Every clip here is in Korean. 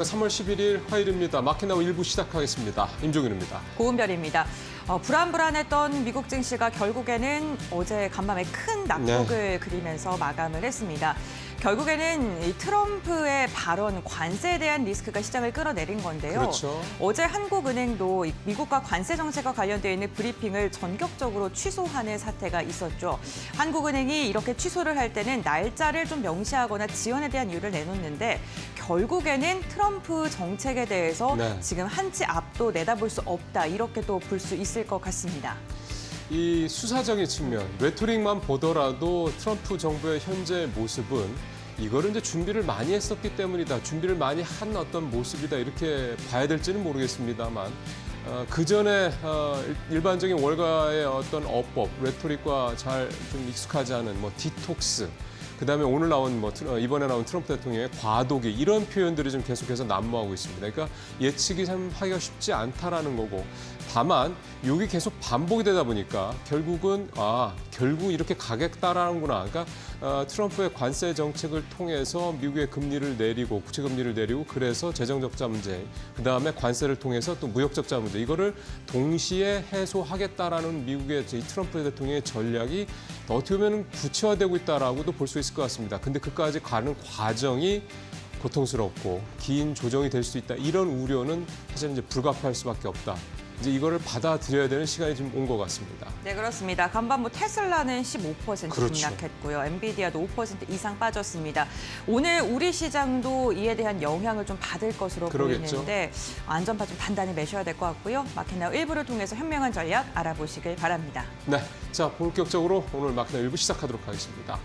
3월 11일 화요일입니다. 마켓나우 1부 시작하겠습니다. 임종윤입니다. 고은별입니다. 불안했던 미국 증시가 결국에는 어제 간밤에 큰 낙폭을 그리면서 마감을 했습니다. 결국에는 이 트럼프의 발언, 관세에 대한 리스크가 시장을 끌어내린 건데요. 그렇죠. 어제 한국은행도 미국과 관세 정책과 관련되어 있는 브리핑을 전격적으로 취소하는 사태가 있었죠. 한국은행이 이렇게 취소를 할 때는 날짜를 좀 명시하거나 지연에 대한 이유를 내놓는데 결국에는 트럼프 정책에 대해서 지금 한 치 앞도 내다볼 수 없다. 이렇게 또 볼 수 있을 것 같습니다. 이 수사적인 측면, 레토릭만 보더라도 트럼프 정부의 현재 모습은 이거를 이제 준비를 많이 했었기 때문이다. 준비를 많이 한 어떤 모습이다. 이렇게 봐야 될지는 모르겠습니다만 그 전에 일반적인 월가의 어떤 어법, 레토릭과 잘 좀 익숙하지 않은 디톡스, 그다음에 오늘 나온 이번에 나온 트럼프 대통령의 과도기 이런 표현들이 좀 계속해서 난무하고 있습니다. 그러니까 예측이 참 하기가 쉽지 않다라는 거고, 다만 이게 계속 반복이 되다 보니까 결국은 결국 이렇게 가겠다라는구나. 그러니까 트럼프의 관세 정책을 통해서 미국의 금리를 내리고 국채 금리를 내리고 그래서 재정 적자 문제, 그다음에 관세를 통해서 또 무역 적자 문제 이거를 동시에 해소하겠다라는 미국의 트럼프 대통령의 전략이 어떻게 보면 구체화되고 있다라고도 볼 수 있을 것 같습니다. 근데 그까지 가는 과정이 고통스럽고 긴 조정이 될 수 있다. 이런 우려는 사실 이제 불가피할 수밖에 없다. 이제 이거를 받아들여야 되는 시간이 좀 온 것 같습니다. 네, 그렇습니다. 간밤 테슬라는 15% 그렇죠. 급락했고요. 엔비디아도 5% 이상 빠졌습니다. 오늘 우리 시장도 이에 대한 영향을 좀 받을 것으로 보이는데 안전바 좀 단단히 매셔야 될 것 같고요. 마켓나우 1부를 통해서 현명한 전략 알아보시길 바랍니다. 네, 자 본격적으로 오늘 마켓나우 1부 시작하도록 하겠습니다.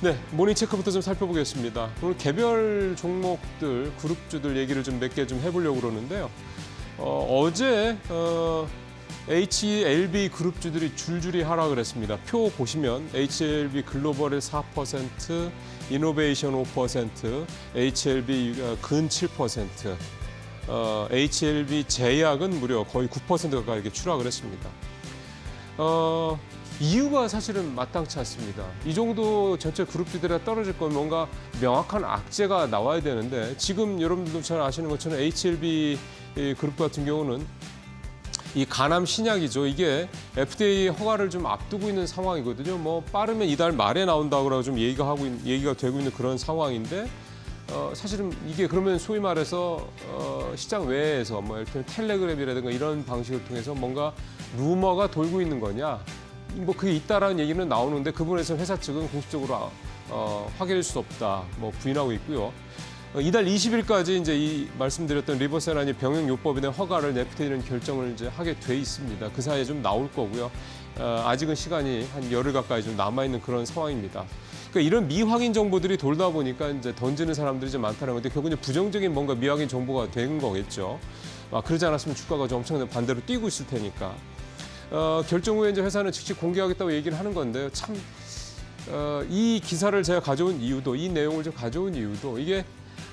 네, 모닝 체크부터 좀 살펴보겠습니다. 오늘 개별 종목들, 그룹주들 얘기를 좀 몇 개 좀 해보려고 그러는데요. 어제 HLB 그룹주들이 줄줄이 하락을 했습니다. 표 보시면 HLB 글로벌의 4%, 이노베이션 5%, HLB 근 7%, HLB 제약은 무려 거의 9% 가까이 이렇게 추락을 했습니다. 이유가 사실은 마땅치 않습니다. 이 정도 전체 그룹주들이 떨어질 거면 뭔가 명확한 악재가 나와야 되는데 지금 여러분들도 잘 아시는 것처럼 HLB 그룹 같은 경우는 이 간암 신약이죠. 이게 FDA 허가를 좀 앞두고 있는 상황이거든요. 빠르면 이달 말에 나온다고 좀 얘기가 되고 있는 그런 상황인데 사실은 이게 그러면 소위 말해서 시장 외에서 이렇게 텔레그램이라든가 이런 방식을 통해서 뭔가 루머가 돌고 있는 거냐? 그게 있다라는 얘기는 나오는데 그 부분에서 회사 측은 공식적으로 확인할 수 없다. 부인하고 있고요. 이달 20일까지 이제 이 말씀드렸던 리버세라니 병용요법에 대한 허가를 FDA는 결정을 이제 하게 돼 있습니다. 그 사이에 좀 나올 거고요. 아직은 시간이 한 열흘 가까이 좀 남아 있는 그런 상황입니다. 그러니까 이런 미확인 정보들이 돌다 보니까 이제 던지는 사람들이 좀 많다는 건데 결국 이제 부정적인 뭔가 미확인 정보가 된 거겠죠. 그러지 않았으면 주가가 좀 엄청나게 반대로 뛰고 있을 테니까. 결정 후에 이제 회사는 즉시 공개하겠다고 얘기를 하는 건데요. 참 이 기사를 제가 가져온 이유도, 이 내용을 좀 가져온 이유도 이게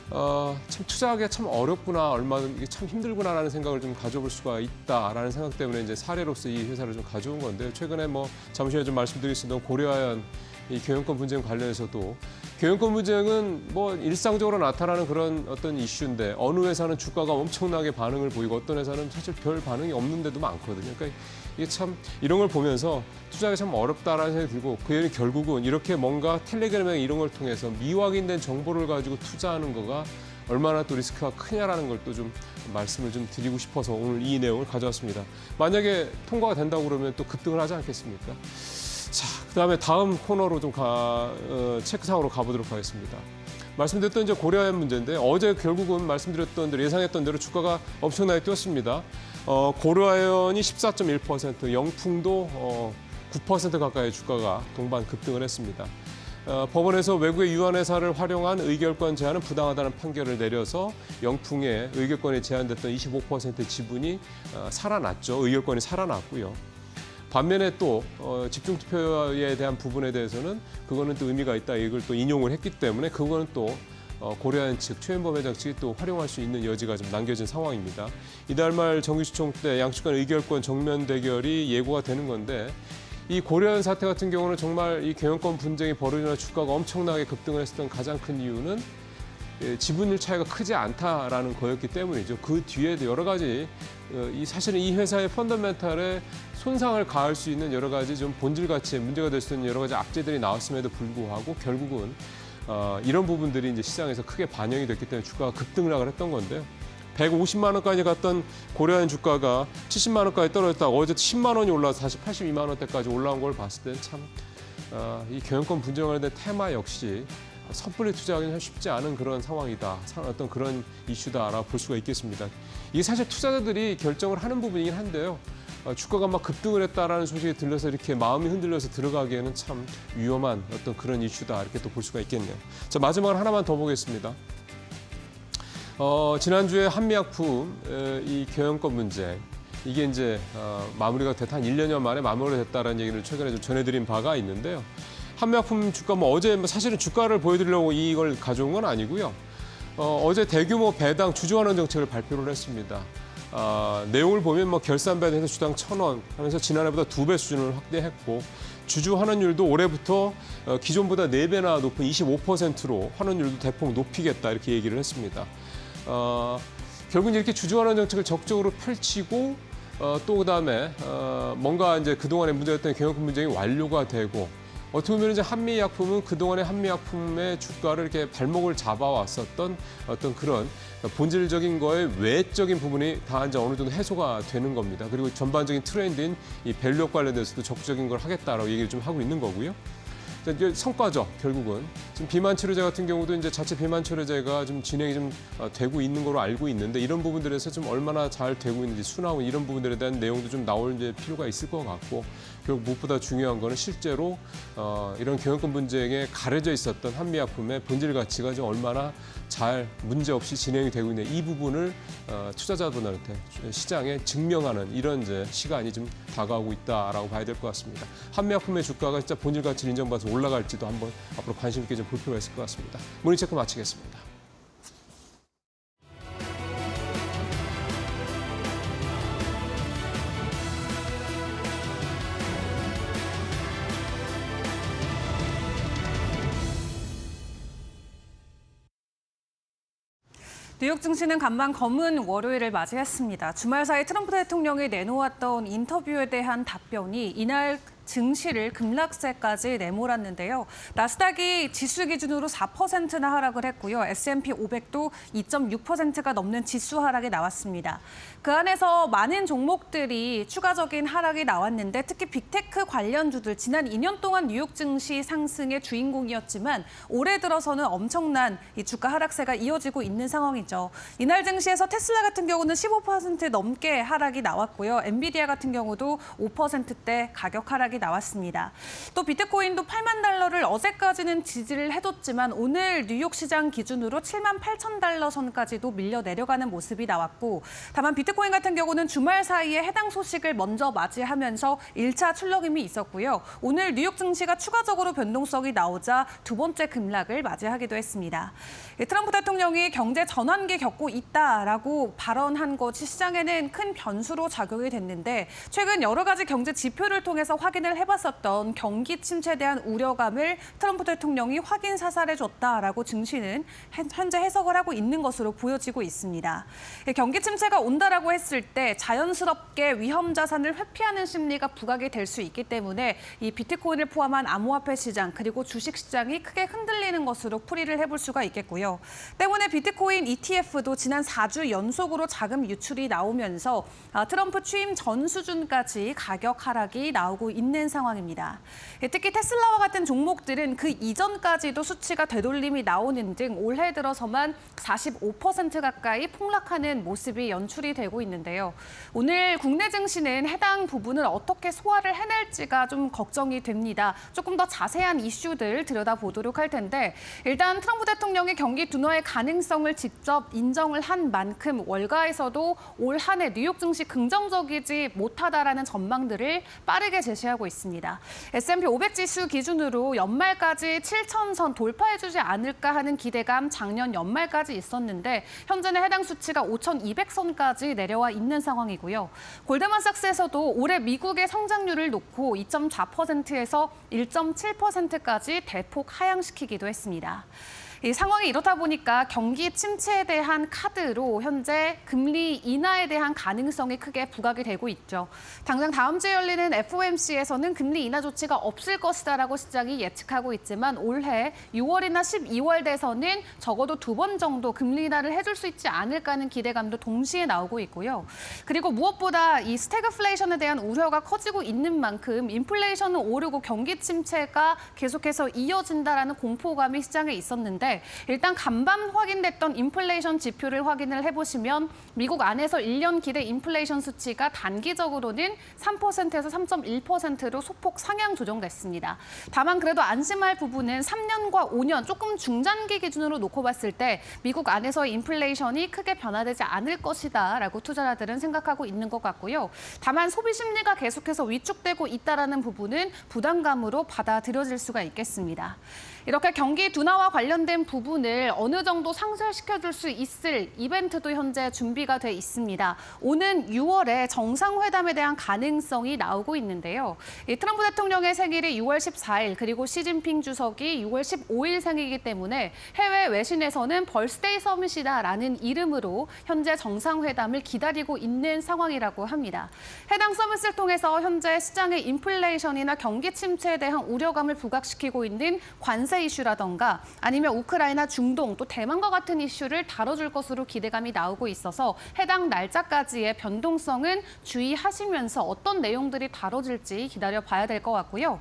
참 투자하기가 참 어렵구나, 이게 참 힘들구나라는 생각을 좀 가져볼 수가 있다라는 생각 때문에 이제 사례로서 이 회사를 좀 가져온 건데요. 최근에 잠시 후에 좀 말씀드리겠습니다. 고려아연 이 경영권 분쟁 관련해서도 경영권 분쟁은 일상적으로 나타나는 그런 어떤 이슈인데 어느 회사는 주가가 엄청나게 반응을 보이고 어떤 회사는 사실 별 반응이 없는 데도 많거든요. 그러니까 이게 참 이런 걸 보면서 투자하기 참 어렵다라는 생각이 들고 그 결국은 이렇게 뭔가 텔레그램이나 이런 걸 통해서 미확인된 정보를 가지고 투자하는 거가 얼마나 또 리스크가 크냐라는 걸 또 좀 말씀을 좀 드리고 싶어서 오늘 이 내용을 가져왔습니다. 만약에 통과가 된다고 그러면 또 급등을 하지 않겠습니까? 자, 그다음에 다음 코너로 좀 체크상으로 가보도록 하겠습니다. 말씀드렸던 이제 고려아연 문제인데 어제 결국은 말씀드렸던 대로 예상했던 대로 주가가 엄청나게 뛰었습니다. 고려아연이 14.1%, 영풍도 9% 가까이 주가가 동반 급등을 했습니다. 법원에서 외국의 유한회사를 활용한 의결권 제한은 부당하다는 판결을 내려서 영풍의 의결권이 제한됐던 25% 지분이 살아났죠. 의결권이 살아났고요. 반면에 또 집중투표에 대한 부분에 대해서는 그거는 또 의미가 있다. 이걸 또 인용을 했기 때문에 그거는 또 고려아연 측, 최현범 회장 측이 또 활용할 수 있는 여지가 좀 남겨진 상황입니다. 이달 말 정기시총 때 양측 간 의결권 정면 대결이 예고가 되는 건데 이 고려아연 사태 같은 경우는 정말 이 경영권 분쟁이 벌어지나 주가가 엄청나게 급등을 했었던 가장 큰 이유는 지분율 차이가 크지 않다라는 거였기 때문이죠. 그 뒤에도 여러 가지 사실은 이 회사의 펀더멘탈에 손상을 가할 수 있는 여러 가지 좀 본질 가치에 문제가 될 수 있는 여러 가지 악재들이 나왔음에도 불구하고 결국은 이런 부분들이 이제 시장에서 크게 반영이 됐기 때문에 주가가 급등락을 했던 건데요. 150만 원까지 갔던 고려한 주가가 70만 원까지 떨어졌다가 어제 10만 원이 올라서 다시 82만 원대까지 올라온 걸 봤을 때는 참 이 경영권 분쟁에 대한 테마 역시 섣불리 투자하기는 쉽지 않은 그런 상황이다. 어떤 그런 이슈다라고 볼 수가 있겠습니다. 이게 사실 투자자들이 결정을 하는 부분이긴 한데요. 주가가 막 급등을 했다라는 소식이 들려서 이렇게 마음이 흔들려서 들어가기에는 참 위험한 어떤 그런 이슈다. 이렇게 또 볼 수가 있겠네요. 자, 마지막으로 하나만 더 보겠습니다. 지난주에 한미약품 이 경영권 문제 이게 이제 마무리가 됐다 한 1년여 만에 마무리가 됐다라는 얘기를 최근에 좀 전해드린 바가 있는데요. 한미약품 주가 어제 사실은 주가를 보여드리려고 이걸 가져온 건 아니고요. 어제 대규모 배당 주주환원 정책을 발표를 했습니다. 내용을 보면 결산 배당에서 주당 1,000원 하면서 지난해보다 2배 수준을 확대했고 주주 환원율도 올해부터 기존보다 4배나 높은 25%로 환원율도 대폭 높이겠다 이렇게 얘기를 했습니다. 결국 이렇게 주주 환원 정책을 적극적으로 펼치고 또 그다음에 뭔가 이제 그동안에 문제였던 경영권 문제가 완료가 되고 어떻게 보면 이제 한미약품은 그동안의 한미약품의 주가를 이렇게 발목을 잡아왔었던 어떤 그런 본질적인 거의 외적인 부분이 다 이제 어느 정도 해소가 되는 겁니다. 그리고 전반적인 트렌드인 이 밸류업 관련돼서도 적극적인 걸 하겠다라고 얘기를 좀 하고 있는 거고요. 이제 성과죠. 결국은 지금 비만 치료제 같은 경우도 이제 자체 비만 치료제가 좀 진행이 좀 되고 있는 걸로 알고 있는데 이런 부분들에서 좀 얼마나 잘 되고 있는지 순하고 이런 부분들에 대한 내용도 좀 나올 이제 필요가 있을 것 같고 결국 무엇보다 중요한 거는 실제로 이런 경영권 분쟁에 가려져 있었던 한미약품의 본질 가치가 좀 얼마나 잘 문제 없이 진행이 되고 있는 이 부분을 투자자분들한테 시장에 증명하는 이런 이제 시간이 좀 다가오고 있다라고 봐야 될 것 같습니다. 한미약품의 주가가 진짜 본질 가치를 인정받아서 올라갈지도 한번 앞으로 관심 있게 좀 볼 필요가 있을 것 같습니다. 모닝체크 마치겠습니다. 뉴욕 증시는 간만 검은 월요일을 맞이했습니다. 주말 사이 트럼프 대통령이 내놓았던 인터뷰에 대한 답변이 이날 증시를 급락세까지 내몰았는데요. 나스닥이 지수 기준으로 4%나 하락을 했고요. S&P 500도 2.6%가 넘는 지수 하락이 나왔습니다. 그 안에서 많은 종목들이 추가적인 하락이 나왔는데 특히 빅테크 관련주들 지난 2년 동안 뉴욕 증시 상승의 주인공이었지만 올해 들어서는 엄청난 이 주가 하락세가 이어지고 있는 상황이죠. 이날 증시에서 테슬라 같은 경우는 15% 넘게 하락이 나왔고요. 엔비디아 같은 경우도 5%대 가격 하락이 나왔습니다. 또 비트코인도 8만 달러를 어제까지는 지지를 해뒀지만 오늘 뉴욕 시장 기준으로 7만 8천 달러 선까지도 밀려 내려가는 모습이 나왔고 다만 비트코인 같은 경우는 주말 사이에 해당 소식을 먼저 맞이하면서 1차 출렁임이 있었고요. 오늘 뉴욕 증시가 추가적으로 변동성이 나오자 두 번째 급락을 맞이하기도 했습니다. 트럼프 대통령이 경제 전환기 겪고 있다라고 발언한 것이 시장에는 큰 변수로 작용이 됐는데 최근 여러 가지 경제 지표를 통해서 확인을 해봤었던 경기 침체에 대한 우려감을 트럼프 대통령이 확인 사살해줬다라고 증시는 현재 해석을 하고 있는 것으로 보여지고 있습니다. 경기 침체가 온다라고 했을 때 자연스럽게 위험 자산을 회피하는 심리가 부각이 될 수 있기 때문에 이 비트코인을 포함한 암호화폐 시장 그리고 주식 시장이 크게 흔들리는 것으로 풀이를 해볼 수가 있겠고요. 때문에 비트코인 ETF도 지난 4주 연속으로 자금 유출이 나오면서 트럼프 취임 전 수준까지 가격 하락이 나오고 있는 상황입니다. 특히 테슬라와 같은 종목들은 그 이전까지도 수치가 되돌림이 나오는 등 올해 들어서만 45% 가까이 폭락하는 모습이 연출이 되고 있는데요. 오늘 국내 증시는 해당 부분을 어떻게 소화를 해낼지가 좀 걱정이 됩니다. 조금 더 자세한 이슈들 들여다보도록 할 텐데 일단 트럼프 대통령이 경기 둔화의 가능성을 직접 인정을 한 만큼 월가에서도 올 한 해 뉴욕 증시 긍정적이지 못하다라는 전망들을 빠르게 제시하고 있습니다. S&P 500 지수 기준으로 연말까지 7,000선 돌파해주지 않을까 하는 기대감 작년 연말까지 있었는데 현재는 해당 수치가 5,200선까지 내려와 있는 상황이고요. 골드만삭스에서도 올해 미국의 성장률을 놓고 2.4%에서 1.7%까지 대폭 하향시키기도 했습니다. 이 상황이 이렇다 보니까 경기 침체에 대한 카드로 현재 금리 인하에 대한 가능성이 크게 부각이 되고 있죠. 당장 다음 주에 열리는 FOMC에서는 금리 인하 조치가 없을 것이다라고 시장이 예측하고 있지만 올해 6월이나 12월 돼서는 적어도 2번 정도 금리 인하를 해줄 수 있지 않을까 하는 기대감도 동시에 나오고 있고요. 그리고 무엇보다 이 스태그플레이션에 대한 우려가 커지고 있는 만큼 인플레이션은 오르고 경기 침체가 계속해서 이어진다라는 공포감이 시장에 있었는데 일단 간밤 확인됐던 인플레이션 지표를 확인을 해보시면 미국 안에서 1년 기대 인플레이션 수치가 단기적으로는 3%에서 3.1%로 소폭 상향 조정됐습니다. 다만 그래도 안심할 부분은 3년과 5년 조금 중장기 기준으로 놓고 봤을 때 미국 안에서의 인플레이션이 크게 변화되지 않을 것이다라고 투자자들은 생각하고 있는 것 같고요. 다만 소비 심리가 계속해서 위축되고 있다라는 부분은 부담감으로 받아들여질 수가 있겠습니다. 이렇게 경기 둔화와 관련된 부분을 어느 정도 상쇄시켜줄 수 있을 이벤트도 현재 준비가 돼 있습니다. 오는 6월에 정상회담에 대한 가능성이 나오고 있는데요. 이 트럼프 대통령의 생일이 6월 14일 그리고 시진핑 주석이 6월 15일 생이기 때문에 해외 외신에서는 벌스데이 서밋이다라는 이름으로 현재 정상회담을 기다리고 있는 상황이라고 합니다. 해당 서밋을 통해서 현재 시장의 인플레이션이나 경기 침체에 대한 우려감을 부각시키고 있는 관세 이슈라던가 아니면 우크라이나, 중동, 또 대만과 같은 이슈를 다뤄줄 것으로 기대감이 나오고 있어서 해당 날짜까지의 변동성은 주의하시면서 어떤 내용들이 다뤄질지 기다려봐야 될 것 같고요.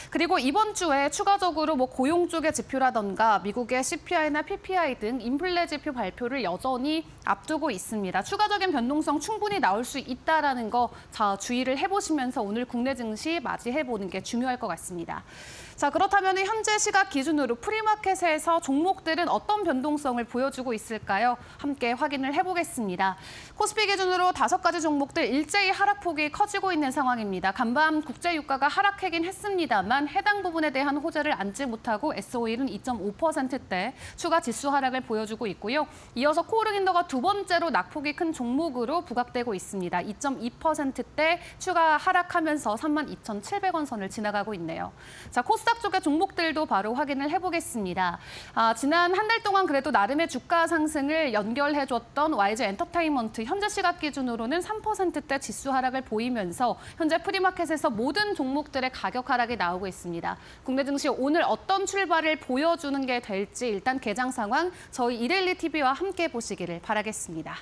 그리고 이번 주에 추가적으로 고용 쪽의 지표라던가 미국의 CPI나 PPI 등 인플레 지표 발표를 여전히 앞두고 있습니다. 추가적인 변동성 충분히 나올 수 있다라는 거 주의를 해보시면서 오늘 국내 증시 맞이해보는 게 중요할 것 같습니다. 자, 그렇다면 현재 시각 기준으로 프리마켓에서 종목들은 어떤 변동성을 보여주고 있을까요? 함께 확인을 해보겠습니다. 코스피 기준으로 5가지 종목들 일제히 하락폭이 커지고 있는 상황입니다. 간밤 국제유가가 하락하긴 했습니다만 해당 부분에 대한 호재를 안지 못하고 S-오일은 2.5%대 추가 지수 하락을 보여주고 있고요. 이어서 코오르긴더가 두 번째로 낙폭이 큰 종목으로 부각되고 있습니다. 2.2%대 추가 하락하면서 32,700원 선을 지나가고 있네요. 자, 코스닥 쪽의 종목들도 바로 확인을 해보겠습니다. 지난 한 달 동안 그래도 나름의 주가 상승을 연결해줬던 YG 엔터테인먼트 현재 시각 기준으로는 3%대 지수 하락을 보이면서 현재 프리마켓에서 모든 종목들의 가격 하락이 나오고 있습니다. 국내 증시 오늘 어떤 출발을 보여주는 게 될지 일단 개장 상황 저희 이데일리 TV와 함께 보시기를 바라겠습니다.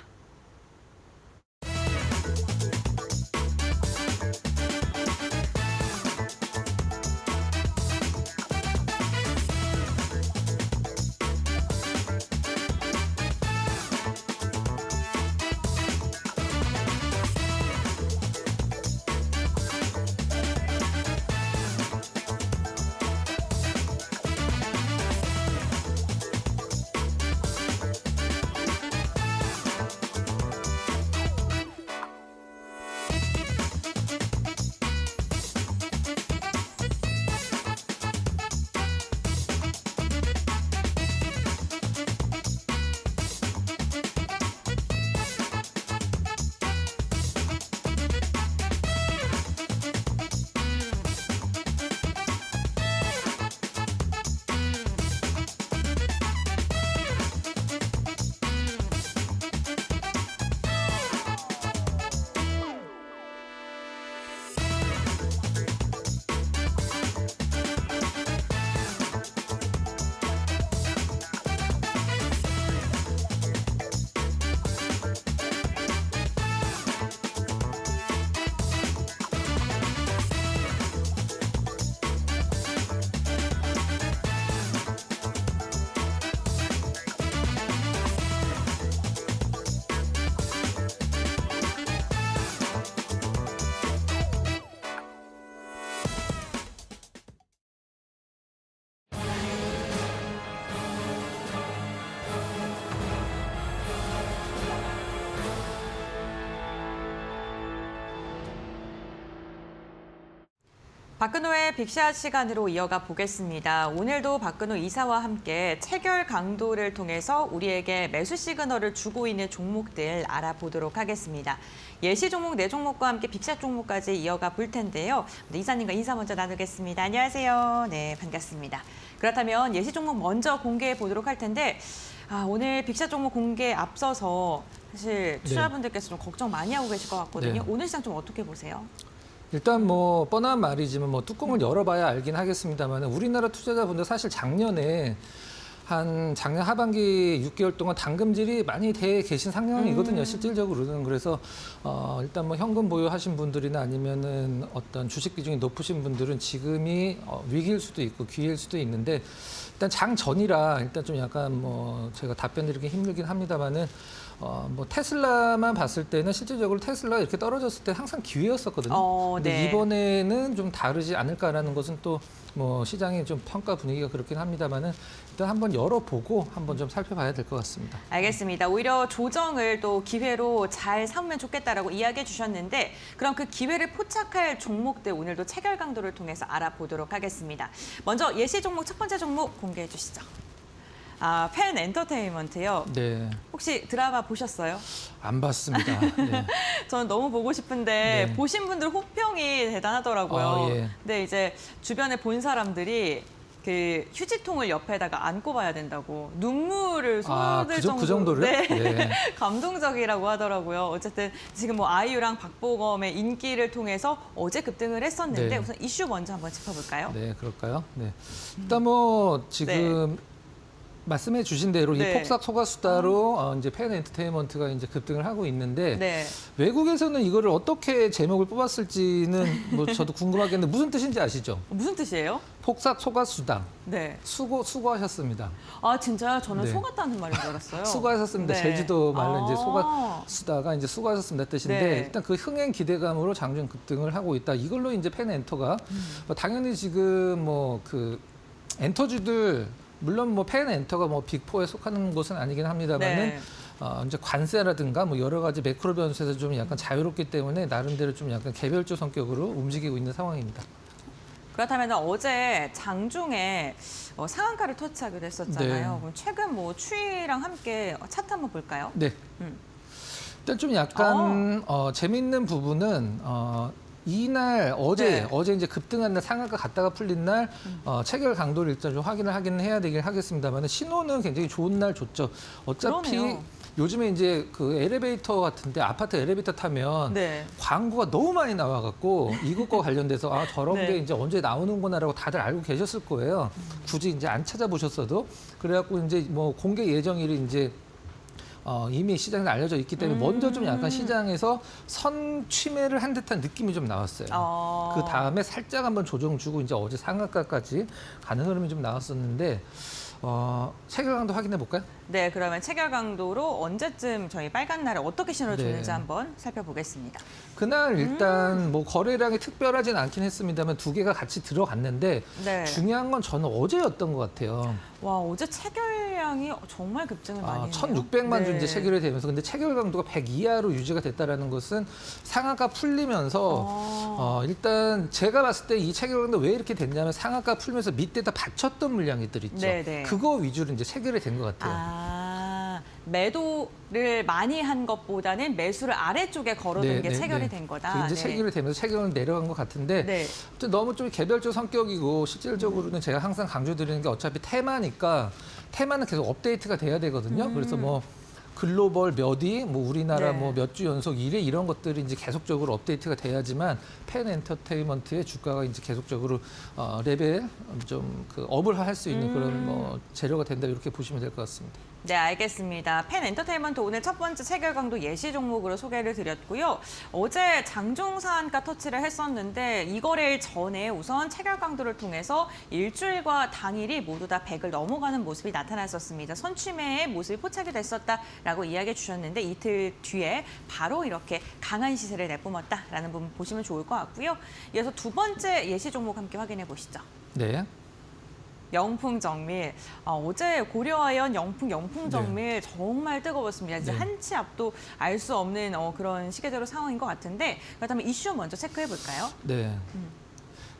박근호의 빅샷 시간으로 이어가 보겠습니다. 오늘도 박근호 이사와 함께 체결 강도를 통해서 우리에게 매수 시그널을 주고 있는 종목들 알아보도록 하겠습니다. 예시 종목 4종목과 함께 빅샷 종목까지 이어가 볼 텐데요. 이사님과 인사 먼저 나누겠습니다. 안녕하세요. 네, 반갑습니다. 그렇다면 예시 종목 먼저 공개해 보도록 할 텐데 오늘 빅샷 종목 공개에 앞서서 사실 투자분들께서 좀 걱정 많이 하고 계실 것 같거든요. 오늘 시장 좀 어떻게 보세요? 일단 뭐 뻔한 말이지만 뭐 뚜껑을 열어봐야 알긴 하겠습니다만 우리나라 투자자분들 사실 작년 하반기 6개월 동안 당금질이 많이 돼 계신 상황이거든요. 실질적으로는. 그래서 일단 뭐 현금 보유하신 분들이나 아니면은 어떤 주식 비중이 높으신 분들은 지금이 위기일 수도 있고 기회일 수도 있는데 일단 장 전이라 일단 좀 약간 뭐 제가 답변 드리기 힘들긴 합니다만은 뭐 테슬라만 봤을 때는 실질적으로 테슬라가 이렇게 떨어졌을 때 항상 기회였었거든요. 근데 네. 이번에는 좀 다르지 않을까라는 것은 또 뭐 시장의 좀 평가 분위기가 그렇긴 합니다만은 일단 한번 열어보고 한번 좀 살펴봐야 될 것 같습니다. 알겠습니다. 오히려 조정을 또 기회로 잘 삼으면 좋겠다라고 이야기해 주셨는데 그럼 그 기회를 포착할 종목들 오늘도 체결 강도를 통해서 알아보도록 하겠습니다. 먼저 예시 종목 첫 번째 종목 공개해 주시죠. 펜 엔터테인먼트요. 네, 혹시 드라마 보셨어요? 안 봤습니다. 네. 저는 너무 보고 싶은데 네. 보신 분들 호평이 대단하더라고요. 예. 근데 이제 주변에 본 사람들이 그 휴지통을 옆에다가 안고 봐야 된다고 눈물을 쏟을 그 정도를? 네. 네. 감동적이라고 하더라고요. 어쨌든 지금 뭐 아이유랑 박보검의 인기를 통해서 어제 급등을 했었는데 네. 우선 이슈 먼저 한번 짚어볼까요? 네, 그럴까요? 네. 일단 뭐 지금 말씀해 주신 대로 네. 이 폭삭 소가수다로 이제 펜 엔터테인먼트가 이제 급등을 하고 있는데 네. 외국에서는 이거를 어떻게 제목을 뽑았을지는 뭐 저도 궁금하겠는데 무슨 뜻인지 아시죠? 무슨 뜻이에요? 폭삭 소가수다. 네. 수고하셨습니다. 진짜요? 저는 네. 속았다는 말인 줄 알았어요. 수고하셨습니다. 네. 제주도 말로 이제 소가수다가 이제 수고하셨습니다 뜻인데 네. 일단 그 흥행 기대감으로 장중 급등을 하고 있다. 이걸로 이제 펜 엔터가 당연히 지금 뭐 그 엔터주들 물론 뭐 펜 엔터가 뭐 빅4에 속하는 곳은 아니긴 합니다만은 네. 이제 관세라든가 뭐 여러 가지 매크로 변수에서 좀 약간 자유롭기 때문에 나름대로 좀 약간 개별주 성격으로 움직이고 있는 상황입니다. 그렇다면 어제 장중에 상한가를 터치하기도 했었잖아요. 네. 그럼 최근 뭐 추이랑 함께 차트 한번 볼까요? 네. 음. 일단 좀 약간 재밌는 부분은 이날 어제 이제 급등한 날 상한가 갔다가 풀린 날 체결 강도를 일단 좀 확인을 하긴 해야 되긴 하겠습니다만 신호는 굉장히 좋은 날 좋죠. 어차피 그러네요. 요즘에 이제 그 엘리베이터 같은데 아파트 엘리베이터 타면 네. 광고가 너무 많이 나와갖고 이것과 관련돼서 저런 네. 게 이제 언제 나오는구나라고 다들 알고 계셨을 거예요. 굳이 이제 안 찾아보셨어도 그래갖고 이제 뭐 공개 예정일이 이제 이미 시장에 알려져 있기 때문에 먼저 좀 약간 시장에서 선취매를 한 듯한 느낌이 좀 나왔어요. 그 다음에 살짝 한번 조정 주고 이제 어제 상한가까지 가는 흐름이 좀 나왔었는데 체결 강도 확인해 볼까요? 네, 그러면 체결 강도로 언제쯤 저희 빨간 날에 어떻게 신호를 네. 주는지 한번 살펴보겠습니다. 그날 일단 뭐 거래량이 특별하진 않긴 했습니다만 두 개가 같이 들어갔는데 네. 중요한 건 저는 어제였던 것 같아요. 와, 어제 체결량이 정말 급증을 많이 했네요. 1,600만 주 네. 이제 체결이 되면서 근데 체결 강도가 100 이하로 유지가 됐다라는 것은 상한가 풀리면서 일단 제가 봤을 때 이 체결 강도 왜 이렇게 됐냐면 상한가 풀면서 밑에다 받쳤던 물량들 있죠. 네네. 그거 위주로 이제 체결이 된 것 같아요. 매도를 많이 한 것보다는 매수를 아래쪽에 걸어둔 게 체결이 된 거다. 이제 체결이 되면서 체결은 내려간 것 같은데 네. 아무튼 너무 좀 개별적 성격이고 실질적으로는 제가 항상 강조드리는 게 어차피 테마니까 테마는 계속 업데이트가 돼야 되거든요. 그래서 뭐 글로벌 몇 위, 뭐 우리나라 네. 뭐 몇 주 연속 1위 이런 것들이 이제 계속적으로 업데이트가 돼야지만 펜 엔터테인먼트의 주가가 이제 계속적으로 레벨 좀 그 업을 할 수 있는 그런 뭐 재료가 된다 이렇게 보시면 될 것 같습니다. 네, 알겠습니다. 펜 엔터테인먼트 오늘 첫 번째 체결 강도 예시 종목으로 소개를 드렸고요. 어제 장중 상한가 터치를 했었는데 이 거래일 전에 우선 체결 강도를 통해서 일주일과 당일이 모두 다 100을 넘어가는 모습이 나타났었습니다. 선취매의 모습이 포착이 됐었다라고 이야기해 주셨는데 이틀 뒤에 바로 이렇게 강한 시세를 내뿜었다라는 부분 보시면 좋을 것 같고요. 이어서 두 번째 예시 종목 함께 확인해 보시죠. 네. 영풍정밀. 어제 고려아연 영풍정밀 정말 뜨거웠습니다. 이제 네. 한치 앞도 알 수 없는 그런 시계대로 상황인 것 같은데 그렇다면 이슈 먼저 체크해 볼까요? 네.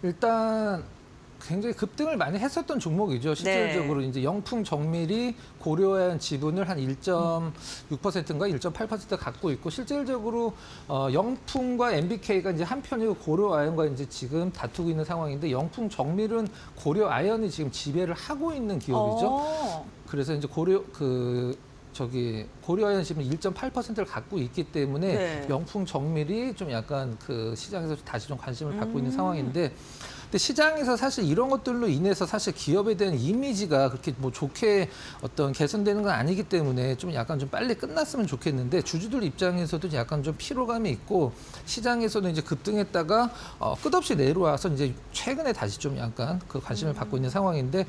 일단 굉장히 급등을 많이 했었던 종목이죠. 실질적으로 이제 영풍 정밀이 고려한 지분을 한 1.6%인가 1.8% 갖고 있고 실질적으로 영풍과 MBK가 이제 한 편이고 고려아연과 이제 지금 다투고 있는 상황인데 영풍 정밀은 고려아연이 지금 지배를 하고 있는 기업이죠. 그래서 이제 고려아연 지분 1.8%를 갖고 있기 때문에 네. 영풍 정밀이 좀 약간 그 시장에서 다시 좀 관심을 받고 있는 상황인데 근데 시장에서 사실 이런 것들로 인해서 사실 기업에 대한 이미지가 그렇게 뭐 좋게 어떤 개선되는 건 아니기 때문에 좀 약간 좀 빨리 끝났으면 좋겠는데 주주들 입장에서도 약간 좀 피로감이 있고 시장에서는 이제 급등했다가 끝없이 내려와서 이제 최근에 다시 좀 약간 그 관심을 받고 있는 상황인데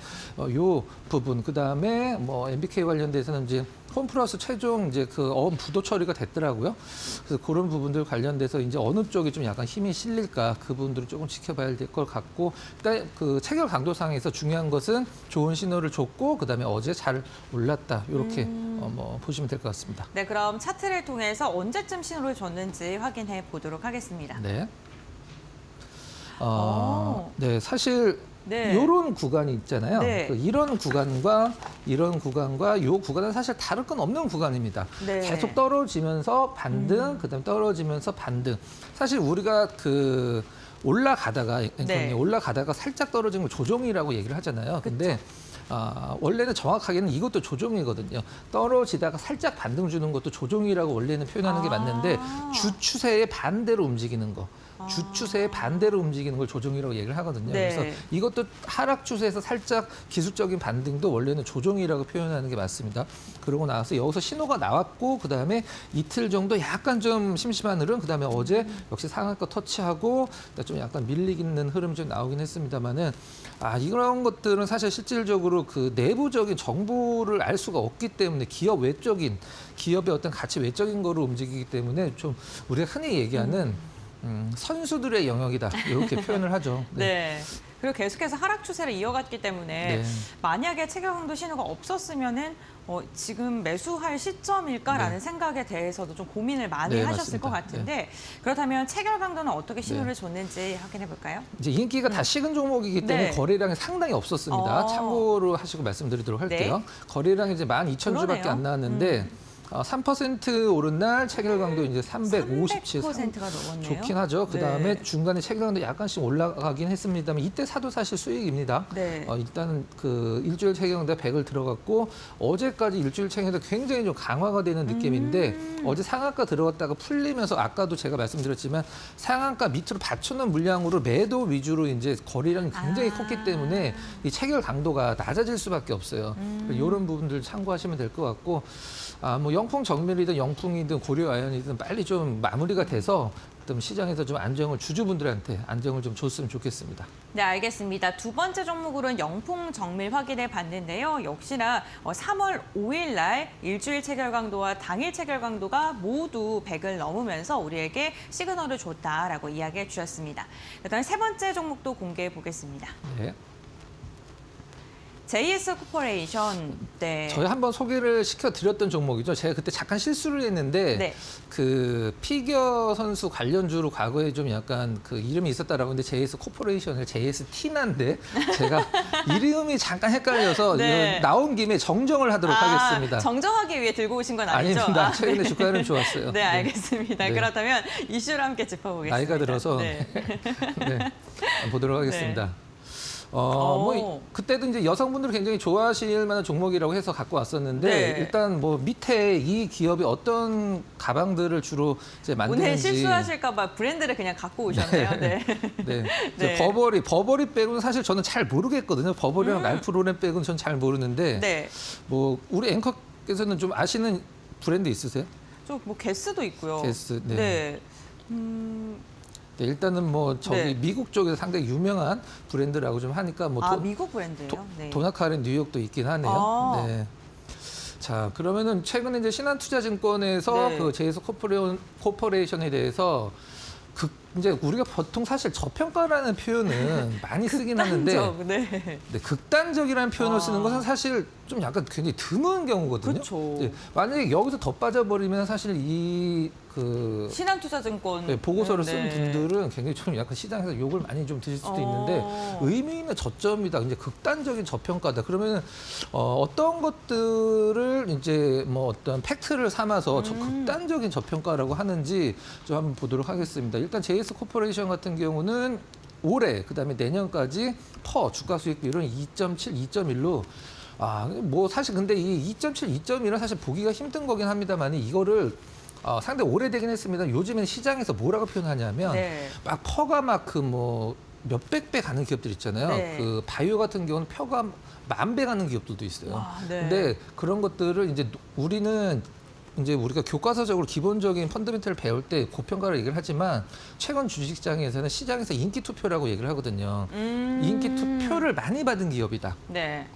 요 부분 그다음에 뭐 MBK 관련돼서는 이제 홈플러스 최종 이제 그 어음 부도 처리가 됐더라고요. 그래서 그런 부분들 관련돼서 이제 어느 쪽이 좀 약간 힘이 실릴까 그 부분들을 조금 지켜봐야 될 것 같고, 일단 그 체결 강도상에서 중요한 것은 좋은 신호를 줬고 그다음에 어제 잘 올랐다 이렇게 뭐 보시면 될 것 같습니다. 네, 그럼 차트를 통해서 언제쯤 신호를 줬는지 확인해 보도록 하겠습니다. 네. 네, 사실 네. 이런 구간이 있잖아요. 네. 이런 구간과 이런 구간과 이 구간은 사실 다를 건 없는 구간입니다. 네. 계속 떨어지면서 반등, 그다음 떨어지면서 반등. 사실 우리가 그 올라가다가 그러니까 네. 올라가다가 살짝 떨어진 걸 조정이라고 얘기를 하잖아요. 근데 원래는 정확하게는 이것도 조정이거든요. 떨어지다가 살짝 반등 주는 것도 조정이라고 원래는 표현하는 게 맞는데 주 추세의 반대로 움직이는 거. 주 추세의 반대로 움직이는 걸 조정이라고 얘기를 하거든요. 네. 그래서 이것도 하락 추세에서 살짝 기술적인 반등도 원래는 조정이라고 표현하는 게 맞습니다. 그러고 나서 여기서 신호가 나왔고 그다음에 이틀 정도 약간 좀 심심한 흐름, 그다음에 어제 역시 상한가 터치하고 좀 약간 밀리는 흐름이 좀 나오긴 했습니다만은 이런 것들은 사실 실질적으로 그 내부적인 정보를 알 수가 없기 때문에 기업 외적인 기업의 어떤 가치 외적인 거로 움직이기 때문에 좀 우리가 흔히 얘기하는 선수들의 영역이다 이렇게 표현을 하죠. 네. 그리고 계속해서 하락 추세를 이어갔기 때문에 네. 만약에 체결 강도 신호가 없었으면은 지금 매수할 시점일까라는 네. 생각에 대해서도 좀 고민을 많이 네, 하셨을 맞습니다. 것 같은데 그렇다면 체결 강도는 어떻게 신호를 줬는지 확인해 볼까요? 이제 인기가 다 식은 종목이기 때문에 네. 거래량이 상당히 없었습니다. 참고로 하시고 말씀드리도록 할게요. 네. 거래량이 이제 12,000주밖에 그러네요. 안 나왔는데 3% 오른 날 체결 강도 이제 357. 300%가 넘었네요. 좋긴 하죠. 그 다음에 네. 중간에 체결 강도 약간씩 올라가긴 했습니다만 이때 사도 사실 수익입니다. 네. 일단은 그 일주일 체결 강도 100을 들어갔고 어제까지 일주일 체결 강도 굉장히 좀 강화가 되는 느낌인데 어제 상한가 들어갔다가 풀리면서 아까도 제가 말씀드렸지만 상한가 밑으로 받쳐놓은 물량으로 매도 위주로 이제 거래량이 굉장히 컸기 때문에 이 체결 강도가 낮아질 수밖에 없어요. 이런 부분들 참고하시면 될 것 같고 뭐 영풍 정밀이든 영풍이든 고려아연이든 빨리 좀 마무리가 돼서 좀 시장에서 좀 안정을 주주분들한테 안정을 좀 줬으면 좋겠습니다. 네, 알겠습니다. 두 번째 종목으로는 영풍 정밀 확인해 봤는데요. 역시나 3월 5일 날 일주일 체결 강도와 당일 체결 강도가 모두 100을 넘으면서 우리에게 시그널을 줬다라고 이야기해 주셨습니다. 그다음에 세 번째 종목도 공개해 보겠습니다. 네. JS 코퍼레이션. 네. 저희 한번 소개를 시켜드렸던 종목이죠. 제가 그때 잠깐 실수를 했는데 네. 그 피겨 선수 관련주로 과거에 좀 약간 그 이름이 있었다라고 하는데 JS 코퍼레이션을 JST난데 제가 이름이 잠깐 헷갈려서 네. 나온 김에 정정을 하도록 하겠습니다. 정정하기 위해 들고 오신 건 아니죠? 아닙니다. 최근에 주가는 좋았어요. 네, 알겠습니다. 네. 그렇다면 이슈를 함께 짚어보겠습니다. 나이가 들어서 네. 네, 보도록 하겠습니다. 오. 뭐 그때도 이제 여성분들이 굉장히 좋아하실 만한 종목이라고 해서 갖고 왔었는데 네. 일단 뭐 밑에 이 기업이 어떤 가방들을 주로 이제 만드는지 오늘 실수하실까 봐 브랜드를 그냥 갖고 오셨네요. 네. 네. 네. 버버리 빼고는 사실 저는 잘 모르겠거든요. 버버리랑 랄프 로렌 빼고는 저는 잘 모르는데 네. 뭐 우리 앵커께서는 좀 아시는 브랜드 있으세요? 좀 뭐 게스도 있고요. 게스. 네. 네. 네, 일단은 뭐 저기 네. 미국 쪽에서 상당히 유명한 브랜드라고 좀 하니까 뭐 미국 브랜드예요. 네. 도나카렌 뉴욕도 있긴 하네요. 아. 네. 자, 그러면은 최근에 이제 신한투자증권에서 네. 그 JS 코퍼레이션에 대해서 이제 우리가 보통 사실 저평가라는 표현은 많이 쓰긴 하는데 극단적, 네. 네, 극단적이라는 표현을 쓰는 것은 사실 좀 약간 굉장히 드문 경우거든요. 그렇죠. 네, 만약에 여기서 더 빠져버리면 사실 신한투자증권 네, 보고서를 쓴 네. 분들은 굉장히 좀 약간 시장에서 욕을 많이 좀 드실 수도 있는데 의미 있는 저점이다. 이제 극단적인 저평가다. 그러면 어떤 것들을 이제 뭐 어떤 팩트를 삼아서 극단적인 저평가라고 하는지 좀 한번 보도록 하겠습니다. 일단 JS 코퍼레이션 같은 경우는 올해 그다음에 내년까지 주가 수익 비율은 2.7, 2.1로 뭐 사실 근데 이 2.7, 2.1은 사실 보기가 힘든 거긴 합니다만 이거를 상당히 오래되긴 했습니다. 요즘엔 시장에서 뭐라고 표현하냐면 네. 막 퍼가 막 그 뭐 몇백 배 가는 기업들 있잖아요. 네. 그 바이오 같은 경우는 표가 10,000배 가는 기업들도 있어요. 와, 네. 근데 그런 것들을 이제 우리가 교과서적으로 기본적인 펀더멘털을 배울 때 고평가를 얘기를 하지만 최근 주식시장에서는 시장에서 인기 투표라고 얘기를 하거든요. 인기 투표를 많이 받은 기업이다. 네.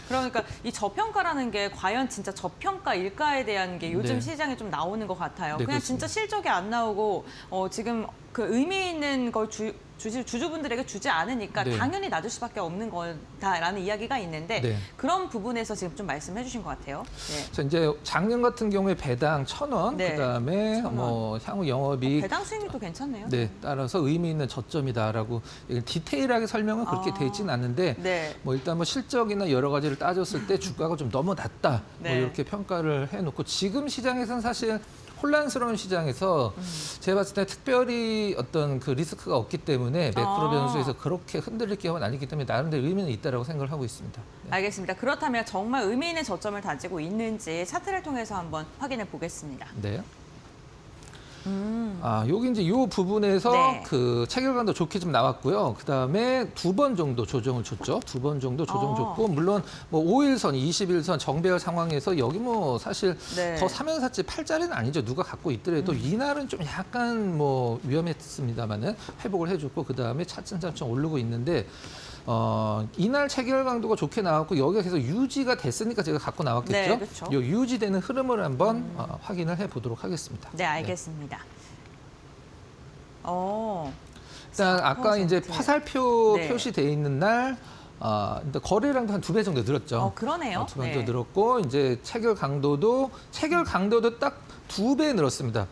그러니까 이 저평가라는 게 과연 진짜 저평가일까에 대한 게 요즘 네. 시장에 좀 나오는 것 같아요. 네, 그냥 그렇습니다. 진짜 실적이 안 나오고 지금 그 의미 있는 걸 주주분들에게 주지 않으니까 네. 당연히 놔줄 수밖에 없는 거다라는 이야기가 있는데 네. 그런 부분에서 지금 좀 말씀해 주신 것 같아요. 네. 자, 이제 작년 같은 경우에 배당 1,000원, 네, 그다음에 1,000원. 뭐 향후 영업이 배당 수익률도 괜찮네요. 네, 따라서 의미 있는 저점이다라고 디테일하게 설명은 그렇게 돼 있지는 않는데 네. 뭐 일단 뭐 실적이나 여러 가지를 따졌을 때 주가가 좀 너무 낮다. 네. 뭐 이렇게 평가를 해 놓고 지금 시장에서는 사실 혼란스러운 시장에서 제가 봤을 때 특별히 어떤 그 리스크가 없기 때문에 매크로 변수에서 그렇게 흔들릴 기업은 아니기 때문에 나름대로 의미는 있다라고 생각을 하고 있습니다. 네. 알겠습니다. 그렇다면 정말 의미 있는 저점을 다지고 있는지 차트를 통해서 한번 확인해 보겠습니다. 네. 여기 이제 이 부분에서 네. 그 체결감도 좋게 좀 나왔고요. 그 다음에 2번 정도 조정을 줬죠. 2번 정도 조정 줬고, 물론 뭐 5일선, 21선 정배열 상황에서 여기 뭐 사실 네. 더 사면 샀지 팔자리는 아니죠. 누가 갖고 있더라도 이날은 좀 약간 뭐 위험했습니다만은 회복을 해줬고, 그 다음에 차츰차츰 오르고 있는데, 이날 체결 강도가 좋게 나왔고 여기가 계속 유지가 됐으니까 제가 갖고 나왔겠죠. 네, 그렇죠. 요 유지되는 흐름을 한번 확인을 해보도록 하겠습니다. 네, 알겠습니다. 일단 아까 4%. 이제 화살표 네. 표시돼 있는 날, 일단 거래량도 한 2배 정도 늘었죠. 그러네요. 2배 정도 늘었고 이제 체결 강도도 딱 2배 늘었습니다.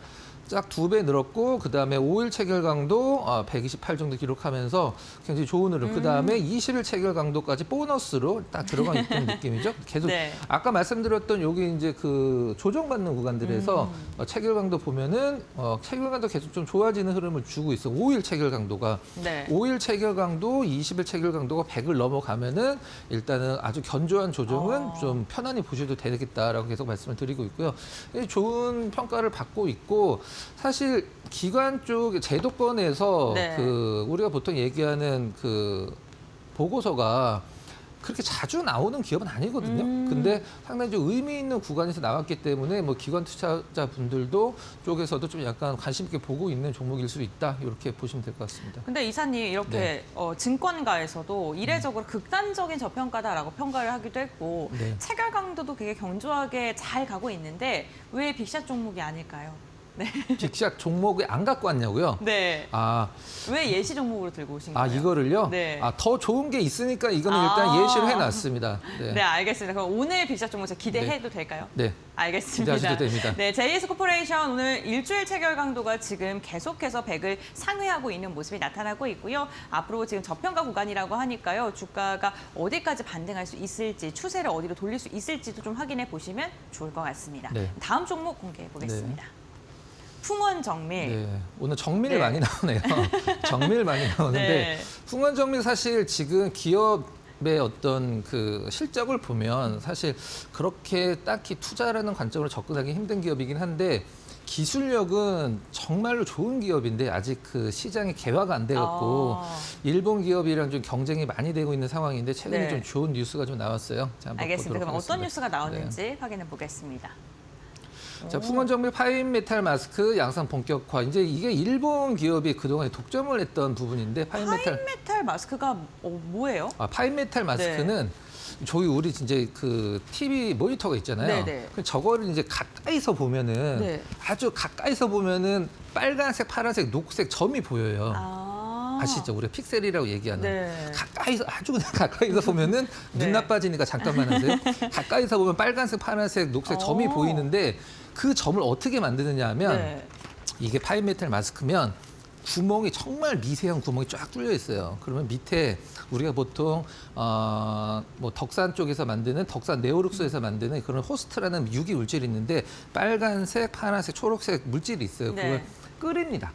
딱 2배 늘었고 그다음에 5일 체결 강도 128 정도 기록하면서 굉장히 좋은 흐름. 그다음에 20일 체결 강도까지 보너스로 딱 들어가 있는 느낌이죠. 계속 네. 아까 말씀드렸던 여기 이제 그 조정받는 구간들에서 체결 강도 보면은 체결 강도 계속 좀 좋아지는 흐름을 주고 있어. 5일 체결 강도가 네. 5일 체결 강도, 20일 체결 강도가 100을 넘어가면은 일단은 아주 견조한 조정은 좀 편안히 보셔도 되겠다라고 계속 말씀을 드리고 있고요. 좋은 평가를 받고 있고 사실 기관 쪽 제도권에서 네. 그 우리가 보통 얘기하는 그 보고서가 그렇게 자주 나오는 기업은 아니거든요. 근데 상당히 좀 의미 있는 구간에서 나왔기 때문에 뭐 기관 투자자분들도 쪽에서도 좀 약간 관심 있게 보고 있는 종목일 수 있다. 이렇게 보시면 될 것 같습니다. 근데 이사님 이렇게 증권가에서도 이례적으로 극단적인 저평가다라고 평가를 하기도 했고 네. 체결 강도도 되게 견조하게 잘 가고 있는데 왜 빅샷 종목이 아닐까요? 네. 빅샷 종목에 안 갖고 왔냐고요? 네. 아, 왜 예시 종목으로 들고 오신 거예요? 이거를요? 네. 더 좋은 게 있으니까 이거는 일단 예시를 해놨습니다. 네, 알겠습니다. 그럼 오늘 빅샷 종목 제가 기대해도 될까요? 네. 알겠습니다. 기대하셔도 됩니다. 네, JS 코퍼레이션 오늘 일주일 체결 강도가 지금 계속해서 100을 상회하고 있는 모습이 나타나고 있고요. 앞으로 지금 저평가 구간이라고 하니까요. 주가가 어디까지 반등할 수 있을지, 추세를 어디로 돌릴 수 있을지도 좀 확인해 보시면 좋을 것 같습니다. 네. 다음 종목 공개해 보겠습니다. 풍원정밀. 네, 오늘 정밀 네. 많이 나오네요. 정밀 많이 나오는데 네. 풍원정밀 사실 지금 기업의 어떤 그 실적을 보면 사실 그렇게 딱히 투자라는 관점으로 접근하기 힘든 기업이긴 한데 기술력은 정말로 좋은 기업인데 아직 그 시장이 개화가 안 돼갖고 일본 기업이랑 좀 경쟁이 많이 되고 있는 상황인데 최근에 네. 좀 좋은 뉴스가 좀 나왔어요. 자, 한번 알겠습니다. 보도록 그럼 어떤 하겠습니다. 뉴스가 나오는지 확인해 보겠습니다. 자, 풍원정밀 파인메탈 마스크 양산 본격화. 이제 이게 일본 기업이 그동안 독점을 했던 부분인데 파인메탈 파인메탈 마스크가 뭐예요? 파인메탈 마스크는 저희 우리 이제 그 TV 모니터가 있잖아요. 네네. 저거를 이제 가까이서 보면은 네. 아주 가까이서 보면은 빨간색, 파란색, 녹색 점이 보여요. 아. 아시죠? 우리가 픽셀이라고 얘기하는. 네. 가까이서 아주 그냥 가까이서 보면은 네. 눈 나빠지니까 잠깐만 하세요. 가까이서 보면 빨간색, 파란색, 녹색 점이 어. 보이는데 그 점을 어떻게 만드느냐 하면 네. 이게 파이메탈 마스크면 구멍이 정말 미세한 구멍이 쫙 뚫려 있어요. 그러면 밑에 우리가 보통 뭐 덕산 쪽에서 만드는 덕산 네오룩스에서 만드는 그런 호스트라는 유기 물질이 있는데 빨간색, 파란색, 초록색 물질이 있어요. 그걸 네. 끓입니다.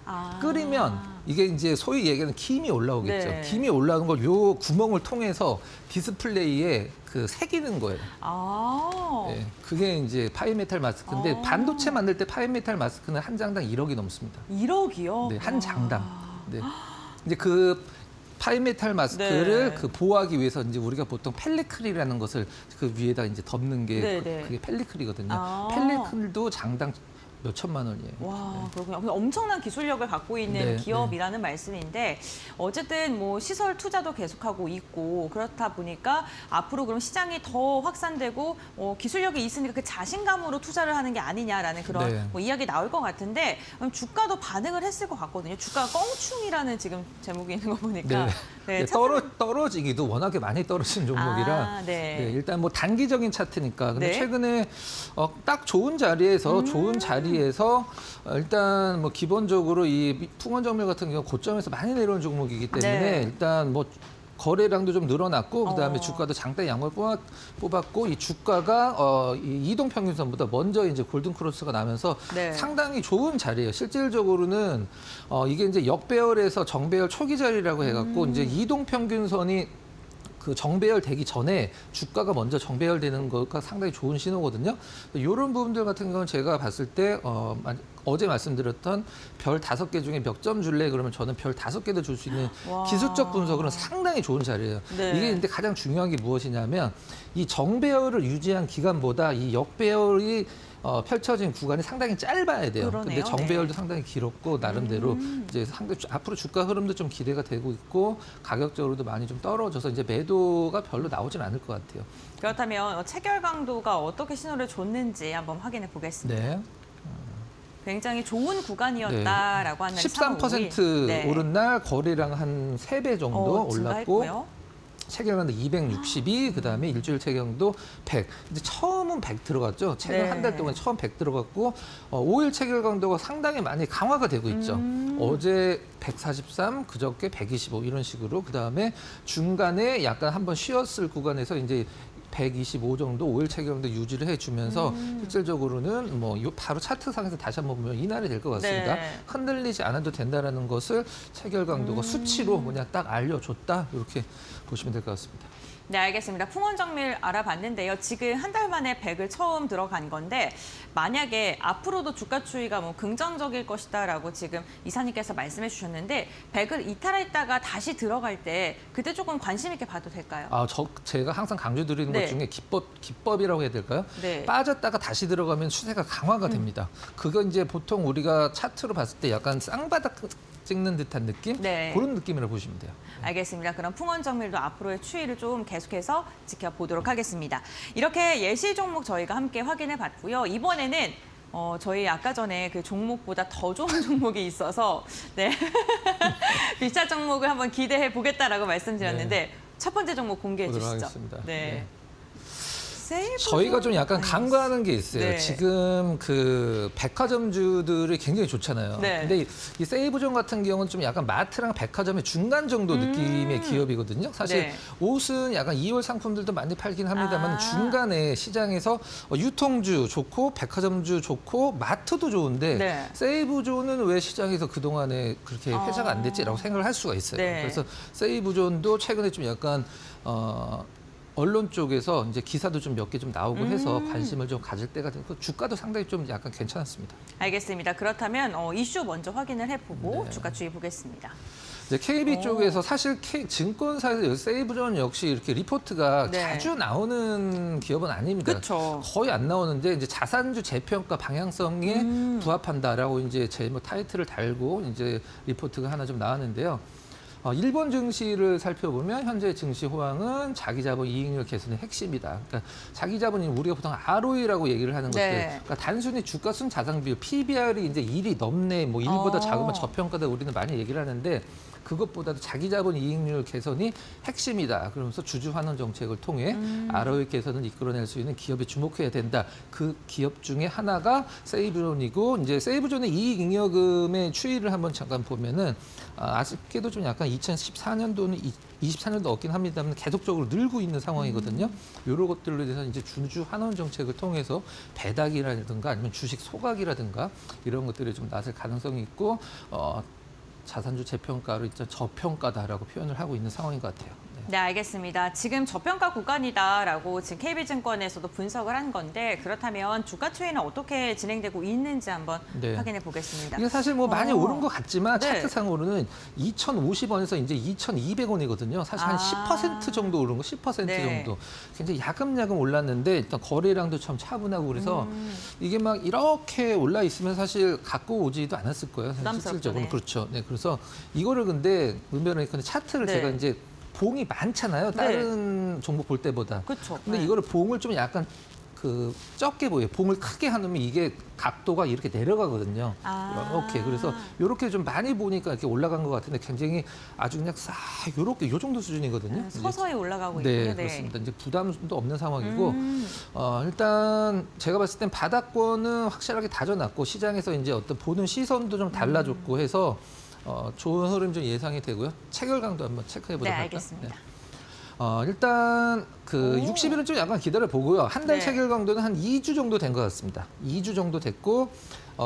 아. 끓이면 이게 이제 소위 얘기하는 김이 올라오겠죠. 네. 김이 올라오는 걸 요 구멍을 통해서 디스플레이에 그 새기는 거예요. 아. 네, 그게 이제 파이메탈 마스크인데 아. 반도체 만들 때 파이메탈 마스크는 한 장당 1억이 넘습니다. 1억이요? 네, 한 장당. 네. 이제 그 파이메탈 마스크를 네. 그 보호하기 위해서 이제 우리가 보통 펠리클이라는 것을 그 위에다 이제 덮는 게 네, 네. 그게 펠리클이거든요. 아. 펠리클도 장당 몇 천만 원이에요. 와, 그렇군요. 엄청난 기술력을 갖고 있는 네, 기업이라는 말씀인데 어쨌든 뭐 시설 투자도 계속하고 있고 그렇다 보니까 앞으로 그럼 시장이 더 확산되고 기술력이 있으니까 그 자신감으로 투자를 하는 게 아니냐라는 그런 네. 뭐 이야기 나올 것 같은데 그럼 주가도 반응을 했을 것 같거든요. 주가가 껑충이라는 지금 제목이 있는 거 보니까 네, 떨어지기도 워낙에 많이 떨어진 종목이라 아, 네. 네, 일단 뭐 단기적인 차트니까 근데 네. 최근에 딱 좋은 자리에서 일단 뭐 기본적으로 이 풍원정밀 같은 경우 고점에서 많이 내려온 종목이기 때문에 네. 일단 뭐 거래량도 좀 늘어났고 그다음에 어. 주가도 장대 양을 뽑았고 이 주가가 이 이동 평균선보다 먼저 이제 골든 크로스가 나면서 네. 상당히 좋은 자리예요. 실질적으로는 이게 이제 역배열에서 정배열 초기 자리라고 해갖고 이제 이동 평균선이 그 정배열 되기 전에 주가가 먼저 정배열 되는 거가 상당히 좋은 신호거든요. 이런 부분들 같은 경우는 제가 봤을 때 어제 말씀드렸던 별 5개 중에 몇 점 줄래? 그러면 저는 별 5개도 줄 수 있는 와. 기술적 분석으로는 상당히 좋은 자리예요. 네. 이게 근데 가장 중요한 게 무엇이냐면 이 정배열을 유지한 기간보다 이 역배열이 펼쳐진 구간이 상당히 짧아야 돼요. 그러네요. 근데 정배열도 네. 상당히 길었고 나름대로 이제 앞으로 주가 흐름도 좀 기대가 되고 있고 가격적으로도 많이 좀 떨어져서 이제 매도가 별로 나오진 않을 것 같아요. 그렇다면 체결 강도가 어떻게 신호를 줬는지 한번 확인해 보겠습니다. 네. 굉장히 좋은 구간이었다라고 하는 13% 오른 날 거래량 한 3배 정도 올랐고 증가했고요. 체결강도 262, 그다음에 일주일 체결강도 100. 이제 처음은 100 들어갔죠. 체결 네. 한 달 동안 처음 100 들어갔고 5일 체결 강도가 상당히 많이 강화가 되고 있죠. 어제 143, 그저께 125 이런 식으로 그다음에 중간에 약간 한번 쉬었을 구간에서 이제 125 정도 5일 체결도 유지를 해주면서 실질적으로는 뭐 바로 차트상에서 다시 한번 보면 이날이 될 것 같습니다. 네. 흔들리지 않아도 된다라는 것을 체결 강도가 수치로 그냥 딱 알려줬다 이렇게 보시면 될 것 같습니다. 네, 알겠습니다. 풍원정밀 알아봤는데요. 지금 한 달 만에 100을 처음 들어간 건데 만약에 앞으로도 주가 추이가 뭐 긍정적일 것이다라고 지금 이사님께서 말씀해 주셨는데 100을 이탈했다가 다시 들어갈 때 그때 조금 관심 있게 봐도 될까요? 제가 항상 강조드리는 네. 것 중에 기법이라고 해야 될까요? 네. 빠졌다가 다시 들어가면 추세가 강화가 됩니다. 그거 이제 보통 우리가 차트로 봤을 때 약간 쌍바닥 찍는 듯한 느낌? 네. 그런 느낌이라고 보시면 돼요. 알겠습니다. 그럼 풍원정밀도 앞으로의 추이를 좀 계속해서 지켜보도록 하겠습니다. 이렇게 예시 종목 저희가 함께 확인해 봤고요. 이번에는 저희 아까 전에 그 종목보다 더 좋은 종목이 있어서 네. 비슷한 종목을 한번 기대해 보겠다라고 말씀드렸는데 첫 번째 종목 공개해 보도록 주시죠. 하겠습니다. 네. 저희가 좀 약간 간과하는 게 있어요. 네. 지금 그 백화점주들이 굉장히 좋잖아요. 네. 근데 이 세이브존 같은 경우는 좀 약간 마트랑 백화점의 중간 정도 느낌의 기업이거든요. 사실 네. 옷은 약간 2월 상품들도 많이 팔긴 합니다만 아. 중간에 시장에서 유통주 좋고 백화점주 좋고 마트도 좋은데 네. 세이브존은 왜 시장에서 그동안에 그렇게 회자가 안 됐지라고 생각을 할 수가 있어요. 네. 그래서 세이브존도 최근에 좀 약간 언론 쪽에서 이제 기사도 좀 몇 개 좀 나오고 해서 관심을 좀 가질 때가 되고 주가도 상당히 좀 약간 괜찮았습니다. 알겠습니다. 그렇다면 이슈 먼저 확인을 해보고 네. 주가 추이 보겠습니다. 이제 KB 쪽에서 사실 증권사에서 세이브존 역시 이렇게 리포트가 네. 자주 나오는 기업은 아닙니다. 그렇죠. 거의 안 나오는데 이제 자산주 재평가 방향성에 부합한다라고 이제 제목 타이틀을 달고 이제 리포트가 하나 좀 나왔는데요. 일본 증시를 살펴보면 현재 증시 호황은 자기자본 이익률 개선의 핵심이다. 그러니까 자기자본이 우리가 보통 ROE라고 얘기를 하는 것들. 네. 그러니까 단순히 주가 순 자산 비율 PBR이 이제 1이 넘네. 뭐 1보다 작으면 저평가다 우리는 많이 얘기를 하는데 그것보다도 자기자본 이익률 개선이 핵심이다. 그러면서 주주 환원 정책을 통해 ROE 개선을 이끌어낼 수 있는 기업에 주목해야 된다. 그 기업 중에 하나가 세이브존이고 이제 세이브존의 이익 잉여금의 추이를 한번 잠깐 보면은 아쉽게도 좀 약간 2014년도는 24년도 없긴 합니다만 계속적으로 늘고 있는 상황이거든요. 이런 것들로 대해서 이제 주주 환원 정책을 통해서 배당이라든가 아니면 주식 소각이라든가 이런 것들이 좀 나설 가능성이 있고 자산주 재평가로 일단 저평가다라고 표현을 하고 있는 상황인 것 같아요. 네, 알겠습니다. 지금 저평가 구간이다라고 지금 KB증권에서도 분석을 한 건데 그렇다면 주가 추이는 어떻게 진행되고 있는지 한번 네. 확인해 보겠습니다. 이게 사실 뭐 많이 오른 것 같지만 네. 차트상으로는 2,050원에서 이제 2,200원이거든요. 사실 한 10% 정도 오른 거, 10% 네. 정도. 굉장히 야금야금 올랐는데 일단 거래량도 참 차분하고 그래서 이게 막 이렇게 올라 있으면 사실 갖고 오지도 않았을 거예요. 사실 부담스럽죠, 실질적으로. 네. 그렇죠. 네, 그래서 이거를 근데 은별하니까 차트를 네. 제가 이제 봉이 많잖아요. 다른 종목 볼 때보다. 그렇죠. 근데 네. 이거를 봉을 좀 약간 적게 보여요. 봉을 크게 해놓으면 이게 각도가 이렇게 내려가거든요. 이렇게. 그래서 이렇게 좀 많이 보니까 이렇게 올라간 것 같은데 굉장히 아주 그냥 싹 이렇게 요 정도 수준이거든요. 서서히 올라가고 네, 있군요. 그렇습니다. 이제 부담도 없는 상황이고 일단 제가 봤을 땐 바닥권은 확실하게 다져놨고 시장에서 이제 어떤 보는 시선도 좀 달라졌고 해서 좋은 흐름 좀 예상이 되고요. 체결강도 한번 체크해 보도록 네, 할까요? 알겠습니다. 일단 그 60일은 좀 약간 기다려 보고요. 한 달 네. 체결 강도는 한 2주 정도 된 것 같습니다. 2주 정도 됐고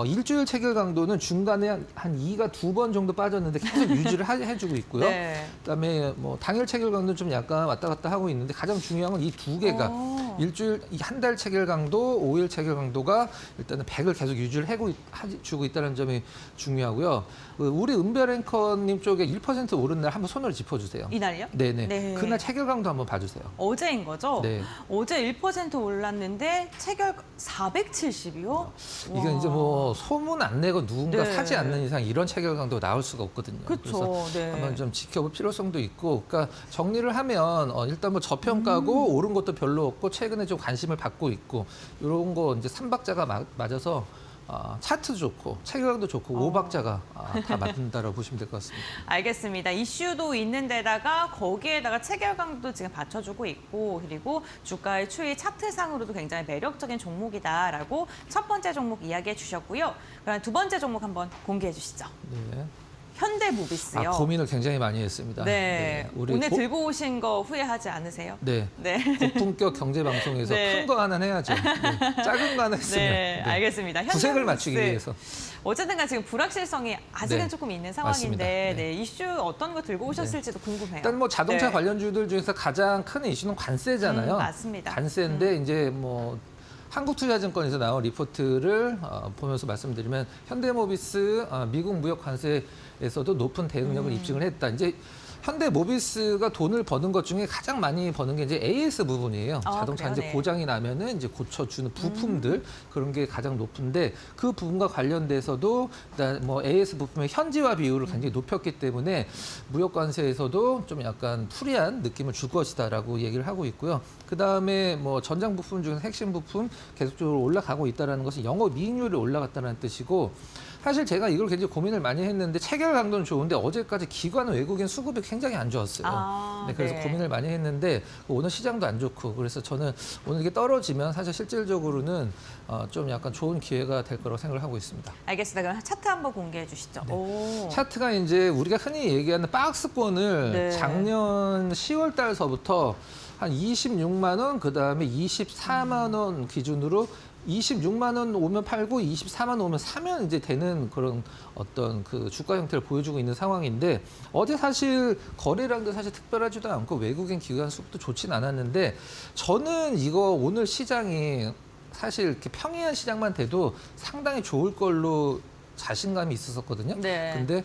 일주일 체결 강도는 중간에 한 2가 2번 정도 빠졌는데 계속 유지를 해주고 있고요. 네. 그다음에 뭐 당일 체결 강도는 좀 약간 왔다 갔다 하고 있는데 가장 중요한 건 이 두 개가 일주일 한 달 체결 강도, 5일 체결 강도가 일단은 100을 계속 유지를 해주고 있다는 점이 중요하고요. 우리 은별 앵커님 쪽에 1% 오른 날 한번 손을 짚어주세요. 이날요? 네네. 네. 그날 체결 강도 한번 봐주세요. 어제인 거죠? 네. 어제 1% 올랐는데 체결 470이요? 이게 이제 뭐 소문 안 내고 누군가 네. 사지 않는 이상 이런 체결 강도 나올 수가 없거든요. 그렇죠. 네. 한번 좀 지켜볼 필요성도 있고, 그러니까 정리를 하면 일단 뭐 저평가고 오른 것도 별로 없고 최근에 좀 관심을 받고 있고 이런 거 이제 3박자가 맞아서 차트 좋고 체결강도 좋고 5박자가 다 맞는다라고 보시면 될 것 같습니다. 알겠습니다. 이슈도 있는 데다가 거기에다가 체결강도 지금 받쳐주고 있고 그리고 주가의 추이 차트상으로도 굉장히 매력적인 종목이다라고 첫 번째 종목 이야기해 주셨고요. 그럼 두 번째 종목 한번 공개해 주시죠. 네. 현대모비스요. 고민을 굉장히 많이 했습니다. 네. 우리 오늘 들고 오신 거 후회하지 않으세요? 네. 네. 고품격 경제 방송에서 네. 큰 거 하나 해야죠. 네. 작은 거 하나 했으면 네, 알겠습니다. 구색을 현대모비스. 맞추기 위해서. 어쨌든간 지금 불확실성이 아직은 네. 조금 있는 맞습니다. 상황인데 네. 이슈 어떤 거 들고 오셨을지도 궁금해요. 일단 뭐 자동차 네. 관련주들 중에서 가장 큰 이슈는 관세잖아요. 맞습니다. 관세인데 이제 뭐 한국투자증권에서 나온 리포트를 보면서 말씀드리면 현대모비스 미국 무역 관세에서도 높은 대응력을 입증을 했다. 이제 현대모비스가 돈을 버는 것 중에 가장 많이 버는 게 이제 AS 부분이에요. 자동차 그래요? 이제 네. 고장이 나면은 이제 고쳐주는 부품들 그런 게 가장 높은데 그 부분과 관련돼서도 일단 뭐 AS 부품의 현지화 비율을 굉장히 높였기 때문에 무역 관세에서도 좀 약간 프리한 느낌을 줄 것이다라고 얘기를 하고 있고요. 그 다음에 뭐 전장 부품 중에서 핵심 부품 계속적으로 올라가고 있다라는 것은 영업이익률이 올라갔다는 뜻이고. 사실 제가 이걸 굉장히 고민을 많이 했는데 체결 강도는 좋은데 어제까지 기관 외국인 수급이 굉장히 안 좋았어요. 그래서 네. 고민을 많이 했는데 오늘 시장도 안 좋고 그래서 저는 오늘 이게 떨어지면 사실 실질적으로는 좀 약간 좋은 기회가 될 거라고 생각을 하고 있습니다. 알겠습니다. 그럼 차트 한번 공개해 주시죠. 오. 차트가 이제 우리가 흔히 얘기하는 박스권을 네. 작년 10월 달서부터 한 26만 원, 그다음에 24만 원 기준으로 26만 원 오면 팔고 24만 원 오면 사면 이제 되는 그런 어떤 그 주가 형태를 보여주고 있는 상황인데 어제 사실 거래량도 사실 특별하지도 않고 외국인 기관 수급도 좋진 않았는데 저는 이거 오늘 시장이 사실 이렇게 평이한 시장만 돼도 상당히 좋을 걸로 자신감이 있었거든요. 네. 근데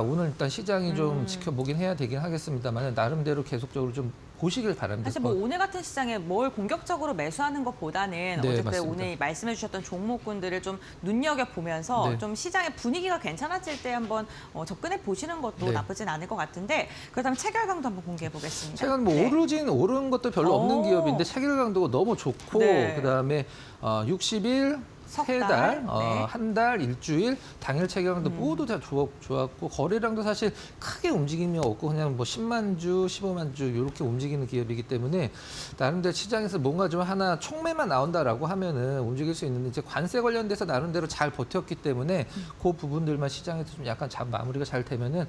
오늘 일단 시장이 좀 지켜보긴 해야 되긴 하겠습니다만 나름대로 계속적으로 좀 보시길 바랍니다. 사실 뭐 오늘 같은 시장에 뭘 공격적으로 매수하는 것보다는 네, 어쨌든 맞습니다. 오늘 말씀해 주셨던 종목군들을 좀 눈여겨보면서 네. 좀 시장의 분위기가 괜찮아질 때 한번 접근해 보시는 것도 네. 나쁘진 않을 것 같은데 그렇다면 체결강도 한번 공개해 보겠습니다. 최근 뭐 네. 오른 것도 별로 없는 오. 기업인데 체결 강도가 너무 좋고 네. 그다음에 60일 석 세 달, 달, 네. 한 달, 일주일 당일 체결강도 모두 다 좋았고 거래량도 사실 크게 움직임이 없고 그냥 뭐 10만 주, 15만 주 이렇게 움직이는 기업이기 때문에 나름대로 시장에서 뭔가 좀 하나 촉매만 나온다라고 하면은 움직일 수 있는데 이제 관세 관련돼서 나름대로 잘 버텼기 때문에 그 부분들만 시장에서 좀 약간 마무리가 잘 되면은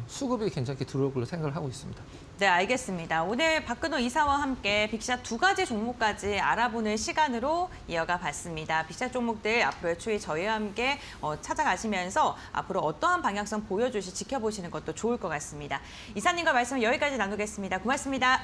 수급이 괜찮게 들어올 걸로 생각을 하고 있습니다. 네, 알겠습니다. 오늘 박근호 이사와 함께 빅샷 2가지 종목까지 알아보는 시간으로 이어가 봤습니다. 빅샷 종목들 앞으로의 추이 저희와 함께 찾아가시면서 앞으로 어떠한 방향성 보여주시 지켜보시는 것도 좋을 것 같습니다. 이사님과 말씀은 여기까지 나누겠습니다. 고맙습니다.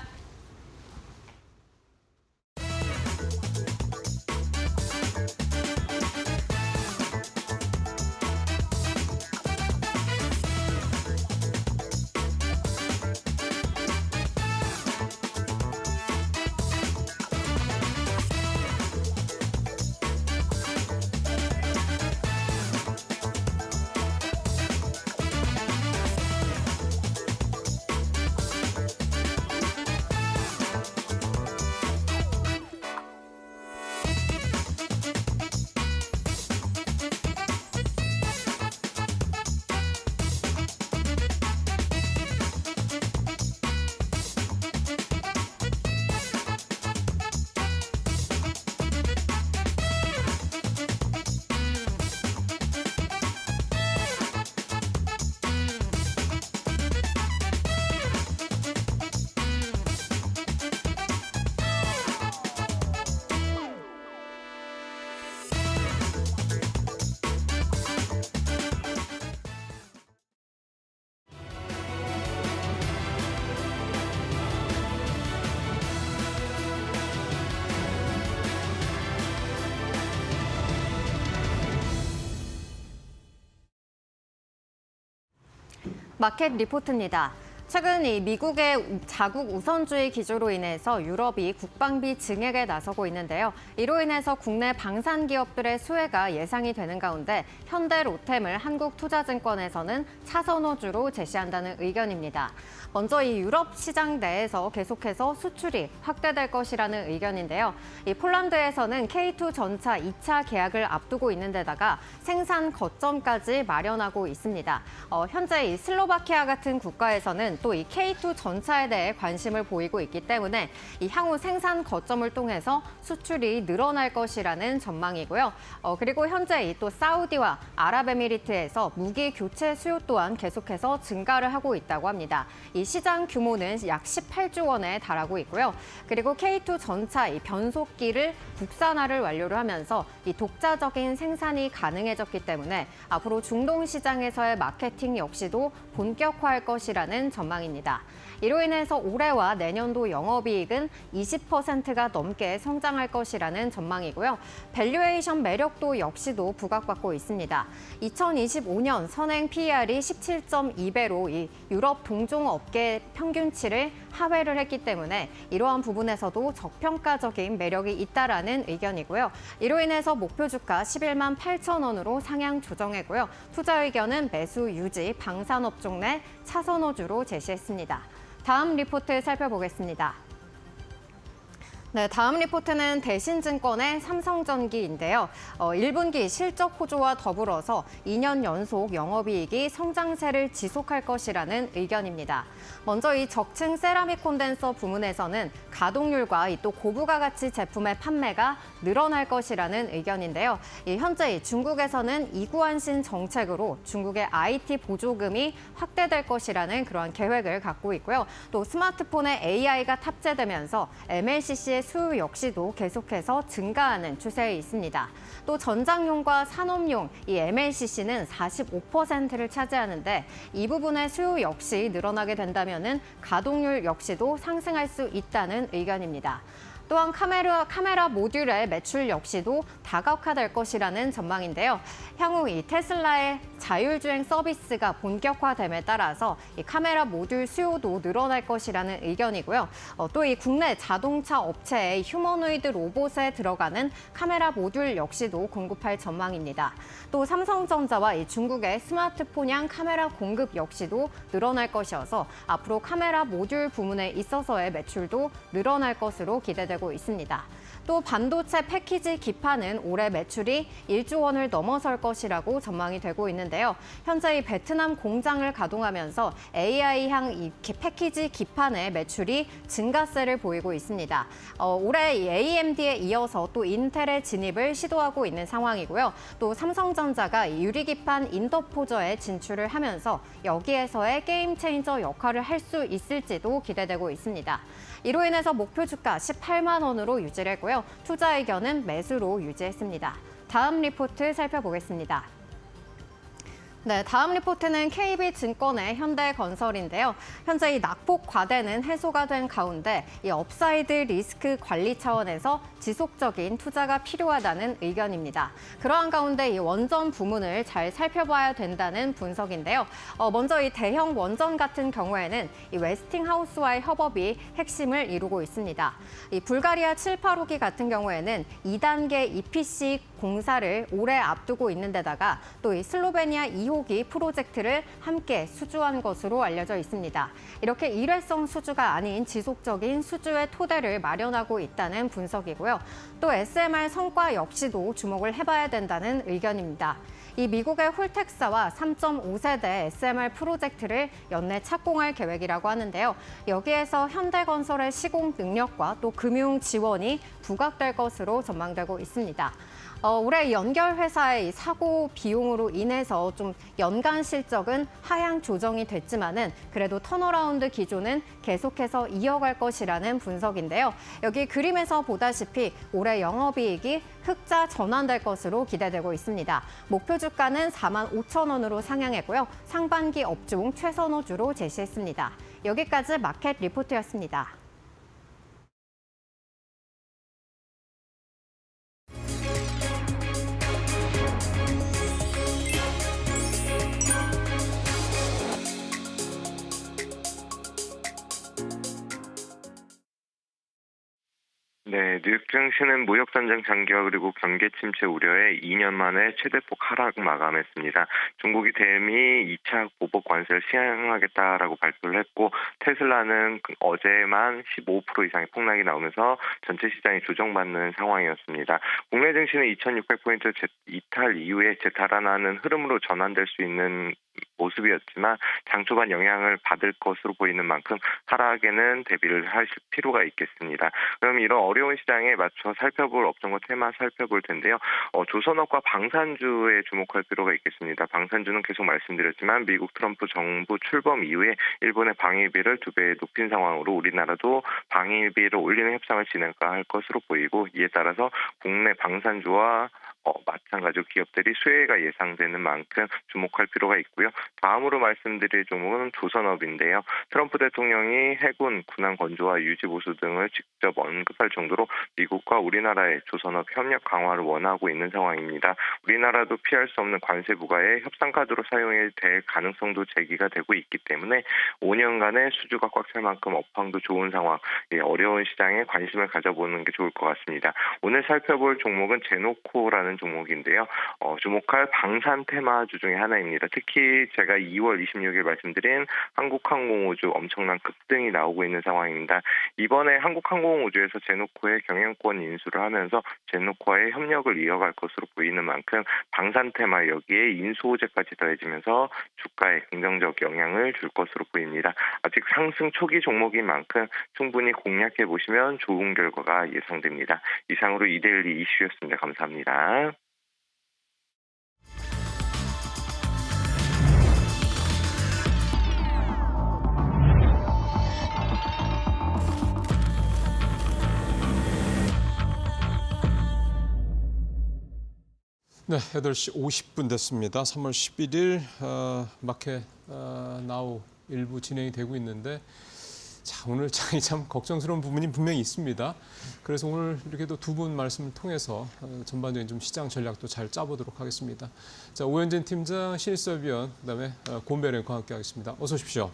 마켓 리포트입니다. 최근 이 미국의 자국 우선주의 기조로 인해서 유럽이 국방비 증액에 나서고 있는데요. 이로 인해서 국내 방산 기업들의 수혜가 예상이 되는 가운데 현대 로템을 한국투자증권에서는 차선호주로 제시한다는 의견입니다. 먼저 이 유럽 시장 내에서 계속해서 수출이 확대될 것이라는 의견인데요. 이 폴란드에서는 K2 전차 2차 계약을 앞두고 있는 데다가 생산 거점까지 마련하고 있습니다. 현재 이 슬로바키아 같은 국가에서는 또 이 K2 전차에 대해 관심을 보이고 있기 때문에 이 향후 생산 거점을 통해서 수출이 늘어날 것이라는 전망이고요. 그리고 현재 이 또 사우디와 아랍에미리트에서 무기 교체 수요 또한 계속해서 증가를 하고 있다고 합니다. 이 시장 규모는 약 18조 원에 달하고 있고요. 그리고 K2 전차 이 변속기를 국산화를 완료를 하면서 이 독자적인 생산이 가능해졌기 때문에 앞으로 중동 시장에서의 마케팅 역시도 본격화할 것이라는 전망입니다. 이로 인해서 올해와 내년도 영업이익은 20%가 넘게 성장할 것이라는 전망이고요. 밸류에이션 매력도 역시도 부각받고 있습니다. 2025년 선행 PER이 17.2배로 이 유럽 동종업계 평균치를 하회를 했기 때문에 이러한 부분에서도 저평가적인 매력이 있다라는 의견이고요. 이로 인해서 목표 주가 11만 8천 원으로 상향 조정했고요. 투자 의견은 매수 유지, 방산업종 내 차선호주로 제시했습니다. 다음 리포트 살펴보겠습니다. 네, 다음 리포트는 대신증권의 삼성전기인데요. 1분기 실적 호조와 더불어서 2년 연속 영업이익이 성장세를 지속할 것이라는 의견입니다. 먼저 이 적층 세라믹 콘덴서 부문에서는 가동률과 이 또 고부가 가치 제품의 판매가 늘어날 것이라는 의견인데요. 현재 중국에서는 이구안신 정책으로 중국의 IT 보조금이 확대될 것이라는 그러한 계획을 갖고 있고요. 또 스마트폰에 AI가 탑재되면서 MLCC의 수요 역시도 계속해서 증가하는 추세에 있습니다. 또 전장용과 산업용 이 MLCC는 45%를 차지하는데 이 부분의 수요 역시 늘어나게 된다면은 가동률 역시도 상승할 수 있다는 의견입니다. 또한 카메라 모듈의 매출 역시도 다각화될 것이라는 전망인데요. 향후 이 테슬라의 자율주행 서비스가 본격화됨에 따라서 이 카메라 모듈 수요도 늘어날 것이라는 의견이고요. 또 이 국내 자동차 업체의 휴머노이드 로봇에 들어가는 카메라 모듈 역시도 공급할 전망입니다. 또 삼성전자와 이 중국의 스마트폰향 카메라 공급 역시도 늘어날 것이어서 앞으로 카메라 모듈 부문에 있어서의 매출도 늘어날 것으로 기대되고 있습니다. 또 반도체 패키지 기판은 올해 매출이 1조 원을 넘어설 것이라고 전망이 되고 있는데요. 현재 이 베트남 공장을 가동하면서 AI향 이 패키지 기판의 매출이 증가세를 보이고 있습니다. 올해 이 AMD에 이어서 또 인텔의 진입을 시도하고 있는 상황이고요. 또 삼성전자가 유리기판 인터포저에 진출을 하면서 여기에서의 게임 체인저 역할을 할 수 있을지도 기대되고 있습니다. 이로 인해서 목표 주가 18만 원으로 유지를 했고요. 투자 의견은 매수로 유지했습니다. 다음 리포트 살펴보겠습니다. 네, 다음 리포트는 KB증권의 현대건설인데요. 현재 이 낙폭 과대는 해소가 된 가운데 이 업사이드 리스크 관리 차원에서 지속적인 투자가 필요하다는 의견입니다. 그러한 가운데 이 원전 부문을 잘 살펴봐야 된다는 분석인데요. 먼저 이 대형 원전 같은 경우에는 이 웨스팅하우스와의 협업이 핵심을 이루고 있습니다. 이 불가리아 785기 같은 경우에는 2단계 EPC 공사를 올해 앞두고 있는 데다가 또 이 슬로베니아 2호기 프로젝트를 함께 수주한 것으로 알려져 있습니다. 이렇게 일회성 수주가 아닌 지속적인 수주의 토대를 마련하고 있다는 분석이고요. 또 SMR 성과 역시도 주목을 해봐야 된다는 의견입니다. 이 미국의 홀텍사와 3.5세대 SMR 프로젝트를 연내 착공할 계획이라고 하는데요. 여기에서 현대건설의 시공 능력과 또 금융 지원이 부각될 것으로 전망되고 있습니다. 올해 연결회사의 사고 비용으로 인해서 좀 연간 실적은 하향 조정이 됐지만은 그래도 턴어라운드 기조는 계속해서 이어갈 것이라는 분석인데요. 여기 그림에서 보다시피 올해 영업이익이 흑자 전환될 것으로 기대되고 있습니다. 목표 주가는 4만 5천 원으로 상향했고요. 상반기 업종 최선호주로 제시했습니다. 여기까지 마켓 리포트였습니다. 네, 뉴욕 증시는 무역 전쟁 장기화 그리고 경기 침체 우려에 2년 만에 최대폭 하락 마감했습니다. 중국이 대미 2차 보복 관세를 시행하겠다라고 발표를 했고 테슬라는 어제만 15% 이상의 폭락이 나오면서 전체 시장이 조정받는 상황이었습니다. 국내 증시는 2,600포인트 이탈 이후에 재달아나는 흐름으로 전환될 수 있는 모습이었지만 장 초반 영향을 받을 것으로 보이는 만큼 하락에는 대비를 하실 필요가 있겠습니다. 그럼 이런 어려운 시장에 맞춰 살펴볼 업종과 테마 살펴볼 텐데요. 조선업과 방산주에 주목할 필요가 있겠습니다. 방산주는 계속 말씀드렸지만 미국 트럼프 정부 출범 이후에 일본의 방위비를 2배 높인 상황으로 우리나라도 방위비를 올리는 협상을 진행할 것으로 보이고 이에 따라서 국내 방산주와 마찬가지로 기업들이 수혜가 예상되는 만큼 주목할 필요가 있고요. 다음으로 말씀드릴 종목은 조선업인데요. 트럼프 대통령이 해군, 군함 건조와 유지 보수 등을 직접 언급할 정도로 미국과 우리나라의 조선업 협력 강화를 원하고 있는 상황입니다. 우리나라도 피할 수 없는 관세 부과에 협상 카드로 사용이 될 가능성도 제기가 되고 있기 때문에 5년간의 수주가 꽉 찰 만큼 업황도 좋은 상황, 어려운 시장에 관심을 가져보는 게 좋을 것 같습니다. 오늘 살펴볼 종목은 제노코라는 종목인데요. 주목할 방산 테마주 중에 하나입니다. 특히 제가 2월 26일 말씀드린 한국항공우주 엄청난 급등이 나오고 있는 상황입니다. 이번에 한국항공우주에서 제노코의 경영권 인수를 하면서 제노코와의 협력을 이어갈 것으로 보이는 만큼 방산 테마 여기에 인수호재까지 더해지면서 주가에 긍정적 영향을 줄 것으로 보입니다. 아직 상승 초기 종목인 만큼 충분히 공략해 보시면 좋은 결과가 예상됩니다. 이상으로 이데일리 이슈였습니다. 감사합니다. 네, 8시 50분 됐습니다. 3월 11일 마켓 나우 일부 진행이 되고 있는데 자, 오늘 장이 참 걱정스러운 부분이 분명히 있습니다. 그래서 오늘 이렇게도 두 분 말씀을 통해서 전반적인 좀 시장 전략도 잘 짜보도록 하겠습니다. 자, 오현진 팀장, 신일섭위원, 그다음에 곰배랭과 함께하겠습니다. 어서 오십시오.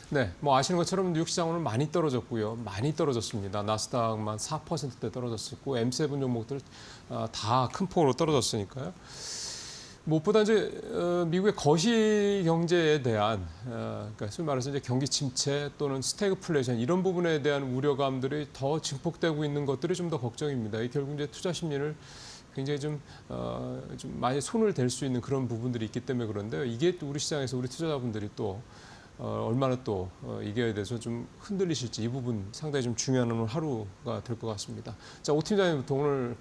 네, 뭐 아시는 것처럼 뉴욕 시장 오늘 많이 떨어졌고요. 많이 떨어졌습니다. 나스닥만 4%대 떨어졌었고 M7 종목들 다 큰 폭으로 떨어졌으니까요. 무엇보다 이제 미국의 거시 경제에 대한 그러니까 소위 말해서 이제 경기 침체 또는 스태그플레이션 이런 부분에 대한 우려감들이 더 증폭되고 있는 것들이 좀 더 걱정입니다. 결국 이제 투자 심리를 굉장히 좀 많이 손을 댈 수 있는 그런 부분들이 있기 때문에 그런데요. 이게 또 우리 시장에서 우리 투자자분들이 또 얼마나 또 이게 대해서 좀 흔들리실지 이 부분 상당히 좀 중요한 오늘 하루가 될 것 같습니다. 자, 오 팀장님부터 오늘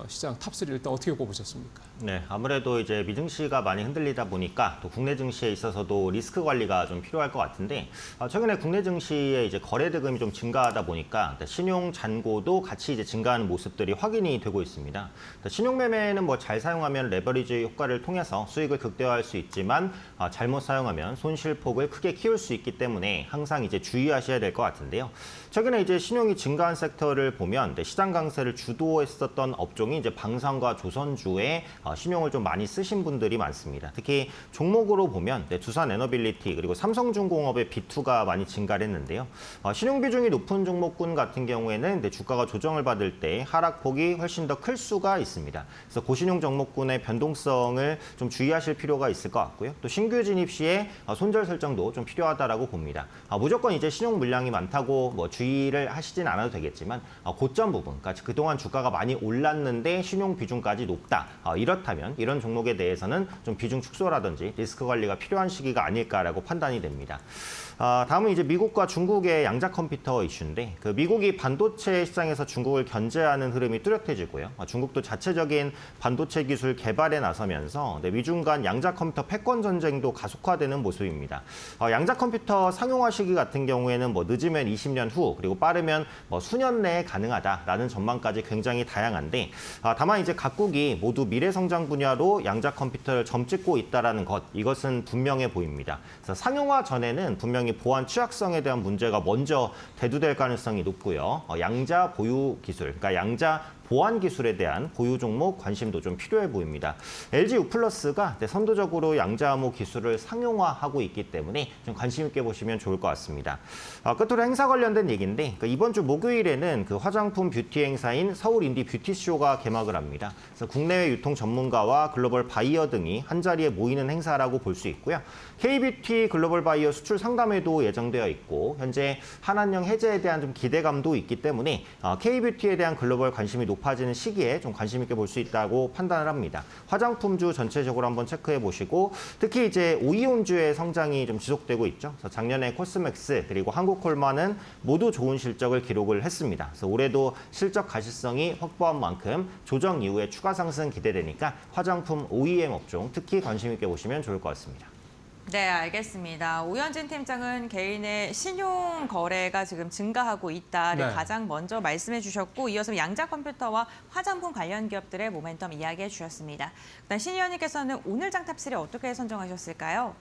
시장 탑3 일단 어떻게 꼽으셨습니까? 네, 아무래도 이제 미증시가 많이 흔들리다 보니까 또 국내 증시에 있어서도 리스크 관리가 좀 필요할 것 같은데 최근에 국내 증시의 이제 거래 대금이 좀 증가하다 보니까 신용 잔고도 같이 이제 증가하는 모습들이 확인이 되고 있습니다. 신용 매매는 뭐 잘 사용하면 레버리지 효과를 통해서 수익을 극대화할 수 있지만 잘못 사용하면 손실폭을 크게 키울 수 있기 때문에 항상 이제 주의하셔야 될 것 같은데요. 최근에 이제 신용이 증가한 섹터를 보면 시장 강세를 주도했었던 업종이 이제 방산과 조선주에 신용을 좀 많이 쓰신 분들이 많습니다. 특히 종목으로 보면 두산 에너빌리티 그리고 삼성중공업의 B2가 많이 증가를 했는데요. 신용 비중이 높은 종목군 같은 경우에는 주가가 조정을 받을 때 하락폭이 훨씬 더 클 수가 있습니다. 그래서 고신용 종목군의 변동성을 좀 주의하실 필요가 있을 것 같고요. 또 신규 진입 시에 손절 설정도 좀 필요하다라고 봅니다. 무조건 이제 신용 물량이 많다고 뭐 주의를 하시진 않아도 되겠지만 고점 부분, 그러니까 그동안 주가가 많이 올랐는데 신용 비중까지 높다. 이렇다면 이런 종목에 대해서는 좀 비중 축소라든지 리스크 관리가 필요한 시기가 아닐까라고 판단이 됩니다. 다음은 이제 미국과 중국의 양자 컴퓨터 이슈인데 미국이 반도체 시장에서 중국을 견제하는 흐름이 뚜렷해지고요. 중국도 자체적인 반도체 기술 개발에 나서면서 미중 간 양자 컴퓨터 패권 전쟁도 가속화되는 모습입니다. 양자 컴퓨터 상용화 시기 같은 경우에는 뭐 늦으면 20년 후 그리고 빠르면 뭐 수년 내에 가능하다라는 전망까지 굉장히 다양한데 다만 이제 각국이 모두 미래 성장 분야로 양자 컴퓨터를 점찍고 있다라는 것 이것은 분명해 보입니다. 그래서 상용화 전에는 분명히 보안 취약성에 대한 문제가 먼저 대두될 가능성이 높고요. 양자 보유 기술, 그러니까 양자 보안 기술에 대한 보유 종목 관심도 좀 필요해 보입니다. LG U+가 선도적으로 양자 암호 기술을 상용화하고 있기 때문에 좀 관심 있게 보시면 좋을 것 같습니다. 끝으로 행사 관련된 얘기인데 이번 주 목요일에는 화장품 뷰티 행사인 서울 인디 뷰티쇼가 개막을 합니다. 그래서 국내외 유통 전문가와 글로벌 바이어 등이 한자리에 모이는 행사라고 볼 수 있고요. K뷰티 글로벌 바이어 수출 상담회도 예정되어 있고 현재 한한령 해제에 대한 좀 기대감도 있기 때문에 K뷰티에 대한 글로벌 관심이 높아지는 시기에 좀 관심 있게 볼 수 있다고 판단을 합니다. 화장품주 전체적으로 한번 체크해 보시고 특히 이제 오이온주의 성장이 좀 지속되고 있죠. 그래서 작년에 코스맥스 그리고 한국콜마는 모두 좋은 실적을 기록을 했습니다. 그래서 올해도 실적 가시성이 확보한 만큼 조정 이후에 추가 상승 기대되니까 화장품 OEM 업종 특히 관심 있게 보시면 좋을 것 같습니다. 네, 알겠습니다. 오현진 팀장은 개인의 신용 거래가 지금 증가하고 있다를 네. 가장 먼저 말씀해 주셨고 이어서 양자 컴퓨터와 화장품 관련 기업들의 모멘텀 이야기해 주셨습니다. 그다음 신 의원님께서는 오늘 장 탑3 어떻게 선정하셨을까요?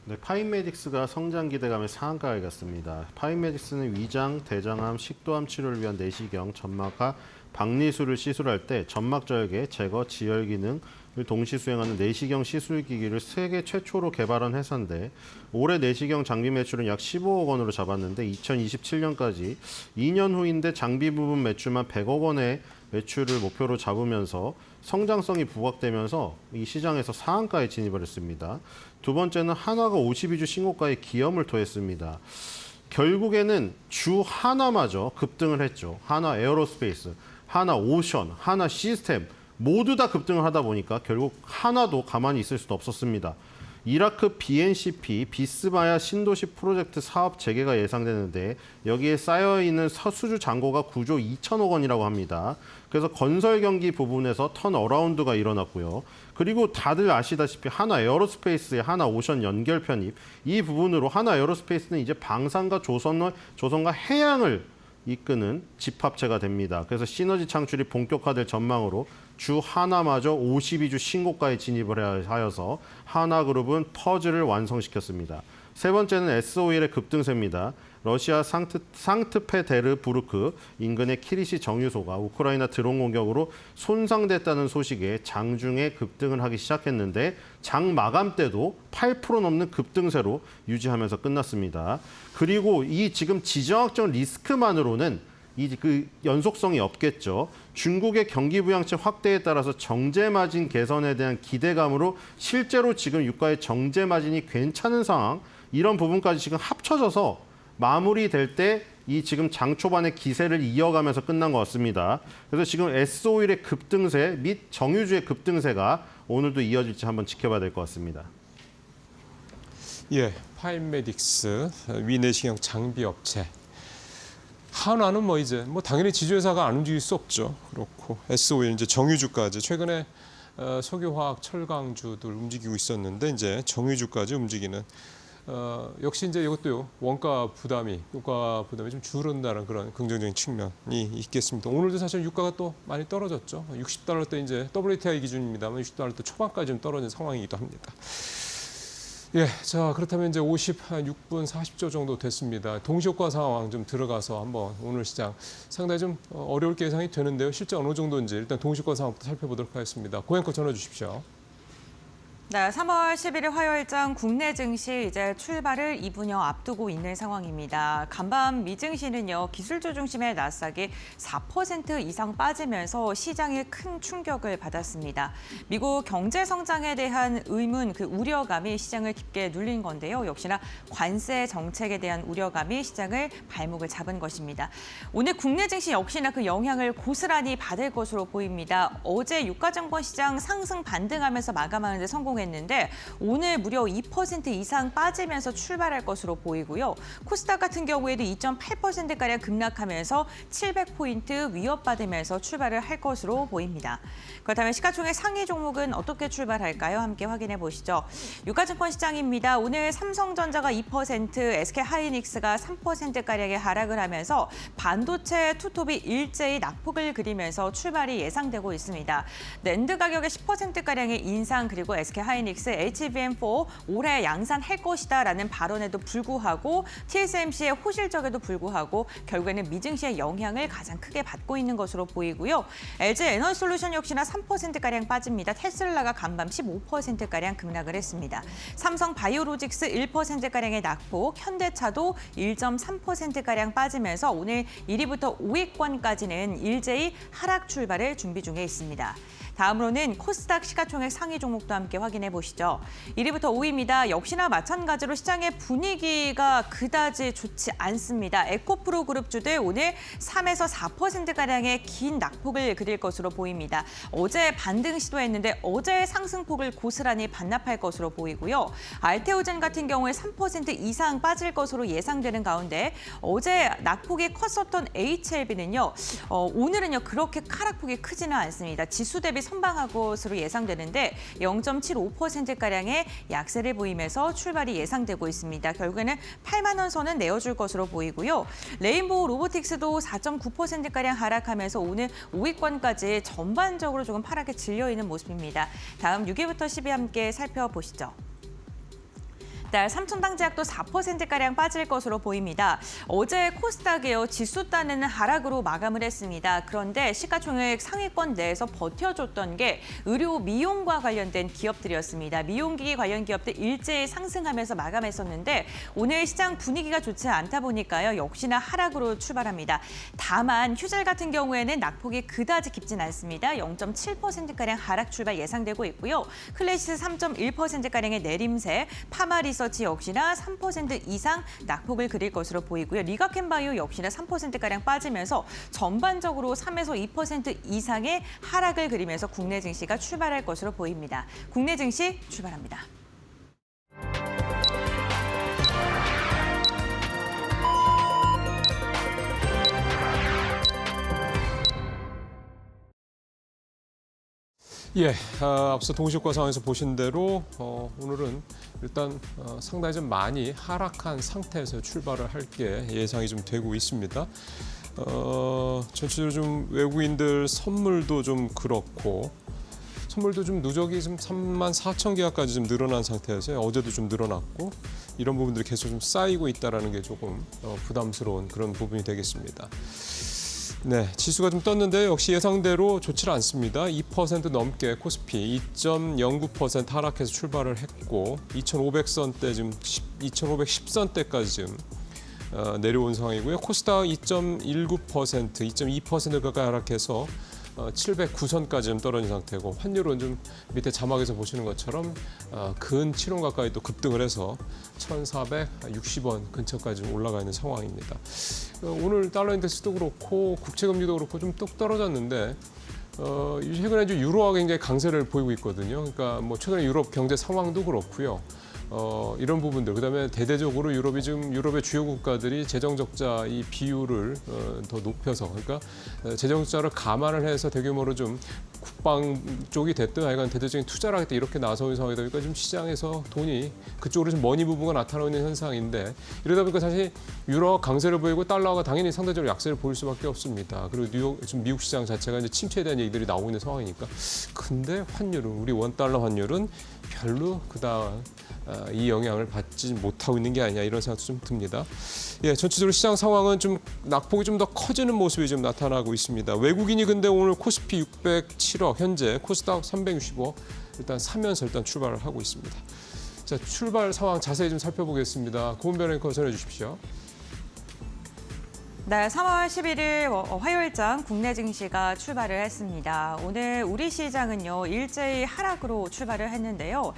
네, 파인메딕스가 성장 기대감의 상한가에 갔습니다. 파인메딕스는 위장, 대장암, 식도암 치료를 위한 내시경, 점막하, 박리술을 시술할 때 점막 절개, 제거, 지혈 기능을 동시 수행하는 내시경 시술기기를 세계 최초로 개발한 회사인데 올해 내시경 장비 매출은 약 15억 원으로 잡았는데 2027년까지 2년 후인데 장비 부분 매출만 100억 원의 매출을 목표로 잡으면서 성장성이 부각되면서 이 시장에서 상한가에 진입을 했습니다. 두 번째는 한화가 52주 신고가에 기염을 토했습니다. 결국에는 주 하나마저 급등을 했죠. 한화 에어로스페이스, 한화 오션, 한화 시스템 모두 다 급등을 하다 보니까 결국 하나도 가만히 있을 수도 없었습니다. 이라크 BNCP 비스마야 신도시 프로젝트 사업 재개가 예상되는데 여기에 쌓여있는 수주 잔고가 9조 2천억 원이라고 합니다. 그래서 건설 경기 부분에서 턴어라운드가 일어났고요. 그리고 다들 아시다시피 하나 에어로스페이스의 하나 오션 연결 편입 이 부분으로 하나 에어로스페이스는 이제 방산과 조선과 해양을 이끄는 집합체가 됩니다. 그래서 시너지 창출이 본격화될 전망으로 주 하나마저 52주 신고가에 진입을 하여서 하나그룹은 퍼즐을 완성시켰습니다. 세 번째는 S-오일의 급등세입니다. 러시아 상트페테르부르크 인근의 키리시 정유소가 우크라이나 드론 공격으로 손상됐다는 소식에 장중에 급등을 하기 시작했는데 장 마감 때도 8% 넘는 급등세로 유지하면서 끝났습니다. 그리고 이 지금 지정학적 리스크만으로는 그 연속성이 없겠죠. 중국의 경기 부양책 확대에 따라서 정제 마진 개선에 대한 기대감으로 실제로 지금 유가의 정제 마진이 괜찮은 상황, 이런 부분까지 지금 합쳐져서 마무리될 때 이 지금 장 초반의 기세를 이어가면서 끝난 것 같습니다. 그래서 지금 S-오일의 급등세 및 정유주의 급등세가 오늘도 이어질지 한번 지켜봐야 될 것 같습니다. 예, 파인메딕스 위내시경 장비 업체. 한화는 이제 당연히 지주회사가 안 움직일 수 없죠. 그렇고 S-오일 이제 정유주까지 최근에 석유화학 철강주들 움직이고 있었는데 이제 정유주까지 움직이는. 역시 이제 이것도요, 원가 부담이 좀 줄어든다는 그런 긍정적인 측면이 있겠습니다. 오늘도 사실 유가가 또 많이 떨어졌죠. 60달러대 이제 WTI 기준입니다만 60달러대 초반까지 좀 떨어진 상황이기도 합니다. 예, 자 그렇다면 이제 56분 40초 정도 됐습니다. 동시효과 상황 좀 들어가서 한번 오늘 시장 상당히 좀 어려울 게 예상이 되는데요. 실제 어느 정도인지 일단 동시효과 상황부터 살펴보도록 하겠습니다. 고양거 전해 주십시오. 네, 3월 11일 화요일장 국내 증시 이제 출발을 2분여 앞두고 있는 상황입니다. 간밤 미증시는요, 기술주 중심의 나스닥이 4% 이상 빠지면서 시장에 큰 충격을 받았습니다. 미국 경제 성장에 대한 의문, 그 우려감이 시장을 깊게 눌린 건데요. 역시나 관세 정책에 대한 우려감이 시장을 발목을 잡은 것입니다. 오늘 국내 증시 역시나 그 영향을 고스란히 받을 것으로 보입니다. 어제 유가증권 시장 상승 반등하면서 마감하는 데 성공했는데 오늘 무려 2% 이상 빠지면서 출발할 것으로 보이고요. 코스닥 같은 경우에도 2.8%가량 급락하면서 700포인트 위협받으면서 출발을 할 것으로 보입니다. 그렇다면 시가총액 상위 종목은 어떻게 출발할까요? 함께 확인해 보시죠. 유가증권 시장입니다. 오늘 삼성전자가 2%, SK하이닉스가 3%가량의 하락을 하면서 반도체 투톱이 일제히 낙폭을 그리면서 출발이 예상되고 있습니다. 낸드 가격의 10%가량의 인상, 그리고 SK하이닉스, HBM4 올해 양산할 것이다라는 발언에도 불구하고 TSMC의 호실적에도 불구하고 결국에는 미증시의 영향을 가장 크게 받고 있는 것으로 보이고요. LG에너지솔루션 역시나 3%가량 빠집니다. 테슬라가 간밤 15%가량 급락을 했습니다. 삼성바이오로직스 1%가량의 낙폭, 현대차도 1.3%가량 빠지면서 오늘 1위부터 5위권까지는 일제히 하락 출발을 준비 중에 있습니다. 다음으로는 코스닥 시가총액 상위 종목도 함께 확인해 보시죠. 1위부터 5위입니다. 역시나 마찬가지로 시장의 분위기가 그다지 좋지 않습니다. 에코프로 그룹주들 오늘 3에서 4%가량의 긴 낙폭을 그릴 것으로 보입니다. 어제 반등 시도했는데 어제 상승폭을 고스란히 반납할 것으로 보이고요. 알테오젠 같은 경우에 3% 이상 빠질 것으로 예상되는 가운데 어제 낙폭이 컸었던 HLB는요. 오늘은요 그렇게 하락폭이 크지는 않습니다. 지수 대비 선방할 것으로 예상되는데 0.75%가량의 약세를 보이면서 출발이 예상되고 있습니다. 결국에는 8만 원 선은 내어줄 것으로 보이고요. 레인보우 로보틱스도 4.9%가량 하락하면서 오늘 5위권까지 전반적으로 조금 하락에 질려있는 모습입니다. 다음 6위부터 10위 함께 살펴보시죠. 달 삼천당제약도 4%가량 빠질 것으로 보입니다. 어제 코스닥이요, 지수 따내는 하락으로 마감을 했습니다. 그런데 시가총액 상위권 내에서 버텨줬던 게 의료 미용과 관련된 기업들이었습니다. 미용기기 관련 기업들 일제히 상승하면서 마감했었는데 오늘 시장 분위기가 좋지 않다 보니까요, 역시나 하락으로 출발합니다. 다만 휴젤 같은 경우에는 낙폭이 그다지 깊진 않습니다. 0.7%가량 하락 출발 예상되고 있고요. 클래시스 3.1%가량의 내림세, 파마리서치 역시나 3% 이상 낙폭을 그릴 것으로 보이고요. 리가켄바이오 역시나 3%가량 빠지면서 전반적으로 3에서 2% 이상의 하락을 그리면서 국내 증시가 출발할 것으로 보입니다. 국내 증시 출발합니다. 예, 앞서 동시효과 상황에서 보신 대로 오늘은 일단 상당히 좀 많이 하락한 상태에서 출발을 할 게 예상이 좀 되고 있습니다. 전체적으로 좀 외국인들 선물도 좀 그렇고 선물도 좀 누적이 좀 34,000계약까지 좀 늘어난 상태여서요. 어제도 좀 늘어났고 이런 부분들이 계속 좀 쌓이고 있다라는 게 조금 부담스러운 그런 부분이 되겠습니다. 네, 지수가 좀 떴는데 역시 예상대로 좋지 않습니다. 2% 넘게 코스피 2.09% 하락해서 출발을 했고 2,500선대 지금 2,510선대까지 지금 내려온 상황이고요. 코스닥 2.19%, 2.2% 가까이 하락해서 709선까지 좀 떨어진 상태고 환율은 좀 밑에 자막에서 보시는 것처럼 근 7원 가까이 또 급등을 해서 1,460원 근처까지 좀 올라가 있는 상황입니다. 오늘 달러 인덱스도 그렇고 국채금리도 그렇고 좀 뚝 떨어졌는데 최근에 이제 유로화가 굉장히 강세를 보이고 있거든요. 그러니까 뭐 최근에 유럽 경제 상황도 그렇고요. 이런 부분들 그다음에 대대적으로 유럽의 주요 국가들이 재정 적자 이 비율을 더 높여서 그러니까 재정 적자를 감안을 해서 대규모로 좀 국방 쪽이 됐든 하여간 대대적인 투자를 하겠다 이렇게 나서는 상황이다 보니까 좀 시장에서 돈이 그쪽으로 좀 머니 부부가 나타나는 현상인데 이러다 보니까 사실 유로화 강세를 보이고 달러가 당연히 상대적으로 약세를 보일 수밖에 없습니다. 그리고 지금 미국 시장 자체가 이제 침체에 대한 얘기들이 나오고 있는 상황이니까 근데 환율은 우리 원달러 환율은 별로 그다음 이 영향을 받지 못하고 있는 게 아니냐 이런 생각도 좀 듭니다. 예, 전체적으로 시장 상황은 좀 낙폭이 좀 더 커지는 모습이 좀 나타나고 있습니다. 외국인이 근데 오늘 코스피 607억 현재 코스닥 365억 일단 사면서 일단 출발을 하고 있습니다. 자, 출발 상황 자세히 좀 살펴보겠습니다. 고은별 앵커 전해 주십시오. 네, 3월 11일 화요일장 국내 증시가 출발을 했습니다. 오늘 우리 시장은요 일제히 하락으로 출발을 했는데요.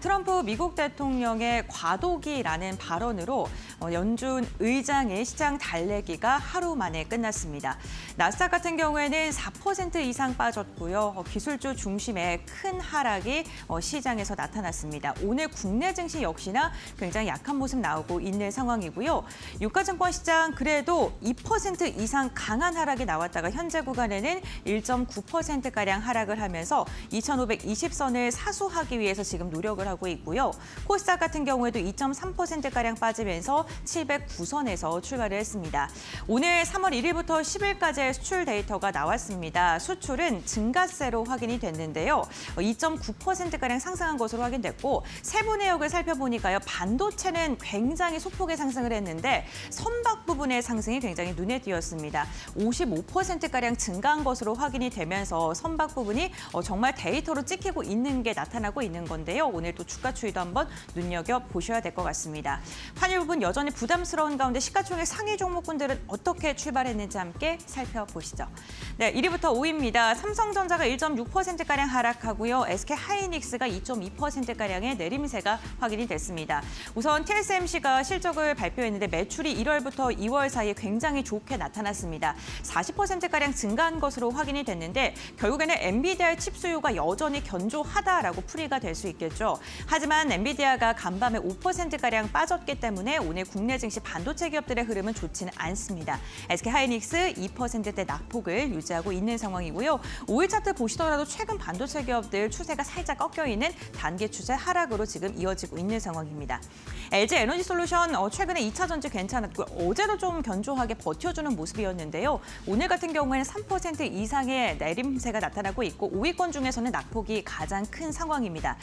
트럼프 미국 대통령의 과도기라는 발언으로 연준 의장의 시장 달래기가 하루 만에 끝났습니다. 나스닥 같은 경우에는 4% 이상 빠졌고요. 기술주 중심의 큰 하락이 시장에서 나타났습니다. 오늘 국내 증시 역시나 굉장히 약한 모습 나오고 있는 상황이고요. 유가증권 시장 그래도 2% 이상 강한 하락이 나왔다가 현재 구간에는 1.9%가량 하락을 하면서 2,520선을 사수하기 위해서 지금 노력을 하고 있고요. 코스닥 같은 경우에도 2.3%가량 빠지면서 709선에서 출발을 했습니다. 오늘 3월 1일부터 10일까지의 수출 데이터가 나왔습니다. 수출은 증가세로 확인이 됐는데요. 2.9%가량 상승한 것으로 확인됐고 세부 내역을 살펴보니까요. 반도체는 굉장히 소폭의 상승을 했는데 선박 부분의 상승이 굉장히 눈에 띄었습니다. 55%가량 증가한 것으로 확인이 되면서 선박 부분이 정말 데이터로 찍히고 있는 게 나타나고 있는 건데요. 오늘 또 주가 추이도 한번 눈여겨보셔야 될 것 같습니다. 환율 부분 여전히 부담스러운 가운데 시가총액 상위 종목군들은 어떻게 출발했는지 함께 살펴보시죠. 네, 1위부터 5위입니다. 삼성전자가 1.6%가량 하락하고요. SK하이닉스가 2.2%가량의 내림세가 확인이 됐습니다. 우선 TSMC가 실적을 발표했는데 매출이 1월부터 2월 사이에 굉장히 좋게 나타났습니다. 40%가량 증가한 것으로 확인이 됐는데 결국에는 엔비디아의 칩 수요가 여전히 견조하다라고 풀이가 될 수 있겠죠. 하지만 엔비디아가 간밤에 5%가량 빠졌기 때문에 오늘 국내 증시 반도체 기업들의 흐름은 좋지는 않습니다. SK하이닉스 2%대 낙폭을 유지하고 있는 상황이고요. 5일 차트 보시더라도 최근 반도체 기업들 추세가 살짝 꺾여 있는 단기 추세 하락으로 지금 이어지고 있는 상황입니다. LG에너지솔루션 최근에 2차 전지 괜찮았고요. 어제도 좀 견조하게 버텨주는 모습이었는데요. 오늘 같은 경우에는 3% 이상의 내림세가 나타나고 있고 5위권 중에서는 낙폭이 가장 큰 상황입니다.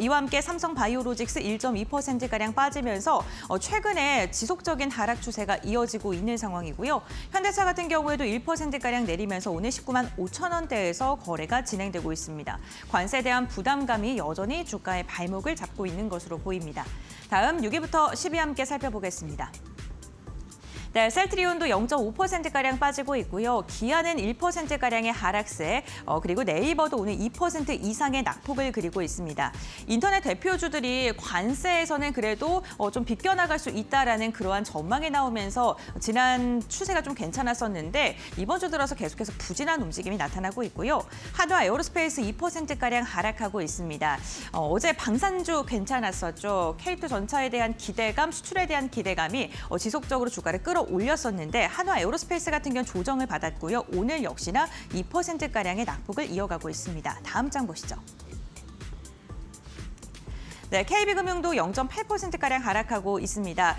이와 함께 삼성바이오로직스 1.2%가량 빠지면서 최근에 지속적인 하락 추세가 이어지고 있는 상황이고요. 현대차 같은 경우에도 1%가량 내리면서 오늘 19만 5천 원대에서 거래가 진행되고 있습니다. 관세에 대한 부담감이 여전히 주가의 발목을 잡고 있는 것으로 보입니다. 다음 6위부터 10위 함께 살펴보겠습니다. 네, 셀트리온도 0.5%가량 빠지고 있고요. 기아는 1%가량의 하락세, 그리고 네이버도 오늘 2% 이상의 낙폭을 그리고 있습니다. 인터넷 대표주들이 관세에서는 그래도 좀 비껴나갈 수 있다라는 그러한 전망이 나오면서 지난 추세가 좀 괜찮았었는데 이번 주 들어서 계속해서 부진한 움직임이 나타나고 있고요. 한화 에어로스페이스 2%가량 하락하고 있습니다. 어제 방산주 괜찮았었죠. K2 전차에 대한 기대감, 수출에 대한 기대감이 지속적으로 주가를 올렸었는데 한화 에어로스페이스 같은 경우는 조정을 받았고요. 오늘 역시나 2%가량의 낙폭을 이어가고 있습니다. 다음 장 보시죠. 네, KB금융도 0.8%가량 하락하고 있습니다.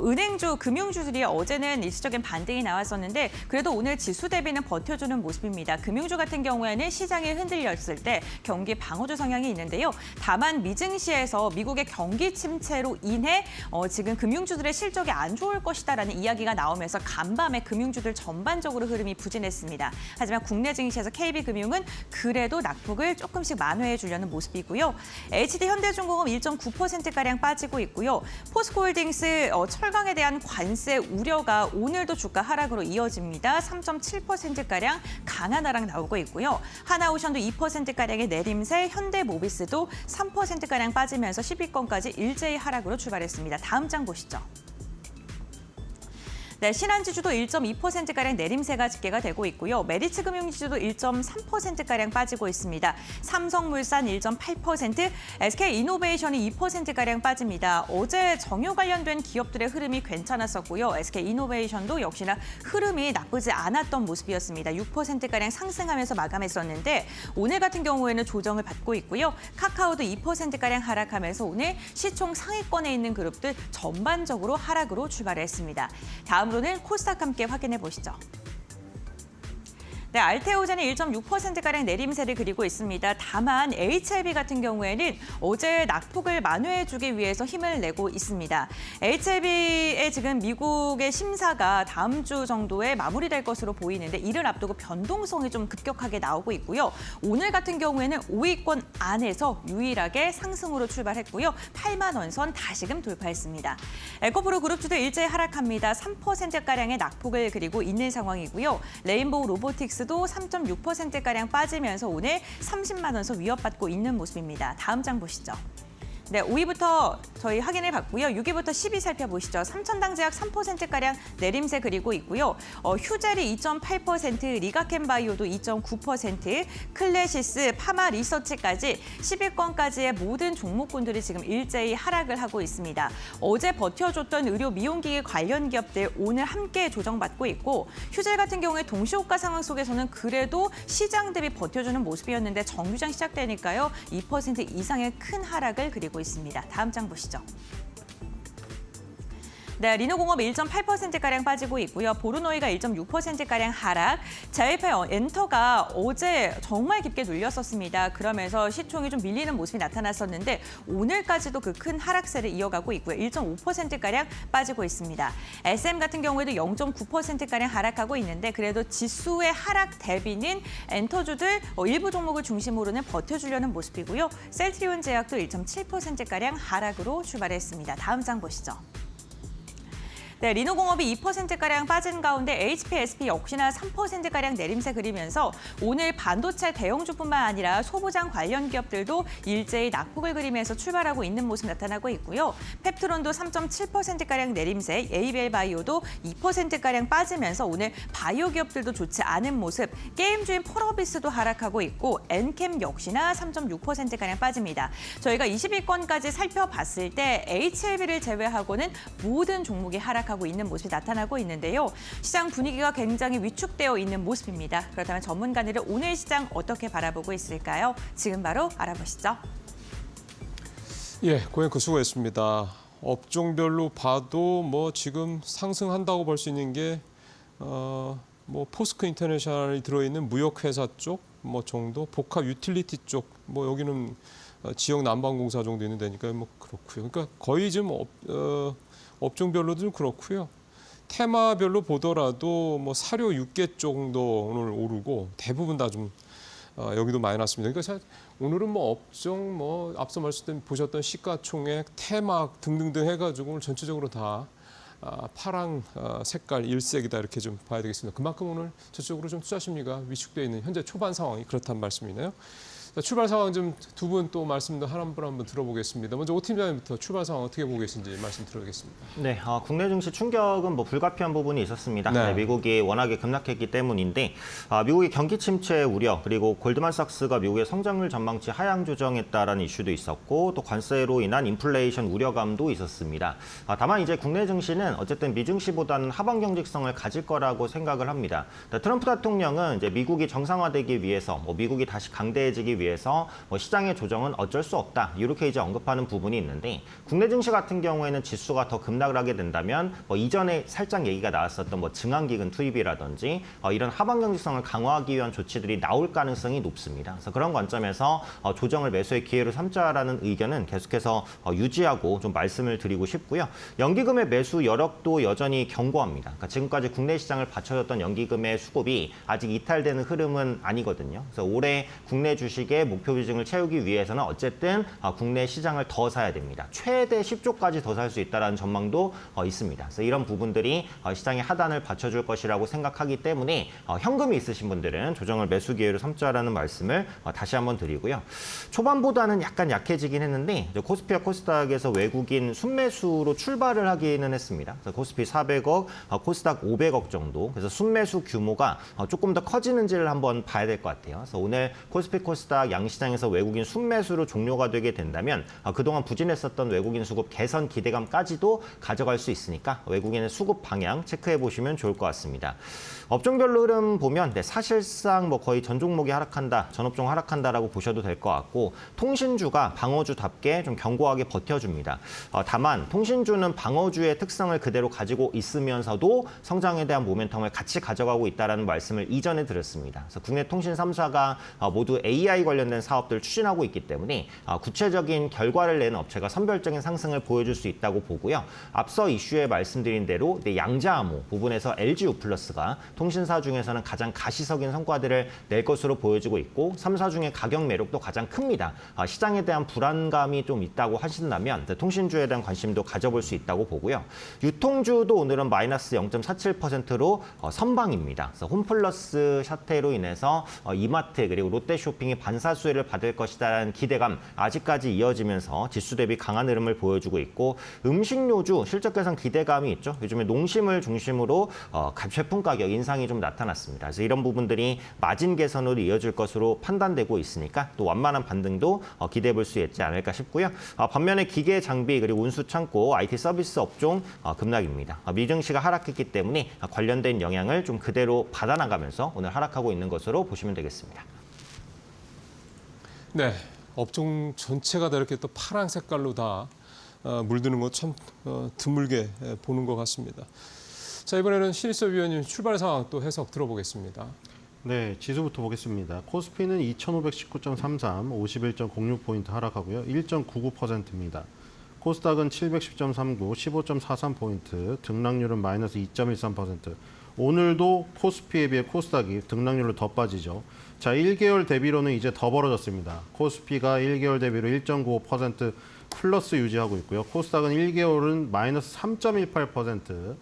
은행주, 금융주들이 어제는 일시적인 반등이 나왔었는데 그래도 오늘 지수 대비는 버텨주는 모습입니다. 금융주 같은 경우에는 시장이 흔들렸을 때 경기 방어주 성향이 있는데요. 다만 미증시에서 미국의 경기 침체로 인해 지금 금융주들의 실적이 안 좋을 것이다라는 이야기가 나오면서 간밤에 금융주들 전반적으로 흐름이 부진했습니다. 하지만 국내 증시에서 KB금융은 그래도 낙폭을 조금씩 만회해 주려는 모습이고요. HD현대중공업 1.9%가량 빠지고 있고요. 포스코홀딩스 철강에 대한 관세 우려가 오늘도 주가 하락으로 이어집니다. 3.7%가량 강한 하락 나오고 있고요. 하나오션도 2%가량의 내림세, 현대모비스도 3%가량 빠지면서 10위권까지 일제히 하락으로 출발했습니다. 다음 장 보시죠. 네, 신한지주도 1.2%가량 내림세가 집계가 되고 있고요. 메리츠금융지주도 1.3%가량 빠지고 있습니다. 삼성물산 1.8%, SK이노베이션이 2%가량 빠집니다. 어제 정유 관련된 기업들의 흐름이 괜찮았었고요. SK이노베이션도 역시나 흐름이 나쁘지 않았던 모습이었습니다. 6%가량 상승하면서 마감했었는데 오늘 같은 경우에는 조정을 받고 있고요. 카카오도 2%가량 하락하면서 오늘 시총 상위권에 있는 그룹들 전반적으로 하락으로 출발했습니다. 다음으로는 코스닥 함께 확인해 보시죠. 네, 알테오젠은 1.6%가량 내림세를 그리고 있습니다. 다만 HLB 같은 경우에는 어제 낙폭을 만회해주기 위해서 힘을 내고 있습니다. HLB의 지금 미국의 심사가 다음 주 정도에 마무리될 것으로 보이는데 이를 앞두고 변동성이 좀 급격하게 나오고 있고요. 오늘 같은 경우에는 5위권 안에서 유일하게 상승으로 출발했고요. 8만 원 선 다시금 돌파했습니다. 에코프로 그룹주도 일제히 하락합니다. 3%가량의 낙폭을 그리고 있는 상황이고요. 레인보우 로보틱스 도 3.6%가량 빠지면서 오늘 30만 원 선 위협받고 있는 모습입니다. 다음 장 보시죠. 네, 5위부터 저희 확인해 봤고요. 6위부터 10위 살펴보시죠. 삼천당제약 3%가량 내림세 그리고 있고요. 휴젤이 2.8%, 리가켄바이오도 2.9%, 클래시스, 파마리서치까지 10위권까지의 모든 종목군들이 지금 일제히 하락을 하고 있습니다. 어제 버텨줬던 의료 미용기기 관련 기업들 오늘 함께 조정받고 있고 휴젤 같은 경우에 동시호가 상황 속에서는 그래도 시장 대비 버텨주는 모습이었는데 정규장 시작되니까요. 2% 이상의 큰 하락을 그리고 있습니다. 다음 장 보시죠. 네, 리노공업 1.8%가량 빠지고 있고요. 보르노이가 1.6%가량 하락. 자이페 엔터가 어제 정말 깊게 눌렸었습니다. 그러면서 시총이 좀 밀리는 모습이 나타났었는데 오늘까지도 그 큰 하락세를 이어가고 있고요. 1.5%가량 빠지고 있습니다. SM 같은 경우에도 0.9%가량 하락하고 있는데 그래도 지수의 하락 대비는 엔터주들 일부 종목을 중심으로는 버텨주려는 모습이고요. 셀트리온 제약도 1.7%가량 하락으로 출발했습니다. 다음 장 보시죠. 네, 리노공업이 2%가량 빠진 가운데 HPSP 역시나 3%가량 내림세 그리면서 오늘 반도체 대형주뿐만 아니라 소부장 관련 기업들도 일제히 낙폭을 그리면서 출발하고 있는 모습 나타나고 있고요. 펩트론도 3.7%가량 내림세, 에이벨바이오도 2%가량 빠지면서 오늘 바이오 기업들도 좋지 않은 모습, 게임주인 펄어비스도 하락하고 있고 엔캠 역시나 3.6%가량 빠집니다. 저희가 20위권까지 살펴봤을 때 HLB를 제외하고는 모든 종목이 하락하고 있는 모습이 나타나고 있는데요. 시장 분위기가 굉장히 위축되어 있는 모습입니다. 그렇다면 전문가들은 오늘 시장 어떻게 바라보고 있을까요? 지금 바로 알아보시죠. 예, 고행크 수고했습니다. 업종별로 봐도 뭐 지금 상승한다고 볼 수 있는 게 뭐 포스코 인터내셔널이 들어있는 무역회사 쪽 뭐 정도, 복합 유틸리티 쪽 뭐 여기는 지역 난방공사 정도 있는 데니까 뭐 그렇고요. 그러니까 거의 좀 업종별로도 좀 그렇고요. 테마별로 보더라도 뭐 사료 6개 정도 오늘 오르고 대부분 다 좀 여기도 많이 났습니다. 그러니까 오늘은 뭐 업종 뭐 앞서 말씀 보셨던 시가총액, 테마 등등등 해가지고 오늘 전체적으로 다 파랑 색깔 일색이다 이렇게 좀 봐야 되겠습니다. 그만큼 오늘 저쪽으로 좀 투자 심리가 위축되어 있는 현재 초반 상황이 그렇다는 말씀이네요. 출발 상황 좀 두 분 또 말씀도 한 분 들어보겠습니다. 먼저 오 팀장님부터 출발 상황 어떻게 보고 계신지 말씀 들어보겠습니다. 네, 국내 증시 충격은 뭐 불가피한 부분이 있었습니다. 네. 네, 미국이 워낙에 급락했기 때문인데 미국의 경기 침체 우려 그리고 골드만삭스가 미국의 성장률 전망치 하향 조정했다라는 이슈도 있었고 또 관세로 인한 인플레이션 우려감도 있었습니다. 다만 이제 국내 증시는 어쨌든 미증시보다는 하방 경직성을 가질 거라고 생각을 합니다. 트럼프 대통령은 이제 미국이 정상화되기 위해서 미국이 다시 강대해지기 위해서 시장의 조정은 어쩔 수 없다. 이렇게 이제 언급하는 부분이 있는데 국내 증시 같은 경우에는 지수가 더 급락을 하게 된다면 이전에 살짝 얘기가 나왔었던 증항기금 투입이라든지 이런 하방 경직성을 강화하기 위한 조치들이 나올 가능성이 높습니다. 그래서 그런 관점에서 조정을 매수의 기회로 삼자라는 의견은 계속해서 유지하고 좀 말씀을 드리고 싶고요. 연기금의 매수 여력도 여전히 견고합니다. 그러니까 지금까지 국내 시장을 받쳐줬던 연기금의 수급이 아직 이탈되는 흐름은 아니거든요. 그래서 올해 국내 주식의 목표 비중을 채우기 위해서는 어쨌든 국내 시장을 더 사야 됩니다. 최대 10조까지 더 살 수 있다는 전망도 있습니다. 그래서 이런 부분들이 시장의 하단을 받쳐줄 것이라고 생각하기 때문에 현금이 있으신 분들은 조정을 매수 기회로 삼자라는 말씀을 다시 한번 드리고요. 초반보다는 약간 약해지긴 했는데 코스피와 코스닥에서 외국인 순매수로 출발을 하기는 했습니다. 그래서 코스피 400억, 코스닥 500억 정도. 그래서 순매수 규모가 조금 더 커지는지를 한번 봐야 될 것 같아요. 그래서 오늘 코스피, 코스닥 양시장에서 외국인 순매수로 종료가 되게 된다면 그동안 부진했었던 외국인 수급 개선 기대감까지도 가져갈 수 있으니까 외국인의 수급 방향 체크해 보시면 좋을 것 같습니다. 업종별로 흐름 보면 사실상 거의 전 종목이 하락한다, 전 업종 하락한다라고 보셔도 될 것 같고 통신주가 방어주답게 좀 견고하게 버텨줍니다. 다만 통신주는 방어주의 특성을 그대로 가지고 있으면서도 성장에 대한 모멘텀을 같이 가져가고 있다는 말씀을 이전에 드렸습니다. 그래서 국내 통신 3사가 모두 AI 관련된 사업들을 추진하고 있기 때문에 구체적인 결과를 내는 업체가 선별적인 상승을 보여줄 수 있다고 보고요. 앞서 이슈에 말씀드린 대로 양자암호 부분에서 LG우플러스가 통신사 중에서는 가장 가시적인 성과들을 낼 것으로 보여지고 있고 3사 중에 가격 매력도 가장 큽니다. 시장에 대한 불안감이 좀 있다고 하신다면 통신주에 대한 관심도 가져볼 수 있다고 보고요. 유통주도 오늘은 마이너스 0.47%로 선방입니다. 그래서 홈플러스 사태로 인해서 이마트 그리고 롯데쇼핑이 반사수혜를 받을 것이라는 기대감 아직까지 이어지면서 지수 대비 강한 흐름을 보여주고 있고 음식료주 실적 개선 기대감이 있죠. 요즘에 농심을 중심으로 제품 가격 인상이 좀 나타났습니다. 그래서 이런 부분들이 마진 개선으로 이어질 것으로 판단되고 있으니까 또 완만한 반등도 기대해 볼 수 있지 않을까 싶고요. 반면에 기계 장비 그리고 운수 창고 IT 서비스 업종 급락입니다. 미증시가 하락했기 때문에 관련된 영향을 좀 그대로 받아나가면서 오늘 하락하고 있는 것으로 보시면 되겠습니다. 네, 업종 전체가 다 이렇게 또 파란 색깔로 다 물드는 거 참 드물게 보는 것 같습니다. 자, 이번에는 신일섭 위원님 출발 상황 또 해석 들어보겠습니다. 네, 지수부터 보겠습니다. 코스피는 2519.33, 51.06포인트 하락하고요. 1.99%입니다. 코스닥은 710.39, 15.43포인트, 등락률은 마이너스 2.13%. 오늘도 코스피에 비해 코스닥이 등락률로 더 빠지죠. 자, 1개월 대비로는 이제 더 벌어졌습니다. 코스피가 1개월 대비로 1.95% 플러스 유지하고 있고요. 코스닥은 1개월은 마이너스 3.18%.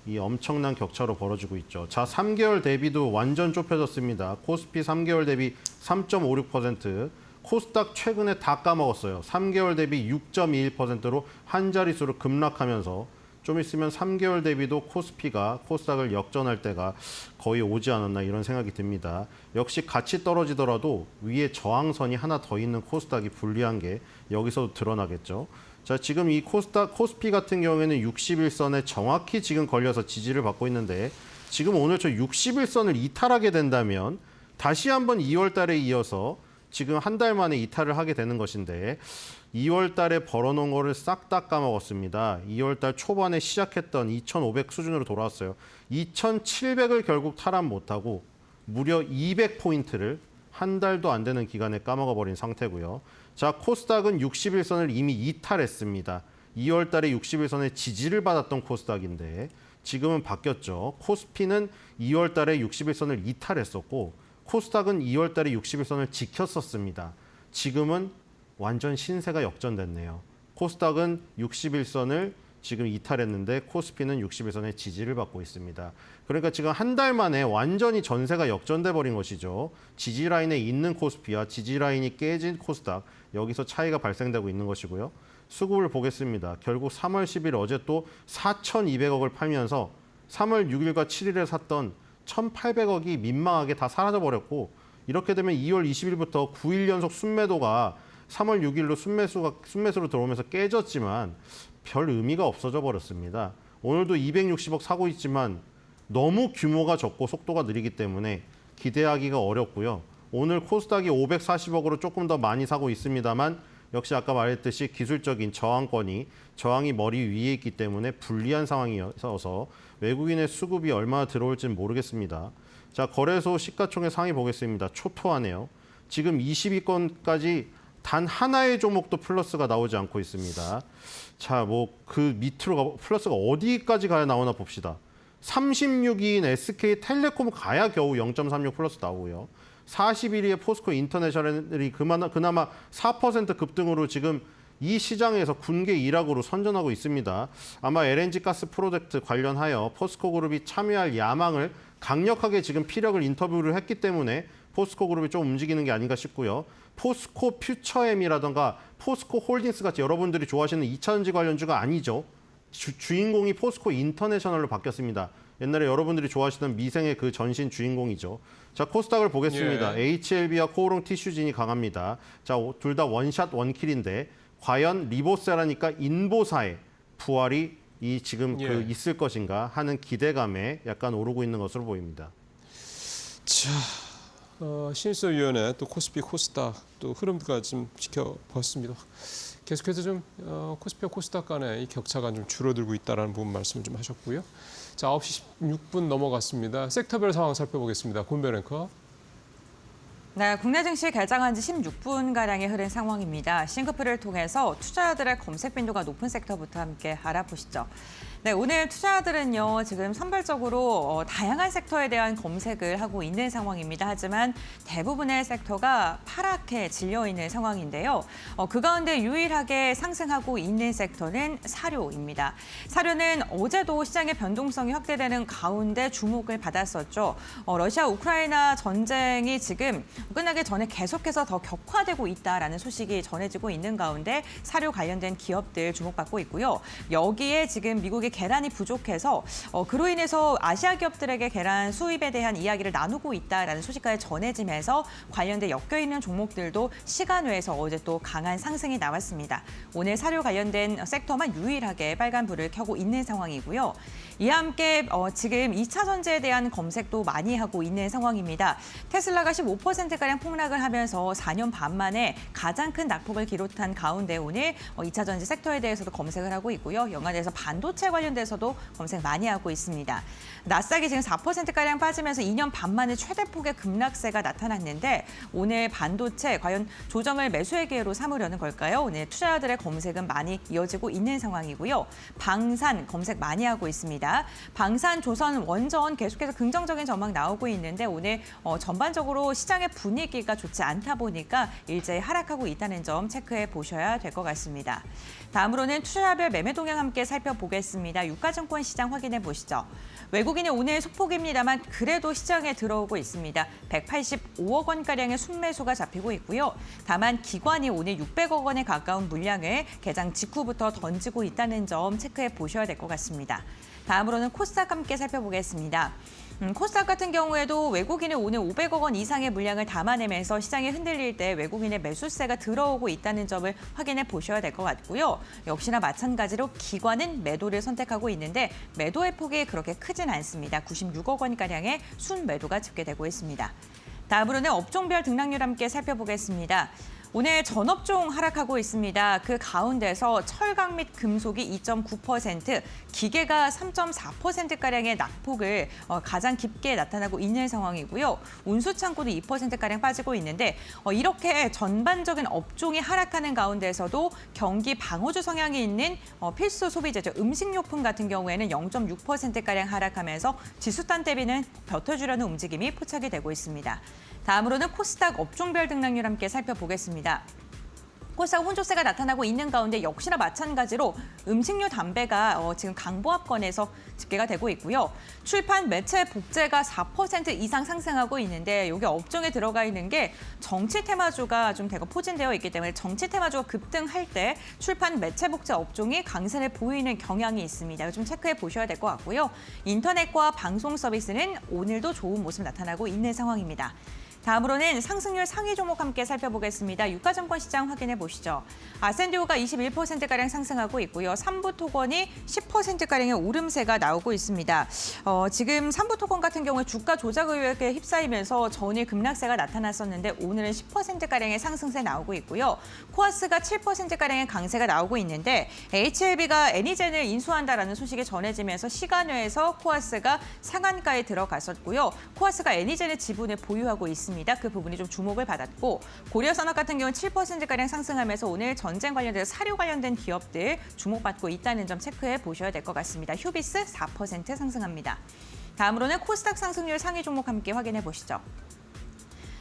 이 엄청난 격차로 벌어지고 있죠. 자, 3개월 대비도 완전 좁혀졌습니다. 코스피 3개월 대비 3.56%, 코스닥 최근에 다 까먹었어요. 3개월 대비 6.21%로 한 자릿수로 급락하면서 좀 있으면 3개월 대비도 코스피가 코스닥을 역전할 때가 거의 오지 않았나 이런 생각이 듭니다. 역시 같이 떨어지더라도 위에 저항선이 하나 더 있는 코스닥이 불리한 게 여기서도 드러나겠죠. 자, 지금 이 코스피 같은 경우에는 61선에 정확히 지금 걸려서 지지를 받고 있는데 지금 오늘 저 61선을 이탈하게 된다면 다시 한번 2월 달에 이어서 지금 한 달 만에 이탈을 하게 되는 것인데 2월 달에 벌어놓은 거를 싹 다 까먹었습니다. 2월 달 초반에 시작했던 2,500 수준으로 돌아왔어요. 2,700을 결국 탈환 못하고 무려 200포인트를 한 달도 안 되는 기간에 까먹어버린 상태고요. 자, 코스닥은 61선을 이미 이탈했습니다. 2월 달에 61선에 지지를 받았던 코스닥인데 지금은 바뀌었죠. 코스피는 2월 달에 61선을 이탈했었고 코스닥은 2월 달에 61선을 지켰었습니다. 지금은 완전 신세가 역전됐네요. 코스닥은 61선을 지금 이탈했는데 코스피는 61선의 지지를 받고 있습니다. 그러니까 지금 한 달 만에 완전히 전세가 역전돼 버린 것이죠. 지지 라인에 있는 코스피와 지지 라인이 깨진 코스닥, 여기서 차이가 발생되고 있는 것이고요. 수급을 보겠습니다. 결국 3월 10일 어제 또 4,200억을 팔면서 3월 6일과 7일에 샀던 1,800억이 민망하게 다 사라져버렸고 이렇게 되면 2월 20일부터 9일 연속 순매도가 3월 6일로 순매수로 들어오면서 깨졌지만 별 의미가 없어져 버렸습니다. 오늘도 260억 사고 있지만 너무 규모가 적고 속도가 느리기 때문에 기대하기가 어렵고요. 오늘 코스닥이 540억으로 조금 더 많이 사고 있습니다만 역시 아까 말했듯이 기술적인 저항이 머리 위에 있기 때문에 불리한 상황이어서 외국인의 수급이 얼마나 들어올지는 모르겠습니다. 자, 거래소 시가총액 상위 보겠습니다. 초토화네요. 지금 20위권까지 단 하나의 종목도 플러스가 나오지 않고 있습니다. 자, 뭐 그 밑으로 플러스가 어디까지 가야 나오나 봅시다. 36위인 SK텔레콤 가야 겨우 0.36 플러스 나오고요. 41위의 포스코 인터내셔널이 그나마 4% 급등으로 지금 이 시장에서 군계 1학으로 선전하고 있습니다. 아마 LNG 가스 프로젝트 관련하여 포스코 그룹이 참여할 야망을 강력하게 지금 피력을 인터뷰를 했기 때문에 포스코 그룹이 좀 움직이는 게 아닌가 싶고요. 포스코 퓨처엠이라던가 포스코 홀딩스 같이 여러분들이 좋아하시는 2차전지 관련주가 아니죠. 주인공이 포스코 인터내셔널로 바뀌었습니다. 옛날에 여러분들이 좋아하시던 미생의 그 전신 주인공이죠. 자, 코스닥을 보겠습니다. 예. HLB와 코오롱 티슈진이 강합니다. 자, 둘 다 원샷 원킬인데 과연 리보세라니까 인보사의 부활이 지금 예. 있을 것인가 하는 기대감에 약간 오르고 있는 것으로 보입니다. 자, 신일서위원회 또 코스피, 코스닥 또 흐름까지 좀 지켜봤습니다. 계속해서 좀 코스피와 코스닥 간의 이 격차가 좀 줄어들고 있다는 부분 말씀을 좀 하셨고요. 자, 9시 16분 넘어갔습니다. 섹터별 상황 살펴보겠습니다. 권변 앵커. 네, 국내 증시 개장한 지 16분가량의 흐른 상황입니다. 싱크풀을 통해서 투자자들의 검색 빈도가 높은 섹터부터 함께 알아보시죠. 네, 오늘 투자자들은요, 지금 선별적으로 다양한 섹터에 대한 검색을 하고 있는 상황입니다. 하지만 대부분의 섹터가 파랗게 질려 있는 상황인데요. 그 가운데 유일하게 상승하고 있는 섹터는 사료입니다. 사료는 어제도 시장의 변동성이 확대되는 가운데 주목을 받았었죠. 러시아 우크라이나 전쟁이 지금 끝나기 전에 계속해서 더 격화되고 있다라는 소식이 전해지고 있는 가운데 사료 관련된 기업들 주목받고 있고요. 여기에 지금 미국의 계란이 부족해서 그로 인해서 아시아 기업들에게 계란 수입에 대한 이야기를 나누고 있다라는 소식까지 전해지면서 관련된 엮여있는 종목들도 시간외에서 어제 또 강한 상승이 나왔습니다. 오늘 사료 관련된 섹터만 유일하게 빨간불을 켜고 있는 상황이고요. 이와 함께 지금 2차 전지에 대한 검색도 많이 하고 있는 상황입니다. 테슬라가 15%가량 폭락을 하면서 4년 반 만에 가장 큰 낙폭을 기록한 가운데 오늘 2차 전지 섹터에 대해서도 검색을 하고 있고요. 연간에서 반도체 관련돼서도 검색 많이 하고 있습니다. 나스닥이 지금 4%가량 빠지면서 2년 반 만에 최대폭의 급락세가 나타났는데 오늘 반도체 과연 조정을 매수의 기회로 삼으려는 걸까요? 오늘 투자자들의 검색은 많이 이어지고 있는 상황이고요. 방산 검색 많이 하고 있습니다. 방산, 조선, 원전 계속해서 긍정적인 전망 나오고 있는데 오늘 전반적으로 시장의 분위기가 좋지 않다 보니까 일제히 하락하고 있다는 점 체크해 보셔야 될 것 같습니다. 다음으로는 투자별 매매 동향 함께 살펴보겠습니다. 유가증권 시장 확인해 보시죠. 외국인이 오늘 소폭입니다만 그래도 시장에 들어오고 있습니다. 185억 원가량의 순매수가 잡히고 있고요. 다만 기관이 오늘 600억 원에 가까운 물량을 개장 직후부터 던지고 있다는 점 체크해 보셔야 될 것 같습니다. 다음으로는 코스닥 함께 살펴보겠습니다. 코스닥 같은 경우에도 외국인이 오늘 500억 원 이상의 물량을 담아내면서 시장이 흔들릴 때 외국인의 매수세가 들어오고 있다는 점을 확인해 보셔야 될 것 같고요. 역시나 마찬가지로 기관은 매도를 선택하고 있는데 매도의 폭이 그렇게 크진 않습니다. 96억 원가량의 순매도가 집계되고 있습니다. 다음으로는 업종별 등락률 함께 살펴보겠습니다. 오늘 전업종 하락하고 있습니다. 그 가운데서 철강 및 금속이 2.9%, 기계가 3.4%가량의 낙폭을 가장 깊게 나타나고 있는 상황이고요. 운수창고도 2%가량 빠지고 있는데 이렇게 전반적인 업종이 하락하는 가운데서도 경기 방어주 성향이 있는 필수 소비재죠. 음식료품 같은 경우에는 0.6%가량 하락하면서 지수단 대비는 버텨주려는 움직임이 포착이 되고 있습니다. 다음으로는 코스닥 업종별 등락률 함께 살펴보겠습니다. 코스닥 혼조세가 나타나고 있는 가운데 역시나 마찬가지로 음식료, 담배가 지금 강보합권에서 집계가 되고 있고요. 출판, 매체, 복제가 4% 이상 상승하고 있는데 이게 업종에 들어가 있는 게 정치 테마주가 좀 대거 포진되어 있기 때문에 정치 테마주가 급등할 때 출판, 매체, 복제 업종이 강세를 보이는 경향이 있습니다. 좀 체크해 보셔야 될 것 같고요. 인터넷과 방송 서비스는 오늘도 좋은 모습 나타나고 있는 상황입니다. 다음으로는 상승률 상위 종목 함께 살펴보겠습니다. 유가증권 시장 확인해 보시죠. 아센디오가 21%가량 상승하고 있고요. 삼부토건이 10%가량의 오름세가 나오고 있습니다. 지금 삼부토건 같은 경우에 주가 조작 의혹에 휩싸이면서 전일 급락세가 나타났었는데 오늘은 10%가량의 상승세 나오고 있고요. 코아스가 7%가량의 강세가 나오고 있는데 HLB가 애니젠을 인수한다라는 소식이 전해지면서 시간외에서 코아스가 상한가에 들어갔었고요. 코아스가 애니젠의 지분을 보유하고 있습니다. 그 부분이 좀 주목을 받았고 고려산업 같은 경우는 7%가량 상승하면서 오늘 전쟁 관련돼서 사료 관련된 기업들 주목받고 있다는 점 체크해 보셔야 될 것 같습니다. 휴비스 4% 상승합니다. 다음으로는 코스닥 상승률 상위 종목 함께 확인해 보시죠.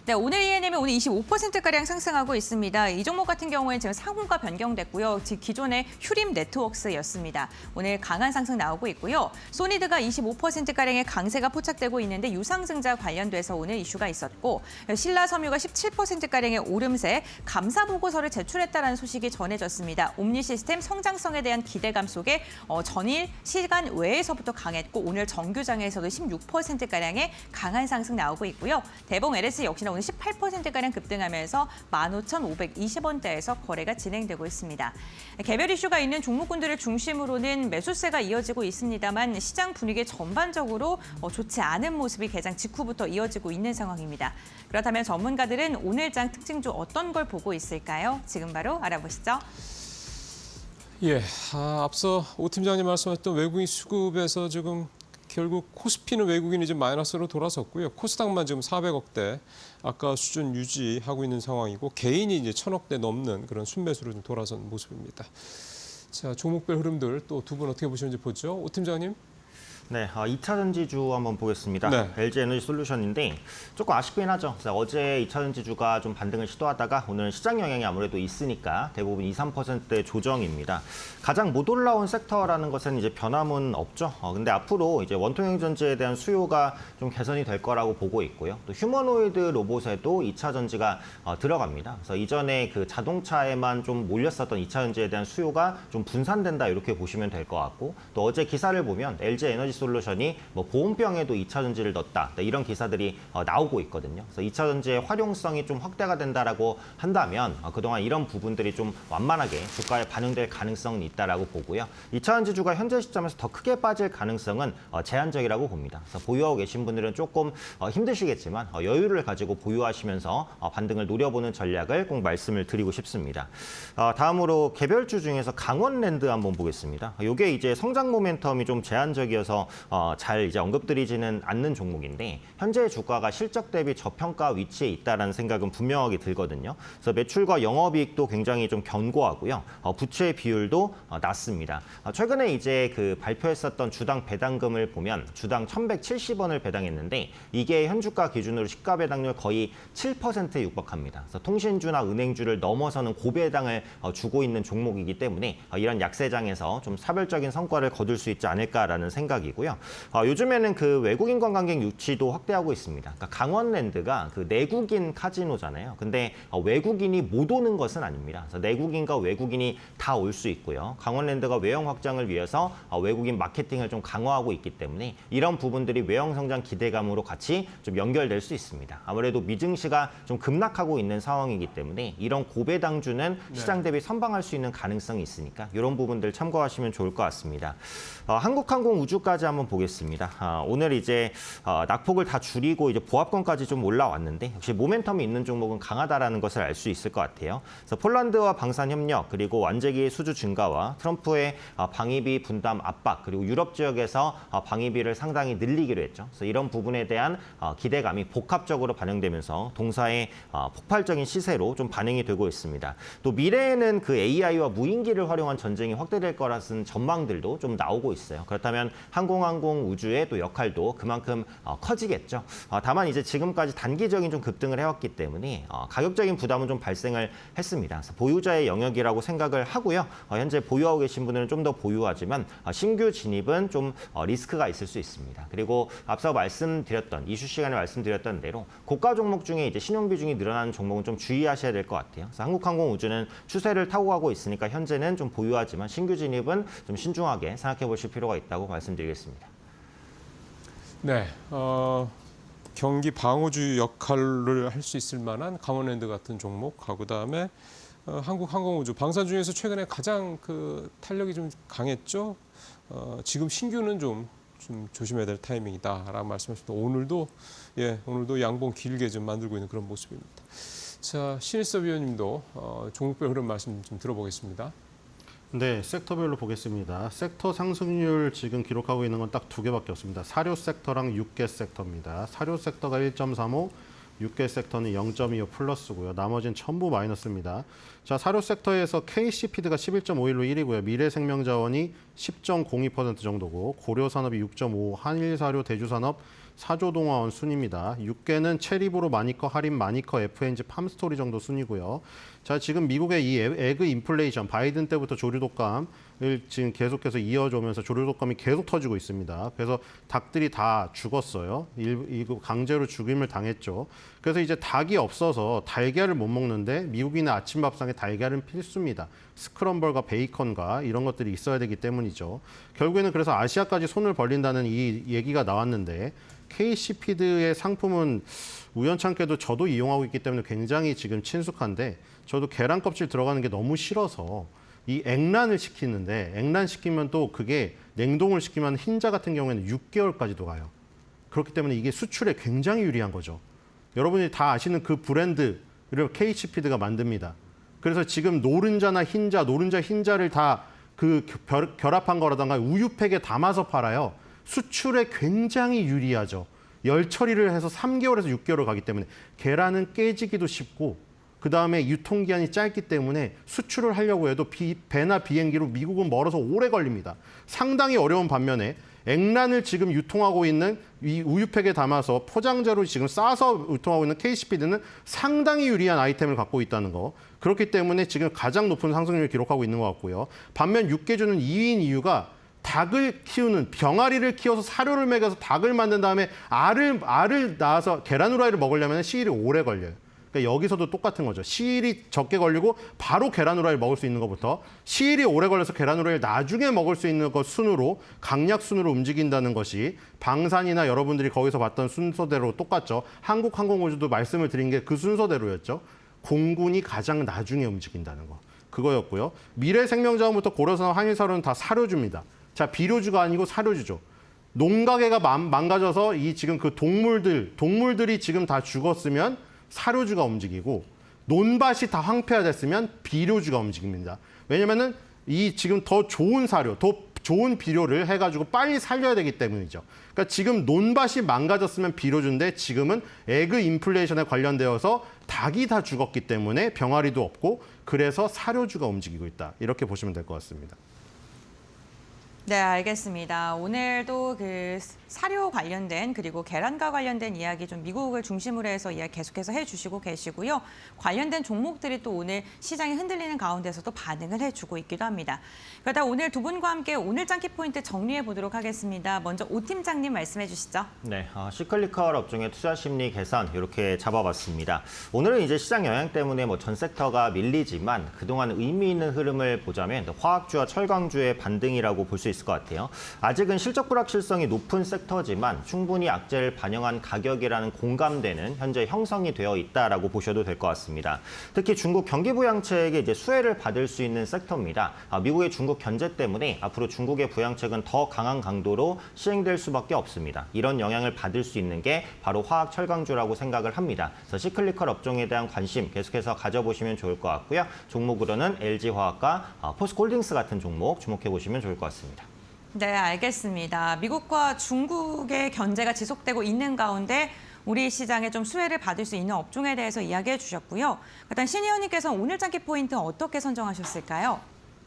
네, 오늘 E&M이 오늘 25%가량 상승하고 있습니다. 이 종목 같은 경우에는 지금 상호가 변경됐고요. 기존의 휴림 네트워크스였습니다. 오늘 강한 상승 나오고 있고요. 소니드가 25%가량의 강세가 포착되고 있는데 유상증자 관련돼서 오늘 이슈가 있었고 신라섬유가 17%가량의 오름세, 감사 보고서를 제출했다는 소식이 전해졌습니다. 옴니시스템 성장성에 대한 기대감 속에 전일 시간 외에서부터 강했고 오늘 정규장에서도 16%가량의 강한 상승 나오고 있고요. 대봉 LS 역시나 오늘 18%가량 급등하면서 15,520원대에서 거래가 진행되고 있습니다. 개별 이슈가 있는 종목군들을 중심으로는 매수세가 이어지고 있습니다만 시장 분위기 전반적으로 좋지 않은 모습이 개장 직후부터 이어지고 있는 상황입니다. 그렇다면 전문가들은 오늘장 특징주 어떤 걸 보고 있을까요? 지금 바로 알아보시죠. 예, 앞서 오 팀장님 말씀하셨던 외국인 수급에서 지금 결국 코스피는 외국인이 좀 마이너스로 돌아섰고요. 코스닥만 지금 400억대 아까 수준 유지하고 있는 상황이고 개인이 이제 1,000억대 넘는 그런 순매수로 좀 돌아선 모습입니다. 자, 종목별 흐름들 또 두 분 어떻게 보시는지 보죠. 오 팀장님. 네, 2차 전지주 한번 보겠습니다. 네. LG 에너지 솔루션인데 조금 아쉽긴 하죠. 어제 2차 전지주가 좀 반등을 시도하다가 오늘 시장 영향이 아무래도 있으니까 대부분 2, 3%대 조정입니다. 가장 못 올라온 섹터라는 것은 이제 변함은 없죠. 근데 앞으로 이제 원통형 전지에 대한 수요가 좀 개선이 될 거라고 보고 있고요. 또 휴머노이드 로봇에도 2차 전지가 들어갑니다. 그래서 이전에 그 자동차에만 좀 몰렸었던 2차 전지에 대한 수요가 좀 분산된다 이렇게 보시면 될 것 같고 또 어제 기사를 보면 LG 에너지 솔루션이 뭐 보온병에도 2차 전지를 넣었다 이런 기사들이 나오고 있거든요. 그래서 2차 전지의 활용성이 좀 확대가 된다라고 한다면 그동안 이런 부분들이 좀 완만하게 주가에 반영될 가능성은 있다라고 보고요. 2차 전지주가 현재 시점에서 더 크게 빠질 가능성은 제한적이라고 봅니다. 그래서 보유하고 계신 분들은 조금 힘드시겠지만 여유를 가지고 보유하시면서 반등을 노려보는 전략을 꼭 말씀을 드리고 싶습니다. 다음으로 개별주 중에서 강원랜드 한번 보겠습니다. 이게 이제 성장 모멘텀이 좀 제한적이어서 잘 이제 언급드리지는 않는 종목인데 현재 주가가 실적 대비 저평가 위치에 있다라는 생각은 분명하게 들거든요. 그래서 매출과 영업이익도 굉장히 좀 견고하고요. 부채 비율도 낮습니다. 최근에 이제 그 발표했었던 주당 배당금을 보면 주당 1,170원을 배당했는데 이게 현주가 기준으로 시가 배당률 거의 7%에 육박합니다. 그래서 통신주나 은행주를 넘어서는 고배당을 주고 있는 종목이기 때문에 이런 약세장에서 좀 사별적인 성과를 거둘 수 있지 않을까라는 생각이고요. 요즘에는 그 외국인 관광객 유치도 확대하고 있습니다. 그러니까 강원랜드가 그 내국인 카지노잖아요. 근데 외국인이 못 오는 것은 아닙니다. 그래서 내국인과 외국인이 다 올 수 있고요. 강원랜드가 외형 확장을 위해서 외국인 마케팅을 좀 강화하고 있기 때문에 이런 부분들이 외형 성장 기대감으로 같이 좀 연결될 수 있습니다. 아무래도 미증시가 좀 급락하고 있는 상황이기 때문에 이런 고배당주는 시장 대비 선방할 수 있는 가능성이 있으니까 이런 부분들 참고하시면 좋을 것 같습니다. 한국항공 우주까지 한번 보겠습니다. 오늘 이제 낙폭을 다 줄이고 이제 보합권까지 좀 올라왔는데 역시 모멘텀이 있는 종목은 강하다라는 것을 알 수 있을 것 같아요. 그래서 폴란드와 방산 협력 그리고 완제기의 수주 증가와 트럼프의 방위비 분담 압박 그리고 유럽 지역에서 방위비를 상당히 늘리기로 했죠. 그래서 이런 부분에 대한 기대감이 복합적으로 반영되면서 동사의 폭발적인 시세로 좀 반영이 되고 있습니다. 또 미래에는 그 AI와 무인기를 활용한 전쟁이 확대될 거라는 전망들도 좀 나오고 있어요. 그렇다면 항공 우주의 또 역할도 그만큼 커지겠죠. 다만 이제 지금까지 단기적인 좀 급등을 해왔기 때문에 가격적인 부담은 좀 발생을 했습니다. 그래서 보유자의 영역이라고 생각을 하고요. 현재 보유하고 계신 분들은 좀 더 보유하지만 신규 진입은 좀 리스크가 있을 수 있습니다. 그리고 앞서 말씀드렸던 이슈 시간에 말씀드렸던 대로 고가 종목 중에 이제 신용 비중이 늘어나는 종목은 좀 주의하셔야 될 것 같아요. 그래서 한국항공우주는 추세를 타고 가고 있으니까 현재는 좀 보유하지만 신규 진입은 좀 신중하게 생각해 보실 필요가 있다고 말씀드리겠습니다. 네, 경기 방어주 역할을 할 수 있을 만한 강원랜드 같은 종목하고 그다음에 한국항공우주 방산 중에서 최근에 가장 그 탄력이 좀 강했죠. 지금 신규는 좀 조심해야 될 타이밍이다라고 말씀하셨습니다. 오늘도 양봉 길게 좀 만들고 있는 그런 모습입니다. 자, 신일섭 위원님도 종목별 흐름 말씀 좀 들어보겠습니다. 네, 섹터별로 보겠습니다. 섹터 상승률 지금 기록하고 있는 건 딱 2개밖에 없습니다. 사료 섹터랑 육계 섹터입니다. 사료 섹터가 1.35, 육계 섹터는 0.25 플러스고요. 나머지는 전부 마이너스입니다. 자, 사료 섹터에서 KC피드가 11.51로 1위고요. 미래생명자원이 10.02% 정도고 고려산업이 6.5, 한일사료, 대주산업, 사조동화원 순입니다. 육계는 체리브로 마니커, 할인 마니커, FNG, 팜스토리 정도 순이고요. 자, 지금 미국의 이 에그 인플레이션, 바이든 때부터 조류 독감을 지금 계속해서 이어져오면서 조류 독감이 계속 터지고 있습니다. 그래서 닭들이 다 죽었어요. 이거 강제로 죽임을 당했죠. 그래서 이제 닭이 없어서 달걀을 못 먹는데 미국인의 아침 밥상에 달걀은 필수입니다. 스크럼블과 베이컨과 이런 것들이 있어야 되기 때문이죠. 결국에는 그래서 아시아까지 손을 벌린다는 이 얘기가 나왔는데 KC피드의 상품은 우연찮게도 저도 이용하고 있기 때문에 굉장히 지금 친숙한데 저도 계란 껍질 들어가는 게 너무 싫어서 이 액란을 시키는데 액란 시키면 또 그게 냉동을 시키면 흰자 같은 경우에는 6개월까지도 가요. 그렇기 때문에 이게 수출에 굉장히 유리한 거죠. 여러분이 다 아시는 그 브랜드를 KC피드가 만듭니다. 그래서 지금 노른자나 흰자, 노른자 흰자를 다 그 결합한 거라던가 우유팩에 담아서 팔아요. 수출에 굉장히 유리하죠. 열 처리를 해서 3개월에서 6개월을 가기 때문에 계란은 깨지기도 쉽고 그다음에 유통기한이 짧기 때문에 수출을 하려고 해도 배나 비행기로 미국은 멀어서 오래 걸립니다. 상당히 어려운 반면에 액란을 지금 유통하고 있는 이 우유팩에 담아서 포장재로 지금 싸서 유통하고 있는 KC피드는 상당히 유리한 아이템을 갖고 있다는 거. 그렇기 때문에 지금 가장 높은 상승률을 기록하고 있는 것 같고요. 반면 육계주는 2위인 이유가 닭을 키우는 병아리를 키워서 사료를 먹여서 닭을 만든 다음에 알을 낳아서 계란 후라이를 먹으려면 시일이 오래 걸려요. 그러니까 여기서도 똑같은 거죠. 시일이 적게 걸리고 바로 계란 후라이를 먹을 수 있는 것부터 시일이 오래 걸려서 계란 후라이를 나중에 먹을 수 있는 것 순으로 강약 순으로 움직인다는 것이 방산이나 여러분들이 거기서 봤던 순서대로 똑같죠. 한국항공우주도 말씀을 드린 게 그 순서대로였죠. 공군이 가장 나중에 움직인다는 거. 그거였고요. 미래생명자원부터 고려산업, 한일사료는 다 사료주입니다. 자, 비료주가 아니고 사료주죠. 농가계가 망가져서 이 지금 그 동물들이 지금 다 죽었으면 사료주가 움직이고 논밭이 다 황폐화됐으면 비료주가 움직입니다. 왜냐면은 이 지금 더 좋은 사료, 더 좋은 비료를 해가지고 빨리 살려야 되기 때문이죠. 그러니까 지금 논밭이 망가졌으면 비료주인데 지금은 에그 인플레이션에 관련되어서 닭이 다 죽었기 때문에 병아리도 없고 그래서 사료주가 움직이고 있다. 이렇게 보시면 될 것 같습니다. 네, 알겠습니다. 오늘도 그 사료 관련된 그리고 계란과 관련된 이야기 좀 미국을 중심으로 해서 이야기 계속해서 해주시고 계시고요. 관련된 종목들이 또 오늘 시장이 흔들리는 가운데서도 반응을 해주고 있기도 합니다. 그러다 오늘 두 분과 함께 오늘 짱키 포인트 정리해 보도록 하겠습니다. 먼저 오 팀장님 말씀해 주시죠. 네, 시클리컬 업종의 투자 심리 개선 이렇게 잡아봤습니다. 오늘은 이제 시장 영향 때문에 뭐 전 섹터가 밀리지만 그동안 의미 있는 흐름을 보자면 화학주와 철강주의 반등이라고 볼 수 있을 것 같아요. 아직은 실적 불확실성이 높은 섹터지만 충분히 악재를 반영한 가격이라는 공감대는 현재 형성이 되어 있다라고 보셔도 될 것 같습니다. 특히 중국 경기 부양책에 이제 수혜를 받을 수 있는 섹터입니다. 미국의 중국 견제 때문에 앞으로 중국의 부양책은 더 강한 강도로 시행될 수밖에 없습니다. 이런 영향을 받을 수 있는 게 바로 화학 철강주라고 생각을 합니다. 그래서 시클리컬 업종에 대한 관심 계속해서 가져보시면 좋을 것 같고요. 종목으로는 LG화학과 포스코홀딩스 같은 종목 주목해 보시면 좋을 것 같습니다. 네, 알겠습니다. 미국과 중국의 견제가 지속되고 있는 가운데 우리 시장에 좀 수혜를 받을 수 있는 업종에 대해서 이야기해 주셨고요. 일단 신 의원님께서 오늘 짱키 포인트 어떻게 선정하셨을까요?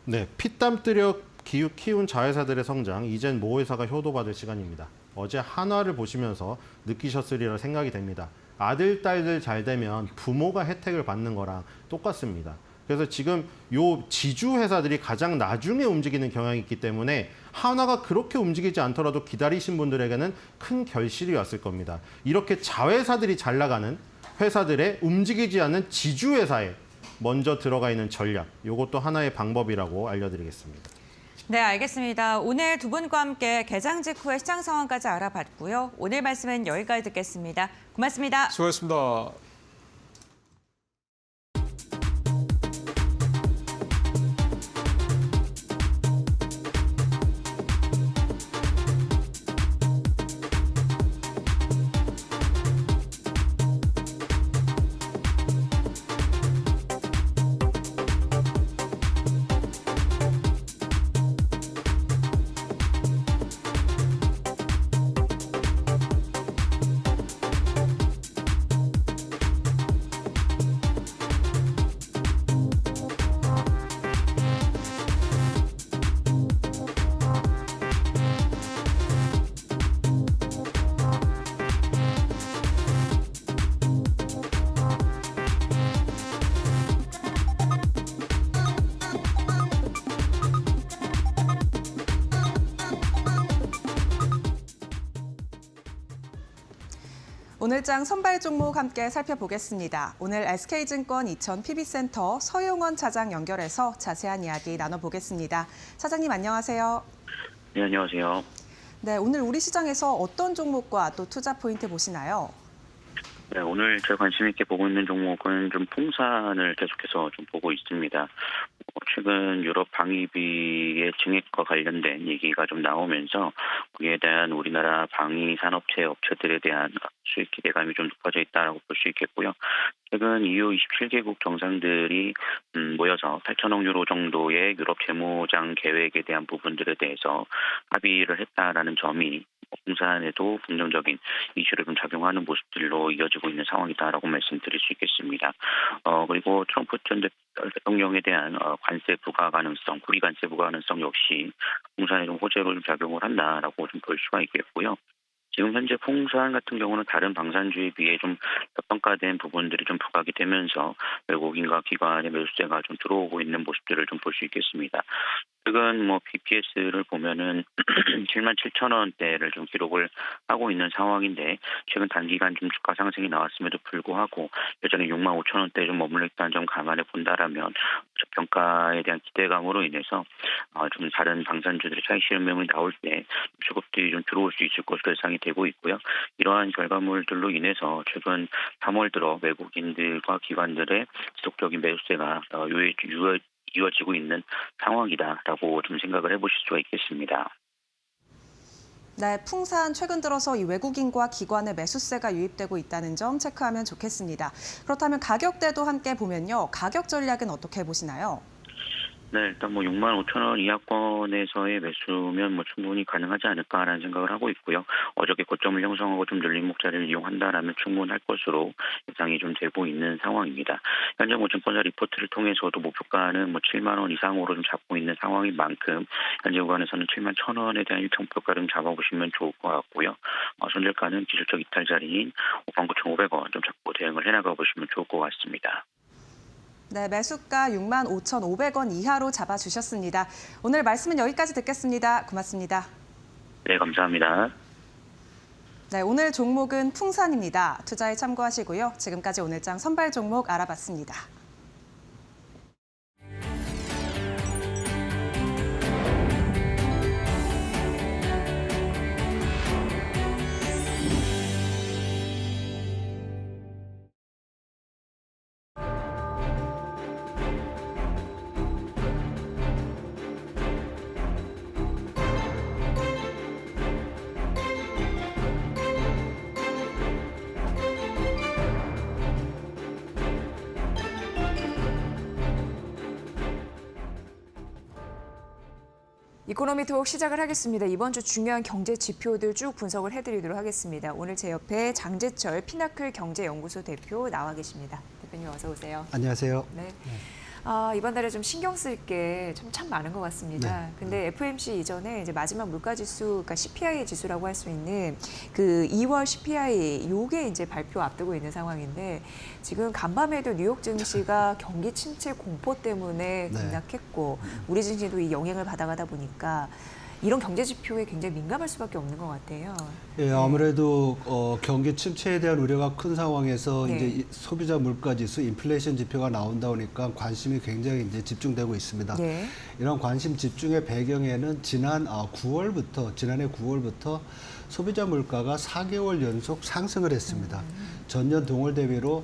네, 피땀 들여 키운 자회사들의 성장, 이젠 모 회사가 효도받을 시간입니다. 어제 한화를 보시면서 느끼셨으리라 생각이 됩니다. 아들, 딸들 잘 되면 부모가 혜택을 받는 거랑 똑같습니다. 그래서 지금 요 지주 회사들이 가장 나중에 움직이는 경향이 있기 때문에 한화가 그렇게 움직이지 않더라도 기다리신 분들에게는 큰 결실이 왔을 겁니다. 이렇게 자회사들이 잘 나가는 회사들의 움직이지 않는 지주 회사에 먼저 들어가 있는 전략, 이것도 하나의 방법이라고 알려드리겠습니다. 네, 알겠습니다. 오늘 두 분과 함께 개장 직후의 시장 상황까지 알아봤고요. 오늘 말씀은 여기까지 듣겠습니다. 고맙습니다. 수고하셨습니다. 오늘장 선발 종목 함께 살펴보겠습니다. 오늘 SK증권 이천 PB센터 서용원 차장 연결해서 자세한 이야기 나눠보겠습니다. 차장님 안녕하세요. 네, 안녕하세요. 네, 오늘 우리 시장에서 어떤 종목과 또 투자 포인트 보시나요? 네, 오늘 제가 관심 있게 보고 있는 종목은 좀 풍산을 계속해서 좀 보고 있습니다. 최근 유럽 방위비의 증액과 관련된 얘기가 좀 나오면서 그에 대한 우리나라 방위 산업체 업체들에 대한 수익 기대감이 좀 높아져 있다고 볼 수 있겠고요. 최근 EU 27개국 정상들이 모여서 8천억 유로 정도의 유럽 재무장 계획에 대한 부분들에 대해서 합의를 했다라는 점이 풍산에도 긍정적인 이슈를 좀 작용하는 모습들로 이어지고 있는 상황이다라고 말씀드릴 수 있겠습니다. 그리고 트럼프 전 대통령에 대한 관세 부과 가능성, 구리 관세 부과 가능성 역시 풍산에 좀 호재로 좀 작용을 한다라고 좀 볼 수가 있겠고요. 지금 현재 풍산 같은 경우는 다른 방산주에 비해 좀 저평가된 부분들이 좀 부각이 되면서 외국인과 기관의 매수세가 좀 들어오고 있는 모습들을 좀 볼 수 있겠습니다. 최근 BPS를 보면은 77,000원대를 좀 기록을 하고 있는 상황인데 최근 단기간 좀 주가 상승이 나왔음에도 불구하고 여전히 65,000원대에 좀 머물러 있다는 점 감안해 본다라면 저평가에 대한 기대감으로 인해서 좀 다른 방산주들의 차익 실현명이 나올 때 수급들이 좀 들어올 수 있을 것으로 예상이 되고 있고요. 이러한 결과물들로 인해서 최근 3월 들어 외국인들과 기관들의 지속적인 매수세가 이어지고 있는 상황이다라고 좀 생각을 해보실 수가 있겠습니다. 네, 풍산 최근 들어서 이 외국인과 기관의 매수세가 유입되고 있다는 점 체크하면 좋겠습니다. 그렇다면 가격대도 함께 보면요. 가격 전략은 어떻게 보시나요? 네, 일단 65,000원 이하권에서의 매수면 충분히 가능하지 않을까라는 생각을 하고 있고요. 어저께 고점을 형성하고 좀 눌림 목자리를 이용한다라면 충분할 것으로 예상이 좀 되고 있는 상황입니다. 현재 증권사 리포트를 통해서도 목표가는 7만 원 이상으로 좀 잡고 있는 상황인 만큼 현재 구간에서는 7만 1,000원에 대한 일정표가를 좀 잡아보시면 좋을 것 같고요. 손절가는 기술적 이탈 자리인 59,500원 좀 잡고 대응을 해나가 보시면 좋을 것 같습니다. 네, 매수가 65,500원 이하로 잡아주셨습니다. 오늘 말씀은 여기까지 듣겠습니다. 고맙습니다. 네, 감사합니다. 네, 오늘 종목은 풍산입니다. 투자에 참고하시고요. 지금까지 오늘장 선발 종목 알아봤습니다. 이코노미 톡 시작을 하겠습니다. 이번 주 중요한 경제 지표들 쭉 분석을 해드리도록 하겠습니다. 오늘 제 옆에 장재철 피나클 경제연구소 대표 나와 계십니다. 대표님 어서 오세요. 안녕하세요. 네. 이번 달에 좀 신경 쓸 게 참 많은 것 같습니다. 근데 FOMC 이전에 이제 마지막 물가지수, 그러니까 CPI 지수라고 할 수 있는 그 2월 CPI 요게 이제 발표 앞두고 있는 상황인데 지금 간밤에도 뉴욕 증시가 경기 침체 공포 때문에 급락했고 우리 증시도 이 영향을 받아가다 보니까 이런 경제 지표에 굉장히 민감할 수밖에 없는 것 같아요. 예, 아무래도 경기 침체에 대한 우려가 큰 상황에서 네. 이제 소비자 물가 지수, 인플레이션 지표가 나온다 보니까 관심이 굉장히 이제 집중되고 있습니다. 네. 이런 관심 집중의 배경에는 지난해 9월부터 소비자 물가가 4개월 연속 상승을 했습니다. 전년 동월 대비로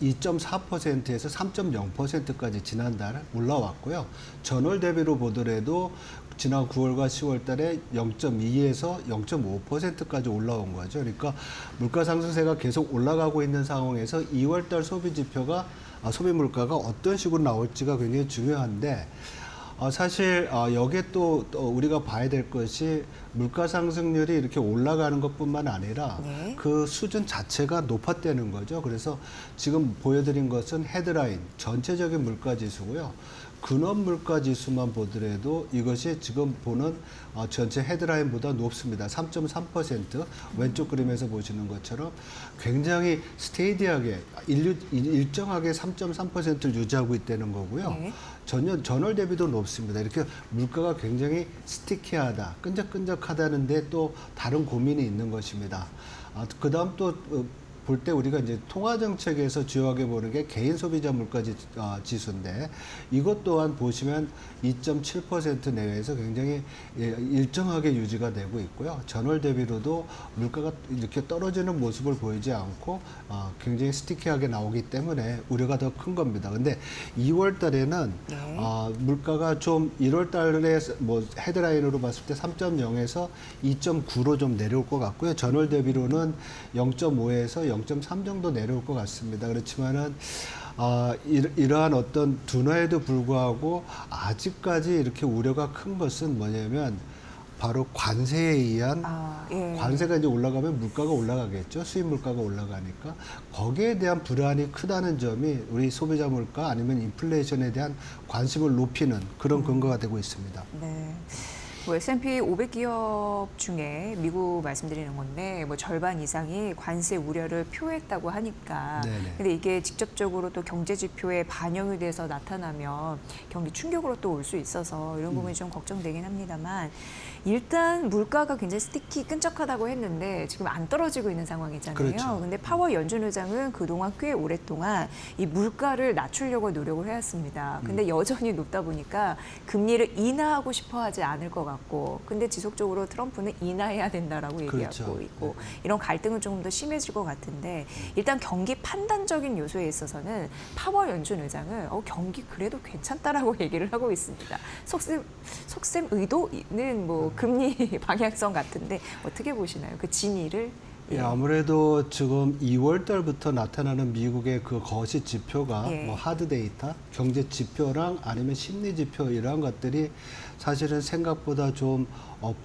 2.4%에서 3.0%까지 지난달 올라왔고요. 전월 대비로 보더라도 지난 9월과 10월 달에 0.2에서 0.5%까지 올라온 거죠. 그러니까 물가 상승세가 계속 올라가고 있는 상황에서 2월 달 소비 지표가 소비 물가가 어떤 식으로 나올지가 굉장히 중요한데 사실 여기에 또 우리가 봐야 될 것이 물가 상승률이 이렇게 올라가는 것뿐만 아니라 네. 그 수준 자체가 높았다는 거죠. 그래서 지금 보여드린 것은 헤드라인 전체적인 물가 지수고요. 근원 물가 지수만 보더라도 이것이 지금 보는 전체 헤드라인보다 높습니다. 3.3%. 왼쪽 그림에서 보시는 것처럼 굉장히 스테이디하게 일정하게 3.3%를 유지하고 있다는 거고요. 네. 전월 대비도 높습니다. 이렇게 물가가 굉장히 스티키하다, 끈적끈적하다는데 또 다른 고민이 있는 것입니다. 그다음 또 볼 때 우리가 이제 통화 정책에서 주요하게 보는 게 개인 소비자 물가 지수인데 이것 또한 보시면 2.7% 내외에서 굉장히 일정하게 유지가 되고 있고요. 전월 대비로도 물가가 이렇게 떨어지는 모습을 보이지 않고 굉장히 스티키하게 나오기 때문에 우려가 더 큰 겁니다. 근데 2월 달에는 네. 물가가 좀 1월 달에 뭐 헤드라인으로 봤을 때 3.0에서 2.9로 좀 내려올 것 같고요. 전월 대비로는 0.5에서 0.3 정도 내려올 것 같습니다. 그렇지만은 이러한 어떤 둔화에도 불구하고 아직까지 이렇게 우려가 큰 것은 뭐냐면 바로 관세에 의한 예. 관세가 이제 올라가면 물가가 올라가겠죠. 수입 물가가 올라가니까 거기에 대한 불안이 크다는 점이 우리 소비자 물가 아니면 인플레이션에 대한 관심을 높이는 그런 근거가 되고 있습니다. 네. 뭐 S&P 500기업 중에 미국 말씀드리는 건데 뭐 절반 이상이 관세 우려를 표했다고 하니까 네네. 근데 이게 직접적으로 또 경제 지표에 반영이 돼서 나타나면 경기 충격으로 또 올 수 있어서 이런 부분이 좀 걱정되긴 합니다만 일단 물가가 굉장히 스티키 끈적하다고 했는데 지금 안 떨어지고 있는 상황이잖아요. 그렇죠. 근데 파월 연준 의장은 그동안 꽤 오랫동안 이 물가를 낮추려고 노력을 해왔습니다. 근데 여전히 높다 보니까 금리를 인하하고 싶어 하지 않을 것 같고 근데 지속적으로 트럼프는 인하해야 된다라고 얘기하고 그렇죠. 있고 이런 갈등은 조금 더 심해질 것 같은데 일단 경기 판단적인 요소에 있어서는 파월 연준 의장은 경기 그래도 괜찮다라고 얘기를 하고 있습니다. 속셈 의도는 뭐 금리 방향성 같은데 어떻게 보시나요? 그 진위를? 예, 아무래도 지금 2월 달부터 나타나는 미국의 그 거시 지표가 예. 뭐 하드 데이터, 경제 지표랑 아니면 심리 지표 이러한 것들이 사실은 생각보다 좀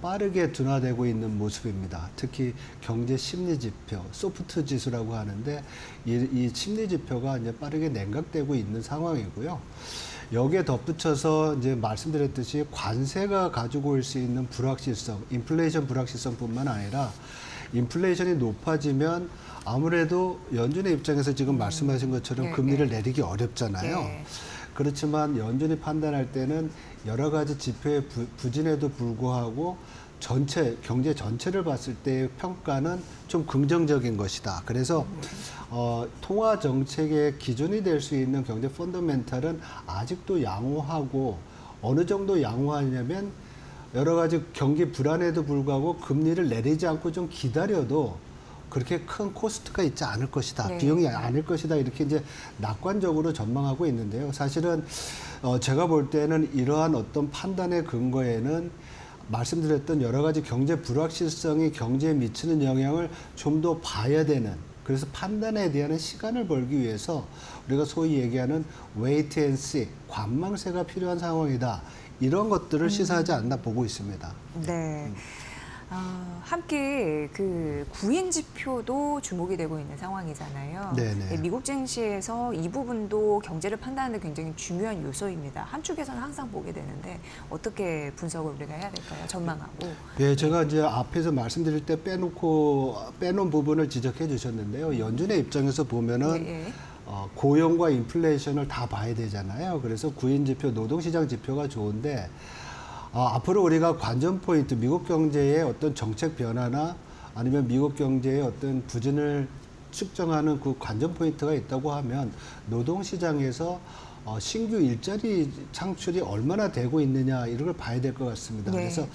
빠르게 둔화되고 있는 모습입니다. 특히 경제 심리 지표, 소프트 지수라고 하는데 이 심리 지표가 이제 빠르게 냉각되고 있는 상황이고요. 여기에 덧붙여서 이제 말씀드렸듯이 관세가 가지고 올 수 있는 불확실성, 인플레이션 불확실성뿐만 아니라 인플레이션이 높아지면 아무래도 연준의 입장에서 지금 말씀하신 것처럼 네, 금리를 네. 내리기 어렵잖아요. 네. 그렇지만 연준이 판단할 때는 여러 가지 지표의 부진에도 불구하고 경제 전체를 봤을 때의 평가는 좀 긍정적인 것이다. 그래서 통화 정책의 기준이 될 수 있는 경제 펀더멘탈은 아직도 양호하고 어느 정도 양호하냐면 여러 가지 경기 불안에도 불구하고 금리를 내리지 않고 좀 기다려도 그렇게 큰 코스트가 있지 않을 것이다. 네. 비용이 않을 것이다. 이렇게 이제 낙관적으로 전망하고 있는데요. 사실은 제가 볼 때는 이러한 어떤 판단의 근거에는 말씀드렸던 여러 가지 경제 불확실성이 경제에 미치는 영향을 좀 더 봐야 되는 그래서 판단에 대한 시간을 벌기 위해서 우리가 소위 얘기하는 wait and see, 관망세가 필요한 상황이다. 이런 것들을 시사하지 않나 보고 있습니다. 네. 함께 그 구인 지표도 주목이 되고 있는 상황이잖아요. 네네. 네, 미국 증시에서 이 부분도 경제를 판단하는 데 굉장히 중요한 요소입니다. 한쪽에서는 항상 보게 되는데 어떻게 분석을 우리가 해야 될까요? 전망하고. 네, 제가 이제 앞에서 말씀드릴 때 빼놓은 부분을 지적해 주셨는데요. 연준의 입장에서 보면은 예. 고용과 인플레이션을 다 봐야 되잖아요. 그래서 구인 지표, 노동시장 지표가 좋은데 앞으로 우리가 관전 포인트, 미국 경제의 어떤 정책 변화나 아니면 미국 경제의 어떤 부진을 측정하는 그 관전 포인트가 있다고 하면 노동시장에서 신규 일자리 창출이 얼마나 되고 있느냐 이런 걸 봐야 될 것 같습니다. 네. 그래서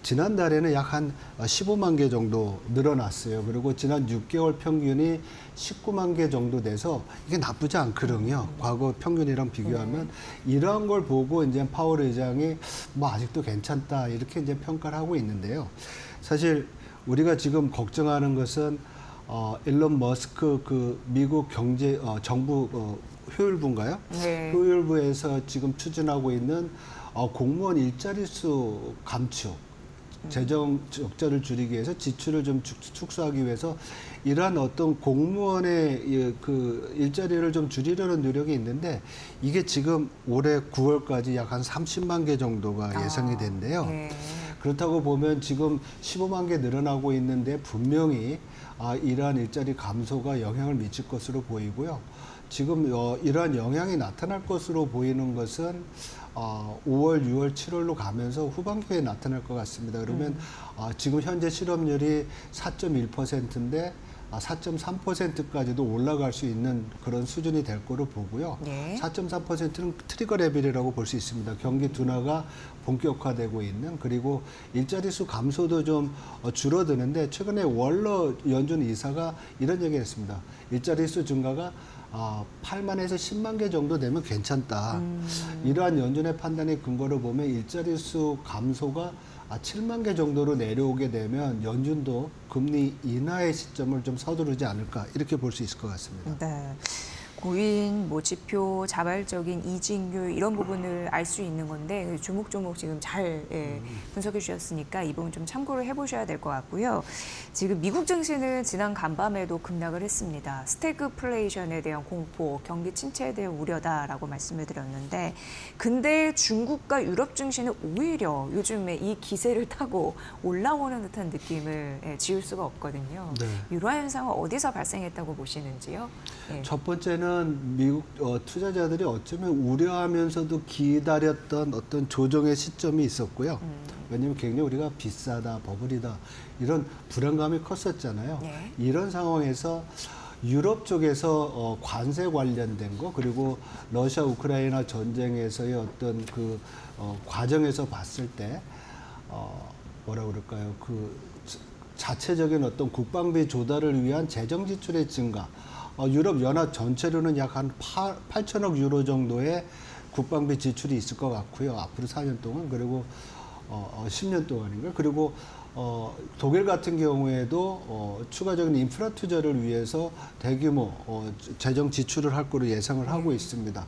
지난달에는 약 한 15만 개 정도 늘어났어요. 그리고 지난 6개월 평균이 19만 개 정도 돼서 이게 나쁘지 않거든요. 과거 평균이랑 비교하면 이러한 걸 보고 이제 파월 의장이 뭐 아직도 괜찮다 이렇게 이제 평가를 하고 있는데요. 사실 우리가 지금 걱정하는 것은 일론 머스크 그 미국 경제 정부 효율부인가요? 네. 효율부에서 지금 추진하고 있는 공무원 일자리 수 감축, 재정 적자를 줄이기 위해서 지출을 좀 축소하기 위해서 이러한 어떤 공무원의 그 일자리를 좀 줄이려는 노력이 있는데 이게 지금 올해 9월까지 약 한 30만 개 정도가 예상이 된대요. 네. 그렇다고 보면 지금 15만 개 늘어나고 있는데 분명히 이러한 일자리 감소가 영향을 미칠 것으로 보이고요. 지금 이러한 영향이 나타날 것으로 보이는 것은 5월, 6월, 7월로 가면서 후반기에 나타날 것 같습니다. 그러면 지금 현재 실업률이 4.1%인데 4.3%까지도 올라갈 수 있는 그런 수준이 될 거로 보고요. 네. 4.3%는 트리거 레벨이라고 볼 수 있습니다. 경기 둔화가 본격화되고 있는, 그리고 일자리 수 감소도 좀 줄어드는데 최근에 월러 연준 이사가 이런 얘기를 했습니다. 일자리 수 증가가 8만에서 10만 개 정도 되면 괜찮다. 이러한 연준의 판단의 근거로 보면 일자리 수 감소가 7만 개 정도로 내려오게 되면 연준도 금리 인하의 시점을 좀 서두르지 않을까 이렇게 볼 수 있을 것 같습니다. 네. 고인, 지표, 자발적인 이직률 이런 부분을 알 수 있는 건데 조목조목 지금 잘 분석해 주셨으니까 이 부분 좀 참고를 해보셔야 될 것 같고요. 지금 미국 증시는 지난 간밤에도 급락을 했습니다. 스태그플레이션에 대한 공포, 경기 침체에 대한 우려다라고 말씀을 드렸는데 근데 중국과 유럽 증시는 오히려 요즘에 이 기세를 타고 올라오는 듯한 느낌을 지울 수가 없거든요. 네. 이러한 현상은 어디서 발생했다고 보시는지요? 네. 첫 번째는 미국 투자자들이 어쩌면 우려하면서도 기다렸던 어떤 조정의 시점이 있었고요. 왜냐하면 굉장히 우리가 비싸다, 버블이다 이런 불안감이 컸었잖아요. 네. 이런 상황에서 유럽 쪽에서 관세 관련된 거 그리고 러시아 우크라이나 전쟁에서의 어떤 그 과정에서 봤을 때 뭐라 그럴까요? 그 자체적인 어떤 국방비 조달을 위한 재정 지출의 증가. 유럽 연합 전체로는 약 한 8천억 유로 정도의 국방비 지출이 있을 것 같고요. 앞으로 4년 동안 그리고 10년 동안인가. 그리고 독일 같은 경우에도 추가적인 인프라 투자를 위해서 대규모 재정 지출을 할 거로 예상을 하고 있습니다.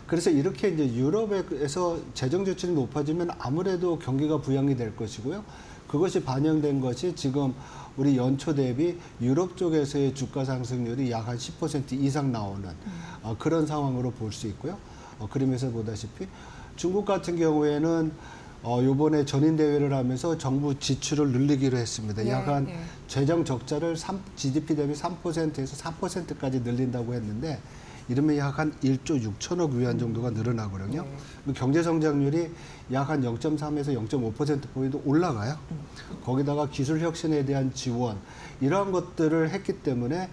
그래서 이렇게 이제 유럽에서 재정 지출이 높아지면 아무래도 경기가 부양이 될 것이고요. 그것이 반영된 것이 지금 우리 연초 대비 유럽 쪽에서의 주가 상승률이 약 한 10% 이상 나오는 그런 상황으로 볼 수 있고요. 그림에서 보다시피 중국 같은 경우에는 요번에 전인 대회를 하면서 정부 지출을 늘리기로 했습니다. 네, 약 한 네. 재정 적자를 GDP 대비 3%에서 4%까지 늘린다고 했는데 이러면 약 한 1조 6천억 위안 정도가 늘어나거든요. 경제 성장률이 약 한 0.3에서 0.5%포인트 올라가요. 거기다가 기술 혁신에 대한 지원 이러한 것들을 했기 때문에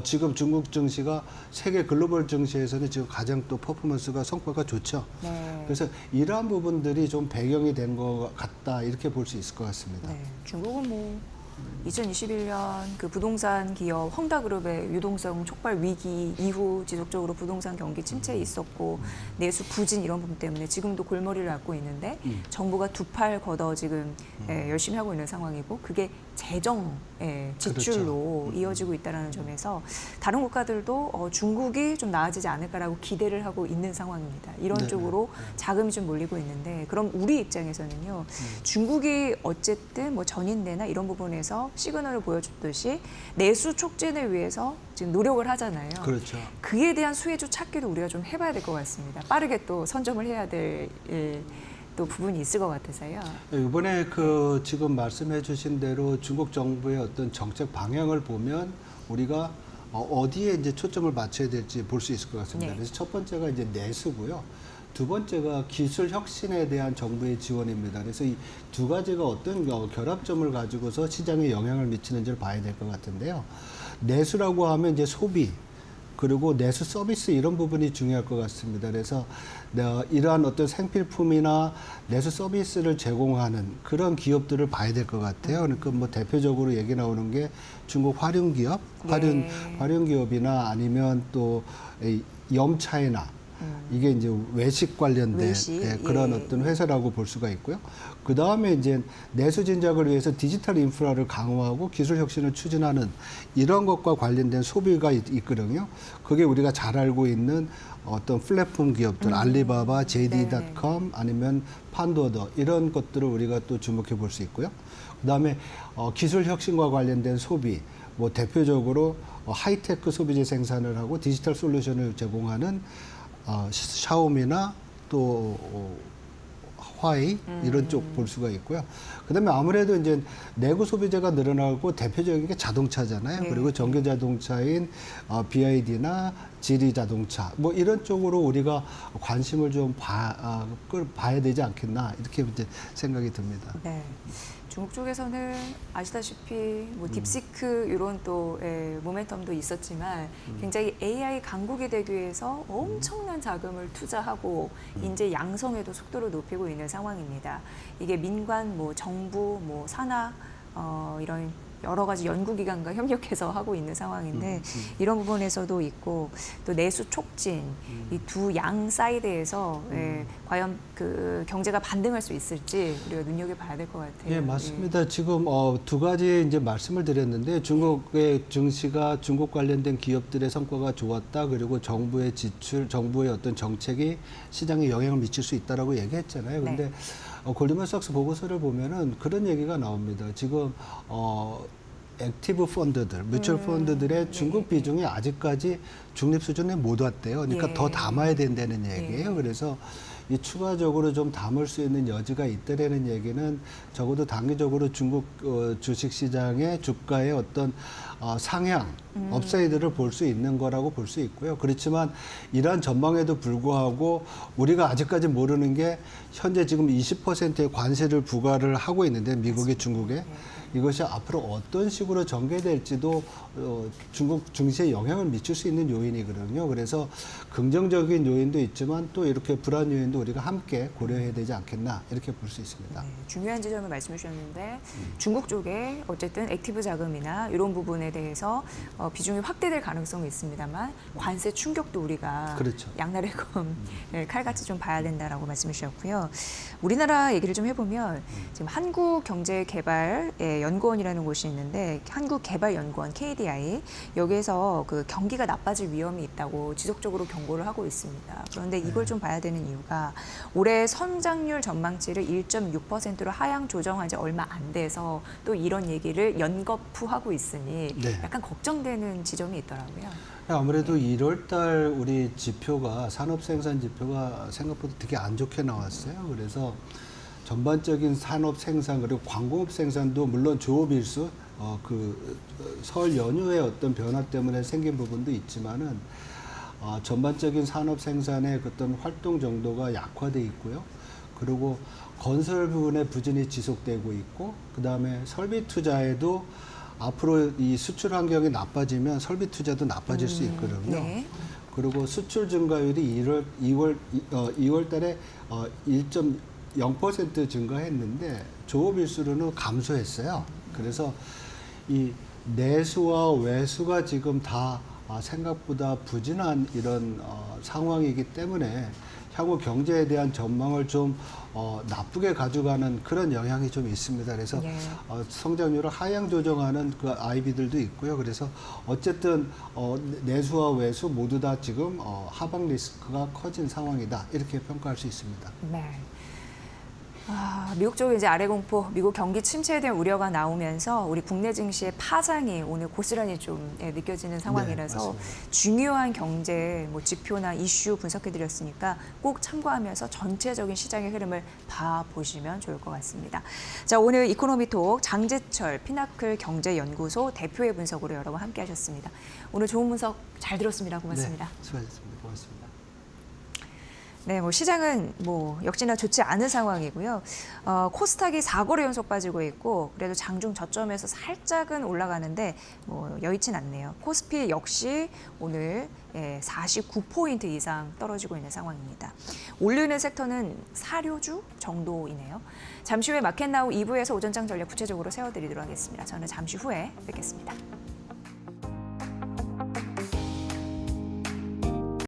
지금 중국 증시가 세계 글로벌 증시에서는 지금 가장 또 퍼포먼스가 성과가 좋죠. 네. 그래서 이러한 부분들이 좀 배경이 된 것 같다 이렇게 볼 수 있을 것 같습니다. 네, 중국은 뭐 2021년 그 부동산 기업 헝다그룹의 유동성 촉발 위기 이후 지속적으로 부동산 경기 침체에 있었고 내수 부진 이런 부분 때문에 지금도 골머리를 앓고 있는데 정부가 두 팔 걷어 지금 열심히 하고 있는 상황이고 그게 재정 지출로 그렇죠. 이어지고 있다는 점에서 다른 국가들도 중국이 좀 나아지지 않을까라고 기대를 하고 있는 상황입니다. 이런 네. 쪽으로 자금이 좀 몰리고 있는데 그럼 우리 입장에서는요. 중국이 어쨌든 뭐 전인대나 이런 부분에서 시그널을 보여줬듯이 내수 촉진을 위해서 지금 노력을 하잖아요. 그렇죠. 그에 대한 수혜주 찾기도 우리가 좀 해봐야 될 것 같습니다. 빠르게 또 선점을 해야 될 또 부분이 있을 것 같아서요. 이번에 그 지금 말씀해 주신 대로 중국 정부의 어떤 정책 방향을 보면 우리가 어디에 이제 초점을 맞춰야 될지 볼 수 있을 것 같습니다. 네. 그래서 첫 번째가 이제 내수고요. 두 번째가 기술 혁신에 대한 정부의 지원입니다. 그래서 이 두 가지가 어떤 결합점을 가지고서 시장에 영향을 미치는지를 봐야 될 것 같은데요. 내수라고 하면 이제 소비, 그리고 내수 서비스 이런 부분이 중요할 것 같습니다. 그래서 이러한 어떤 생필품이나 내수 서비스를 제공하는 그런 기업들을 봐야 될 것 같아요. 그러니까 뭐 대표적으로 얘기 나오는 게 중국 화륜기업, 화륜기업이나 아니면 또 염차이나 이게 이제 외식 관련된 그런 어떤 회사라고 볼 수가 있고요. 그 다음에 이제 내수 진작을 위해서 디지털 인프라를 강화하고 기술 혁신을 추진하는 이런 것과 관련된 소비가 있거든요. 그게 우리가 잘 알고 있는 어떤 플랫폼 기업들, 알리바바, JD.com 아니면 판도더 이런 것들을 우리가 또 주목해 볼 수 있고요. 그 다음에 기술 혁신과 관련된 소비, 뭐 대표적으로 하이테크 소비재 생산을 하고 디지털 솔루션을 제공하는 샤오미나 또 화웨이 이런 쪽 볼 수가 있고요. 그다음에 아무래도 이제 내구 소비재가 늘어나고 대표적인 게 자동차잖아요. 그리고 전기 자동차인 BYD나 지리 자동차 뭐 이런 쪽으로 우리가 관심을 좀 봐야 되지 않겠나 이렇게 이제 생각이 듭니다. 네. 중국 쪽에서는 아시다시피 뭐 딥시크 이런 또 모멘텀도 있었지만 굉장히 AI 강국이 되기 위해서 엄청난 자금을 투자하고 이제 양성에도 속도를 높이고 있는 상황입니다. 이게 민관, 뭐 정부, 뭐 산하 이런 여러 가지 연구기관과 협력해서 하고 있는 상황인데 이런 부분에서도 있고 또 내수 촉진 이 두 양 사이드에서 과연 그 경제가 반등할 수 있을지 우리가 눈여겨봐야 될 것 같아요. 예, 맞습니다. 지금 두 가지 이제 말씀을 드렸는데 중국의 증시가 중국 관련된 기업들의 성과가 좋았다. 그리고 정부의 지출, 정부의 어떤 정책이 시장에 영향을 미칠 수 있다라고 얘기했잖아요. 근데 골드만삭스 보고서를 보면은 그런 얘기가 나옵니다. 지금 액티브 펀드들, 뮤추얼 펀드들의 중국 비중이 아직까지 중립 수준에 못 왔대요. 그러니까 더 담아야 된다는 얘기예요. 그래서 이 추가적으로 좀 담을 수 있는 여지가 있다라는 얘기는 적어도 단기적으로 중국 주식시장의 주가의 어떤 상향, 업사이드를 볼 수 있는 거라고 볼 수 있고요. 그렇지만 이러한 전망에도 불구하고 우리가 아직까지 모르는 게 현재 지금 20%의 관세를 부과를 하고 있는데 미국이 중국에 이것이 앞으로 어떤 식으로 전개될지도 중국 증시에 영향을 미칠 수 있는 요인이거든요. 그래서 긍정적인 요인도 있지만 또 이렇게 불안 요인도 우리가 함께 고려해야 되지 않겠나 이렇게 볼 수 있습니다. 중요한 지점을 말씀해 주셨는데 중국 쪽에 어쨌든 액티브 자금이나 이런 부분에 대해서 비중이 확대될 가능성이 있습니다만 관세 충격도 우리가 양날의 검 칼같이 좀 봐야 된다라고 말씀해 주셨고요. 우리나라 얘기를 좀 해보면 지금 한국경제개발 연구원이라는 곳이 있는데 한국개발연구원 KDI 여기에서 그 경기가 나빠질 위험이 있다고 지속적으로 경고를 하고 있습니다. 그런데 이걸 좀 봐야 되는 이유가 올해 성장률 전망치를 1.6%로 하향 조정한 지 얼마 안 돼서 또 이런 얘기를 연거푸 하고 있으니 약간 걱정되는 지점이 있더라고요. 아무래도 1월 달 우리 지표가 산업 생산 지표가 생각보다 되게 안 좋게 나왔어요. 그래서 전반적인 산업 생산 그리고 광공업 생산도 물론 조업일수 설 연휴의 어떤 변화 때문에 생긴 부분도 있지만은 전반적인 산업 생산의 어떤 활동 정도가 약화돼 있고요. 그리고 건설 부분의 부진이 지속되고 있고 그다음에 설비 투자에도 앞으로 이 수출 환경이 나빠지면 설비 투자도 나빠질 수 있거든요. 그리고 수출 증가율이 2월 달에 1.0% 증가했는데 조업일수로는 감소했어요. 그래서 이 내수와 외수가 지금 다 생각보다 부진한 이런 상황이기 때문에 향후 경제에 대한 전망을 좀 나쁘게 가져가는 그런 영향이 좀 있습니다. 그래서 성장률을 하향 조정하는 그 아이비들도 있고요. 그래서 어쨌든 내수와 외수 모두 다 지금 하방 리스크가 커진 상황이다. 이렇게 평가할 수 있습니다. 네. 미국 쪽에 이제 아래 공포, 미국 경기 침체에 대한 우려가 나오면서 우리 국내 증시의 파장이 오늘 고스란히 좀 느껴지는 상황이라서 중요한 경제 지표나 이슈 분석해드렸으니까 꼭 참고하면서 전체적인 시장의 흐름을 봐보시면 좋을 것 같습니다. 자, 오늘 이코노미톡 장재철 피나클 경제연구소 대표의 분석으로 여러분 함께하셨습니다. 오늘 좋은 분석 잘 들었습니다. 고맙습니다. 수고하셨습니다. 고맙습니다. 네, 뭐 시장은 뭐 역시나 좋지 않은 상황이고요. 코스닥이 4거래 연속 빠지고 있고 그래도 장중 저점에서 살짝은 올라가는데 뭐 여의치 않네요. 코스피 역시 오늘 49포인트 이상 떨어지고 있는 상황입니다. 올리는 섹터는 사료주 정도이네요. 잠시 후에 마켓나우 2부에서 오전장 전략 구체적으로 세워드리도록 하겠습니다. 저는 잠시 후에 뵙겠습니다.